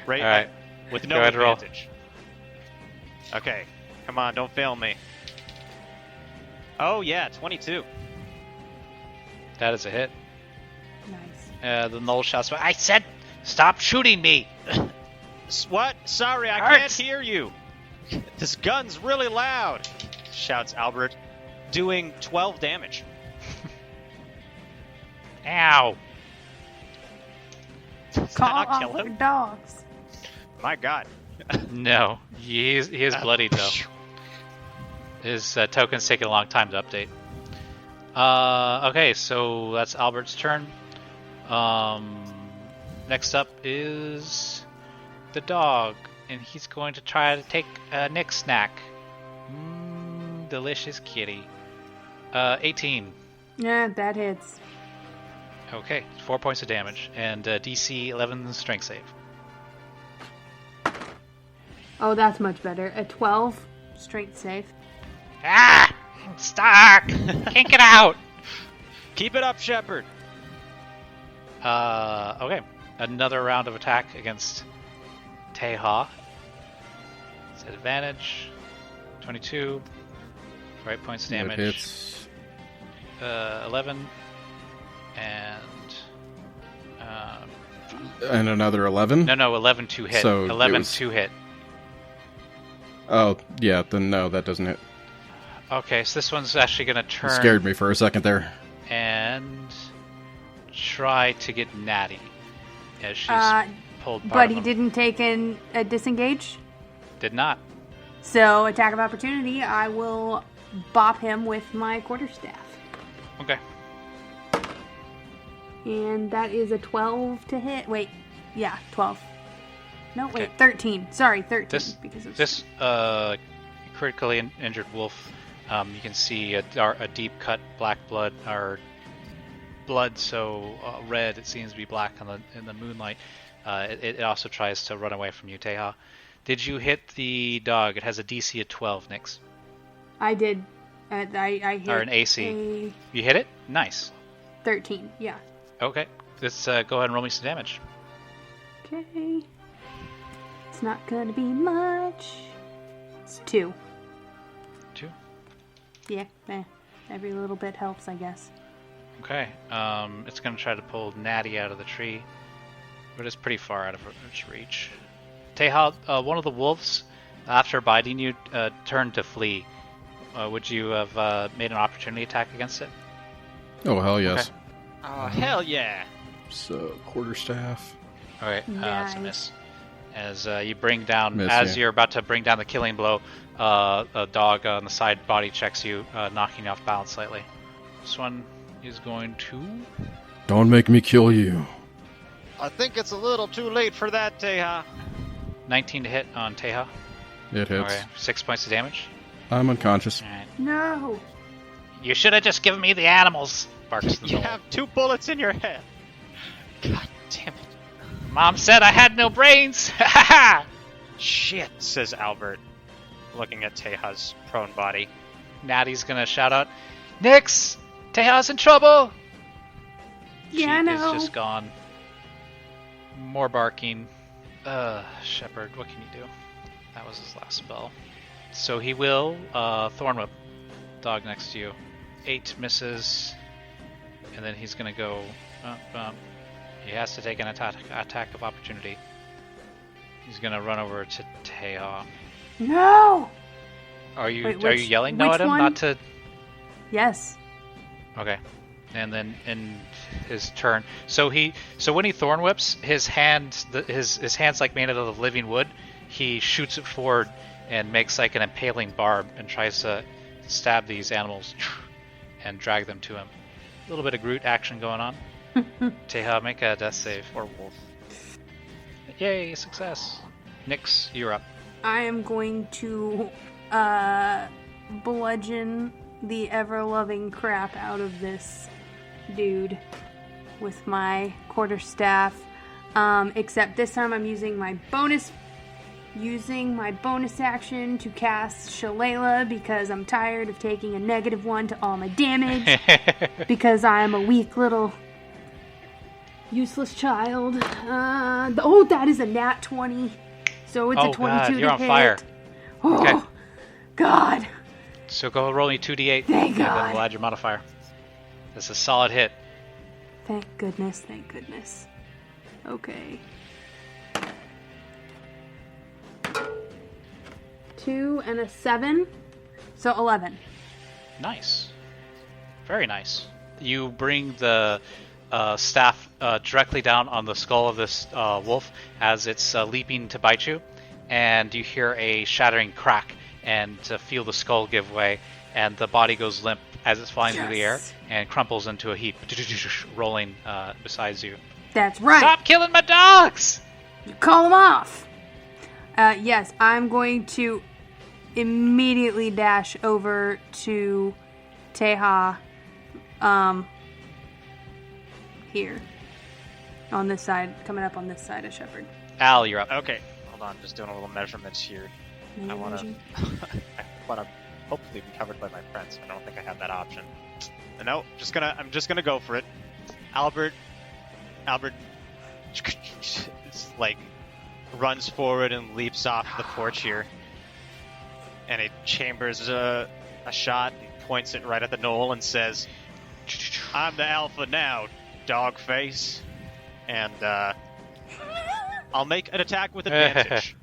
right? All right. With no Go ahead, roll. advantage. Okay, come on, don't fail me. Oh yeah, 22. That is a hit. Nice. The Knoll shouts, "I said, stop shooting me!" What? Sorry, I Hurts. can't hear you. This gun's really loud, shouts Albert, doing 12 damage. Ow! Does that Call not off kill for him? dogs. My God. No, he is bloodied though. His token's taking a long time to update. Okay, so that's Albert's turn. Next up is the dog, and he's going to try to take a Nick snack. Delicious kitty. 18. Yeah, that hits. Okay, 4 points of damage, and DC 11 strength save. Oh, that's much better. A 12 strength save. Ah! Stuck! Can't get out! Keep it up, Shepard. Okay. Another round of attack against Teha. It's at advantage. 22. 8 points of That damage. hits. 11. And... And another 11? No, 11 to hit. So it 11 was- to hit. Oh, yeah, then no, that doesn't hit. Okay, so this one's actually going to It turn scared me for a second there. and try to get Natty as she's pulled part But of he him. didn't take a disengage. Did not. So, attack of opportunity, I will bop him with my quarterstaff. Okay. And that is a 12 to hit. Wait, yeah, 12. No, wait, Okay. 13. Sorry, 13. This of this critically injured wolf, you can see a deep cut black blood, or blood so red it seems to be black in the moonlight. It also tries to run away from you, Teha. Did you hit the dog? It has a DC of 12, Nix. I did. I hit Or an AC. a You hit it? Nice. 13. Yeah. Okay. Let's go ahead and roll me some damage. Okay. It's not gonna be much. It's 2. 2. Yeah. Every little bit helps, I guess. Okay. It's going to try to pull Natty out of the tree. but it's pretty far out of its reach. Teha, one of the wolves, after biting you, turned to flee. Would you have made an opportunity attack against it? Oh, hell yes. Okay. Oh, hell yeah. So, quarterstaff. Alright, Nice. it's a miss. As you bring down, Miss, yeah. you're about to bring down the killing blow, a dog on the side body checks you, knocking you off balance slightly. This one is going to... Don't make me kill you. I think it's a little too late for that, Teha. 19 to hit on Teha. It hits. Alright, 6 points of damage. I'm unconscious. Alright. No. You should have just given me the animals, barks the You gnoll. have 2 bullets in your head. God damn it. Mom said I had no brains! Ha ha ha! Shit, says Albert, looking at Teha's prone body. Natty's gonna shout out, Nix! Teha's in trouble! Yeah, I She know. is just gone. More barking. Shepard, what can you do? That was his last spell. So he will, Thorn Whip. Dog next to you. 8 misses. And then he's gonna go, he has to take an attack of opportunity. He's gonna run over to Teha. No. Are you Wait, are you yelling no which at him? one? Not to... Yes. Okay. And then in his turn, so when he thorn whips, his hand's like made out of living wood. He shoots it forward and makes like an impaling barb and tries to stab these animals and drag them to him. A little bit of Groot action going on. Teha, make a death save. Or wolf. Yay, success. Nix, you're up. I am going to bludgeon the ever-loving crap out of this dude with my quarterstaff. Except this time I'm using my bonus action to cast Shillelagh because I'm tired of taking a -1 to all my damage because I am a weak little useless child. That is a nat 20. So it's a 22 God, you're to on hit. fire. Oh, Okay. God. So go roll me 2d8 Thank and God. then we'll add your modifier. That's a solid hit. Thank goodness. Okay. 2 and a 7. So 11. Nice. Very nice. You bring the staff directly down on the skull of this wolf as it's leaping to bite you, and you hear a shattering crack and feel the skull give way, and the body goes limp as it's flying through the air Yes. and crumples into a heap, rolling beside you. That's right. Stop killing my dogs! You call them off. Yes, I'm going to immediately dash over to Teha. Here. On this side, coming up on this side of Shepard. Al, you're up. Okay, hold on, just doing a little measurements here. I want to hopefully be covered by my friends. I don't think I have that option. No, I'm just gonna go for it. Albert like runs forward and leaps off the porch here, and he chambers a shot and points it right at the knoll and says, "I'm the alpha now, dog face," and I'll make an attack with advantage.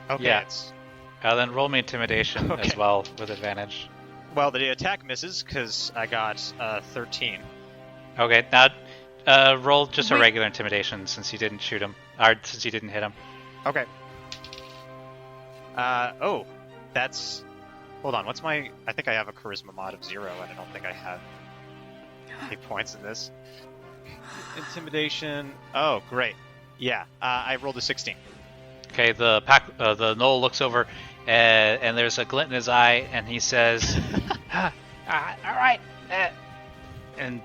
Okay. Yeah. Then roll me intimidation Okay. as well with advantage. Well, the attack misses because I got 13. Okay, now roll just a Wait. regular intimidation since you didn't shoot him, or since you didn't hit him. Okay. That's... Hold on, what's my... I think I have a charisma mod of 0, and I don't think I have any points in this. Intimidation... Oh, great. Yeah, I rolled a 16. Okay, the gnoll looks over, and there's a glint in his eye, and he says, all right, and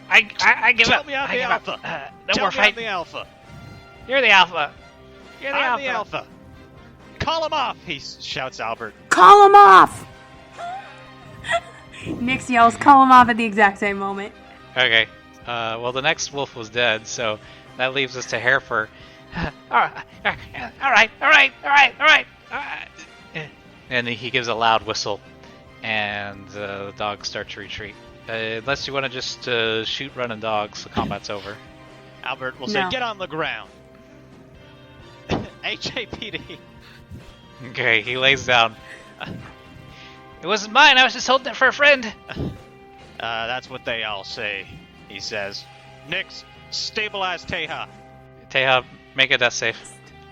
I give Tell up. me I'm I the give up. alpha. No Tell more me I'm fighting. the alpha. You're the alpha. You're the I'm alpha. the alpha. Call him off, he shouts Albert. Call him off! Nix yells, call him off at the exact same moment. Okay. Well, the next wolf was dead, so that leaves us to Harefer. All right. And he gives a loud whistle, and the dogs start to retreat. Unless you want to just shoot running dogs, the combat's over. Albert will say, No. "Get on the ground." HAPD. Okay, he lays down. It wasn't mine, I was just holding it for a friend. That's what they all say, he says. Nix, stabilize Teha. Teha, make a death save.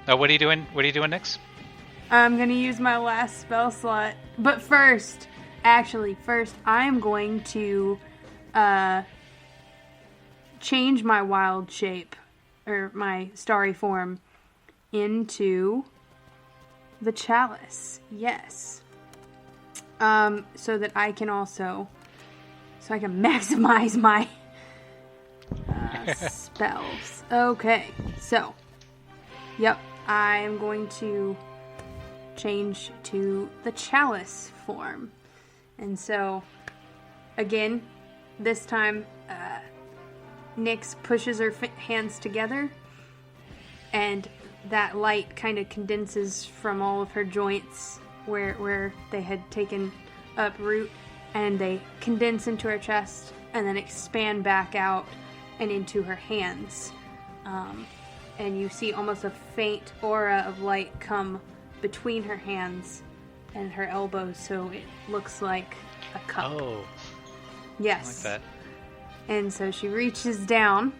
Oh, what are you doing? What are you doing, Nix? I'm gonna use my last spell slot. But first, I'm going to change my wild shape, or my starry form, into the Chalice. Yes. So that I can also, so I can maximize my spells. Okay, so, yep, I am going to change to the Chalice form. And so, again, this time, Nyx pushes her hands together, and that light kind of condenses from all of her joints where they had taken up root, and they condense into her chest and then expand back out and into her hands. And you see almost a faint aura of light come between her hands and her elbows, so it looks like a cup. Oh, Yes. I like that. And so she reaches down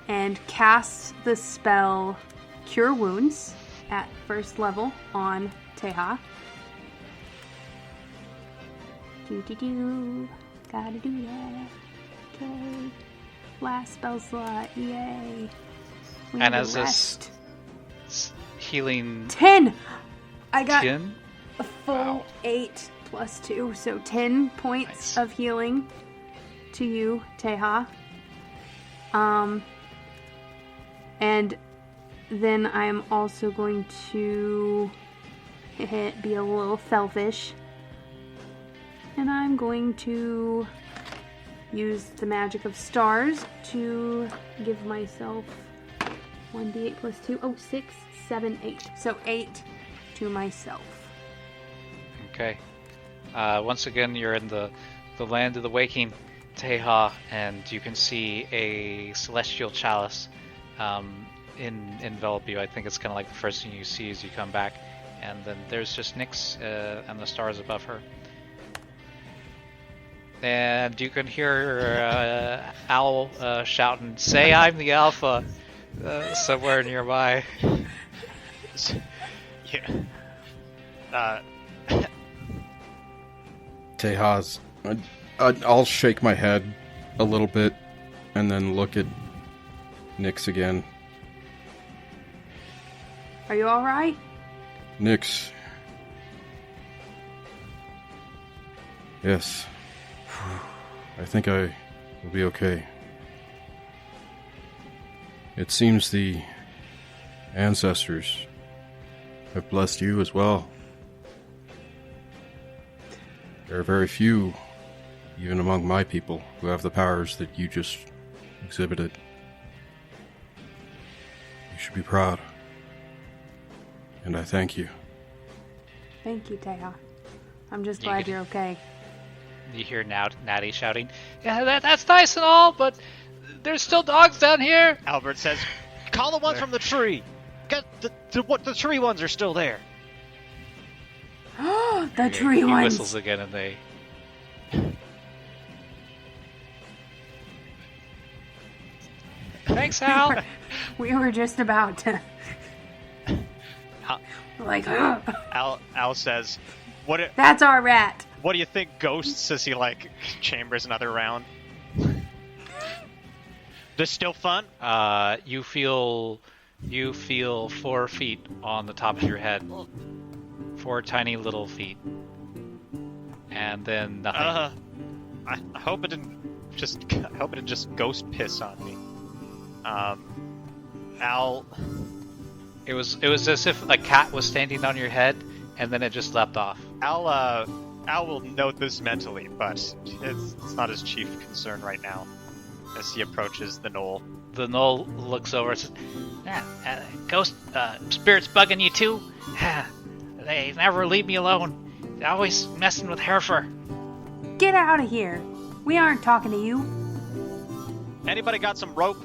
and casts the spell Cure Wounds at first level on Teha. Gotta do that. Okay. Last spell slot. Yay. We And need as a this rest. healing 10! I got chin, a full 8 plus 2, so 10 points Nice. of healing to you, Teha. And then I'm also going to be a little selfish. And I'm going to use the magic of stars to give myself 1d8 plus 2. Oh, 6, 7, 8. So 8 to myself. Okay. Once again, you're in the land of the waking, Teha, and you can see a celestial chalice envelop you. I think it's kind of like the first thing you see as you come back. And then there's just Nyx and the stars above her. And you can hear Owl shouting, "Say I'm the Alpha," somewhere nearby. Yeah. Tejas, I'll shake my head a little bit and then look at Nyx again. Are you alright? Nyx. Yes. I think I will be okay. It seems the ancestors have blessed you as well. There are very few, even among my people, who have the powers that you just exhibited. You should be proud. And I thank you. Thank you, Teha. I'm just You glad could- you're okay. You hear Natty shouting, "Yeah, that's nice and all, but there's still dogs down here." Albert says, "Call the ones from the tree. Get the tree ones are still there." The tree He ones. whistles again, and they. Thanks, Al. We were just about to. Al, Like, Al says, that's our rat. What do you think, ghosts?" As he chambers another round. This still fun? You feel 4 feet on the top of your head, 4 tiny little feet, and then nothing. I hope it didn't just ghost piss on me. Al. It was as if a cat was standing on your head, and then it just leapt off. Al will note this mentally, but it's not his chief concern right now. As he approaches the knoll. The knoll looks over and says, "Ghost spirits bugging you too? They never leave me alone. They're always messing with Herfer." Get out of here. We aren't talking to you. Anybody got some rope?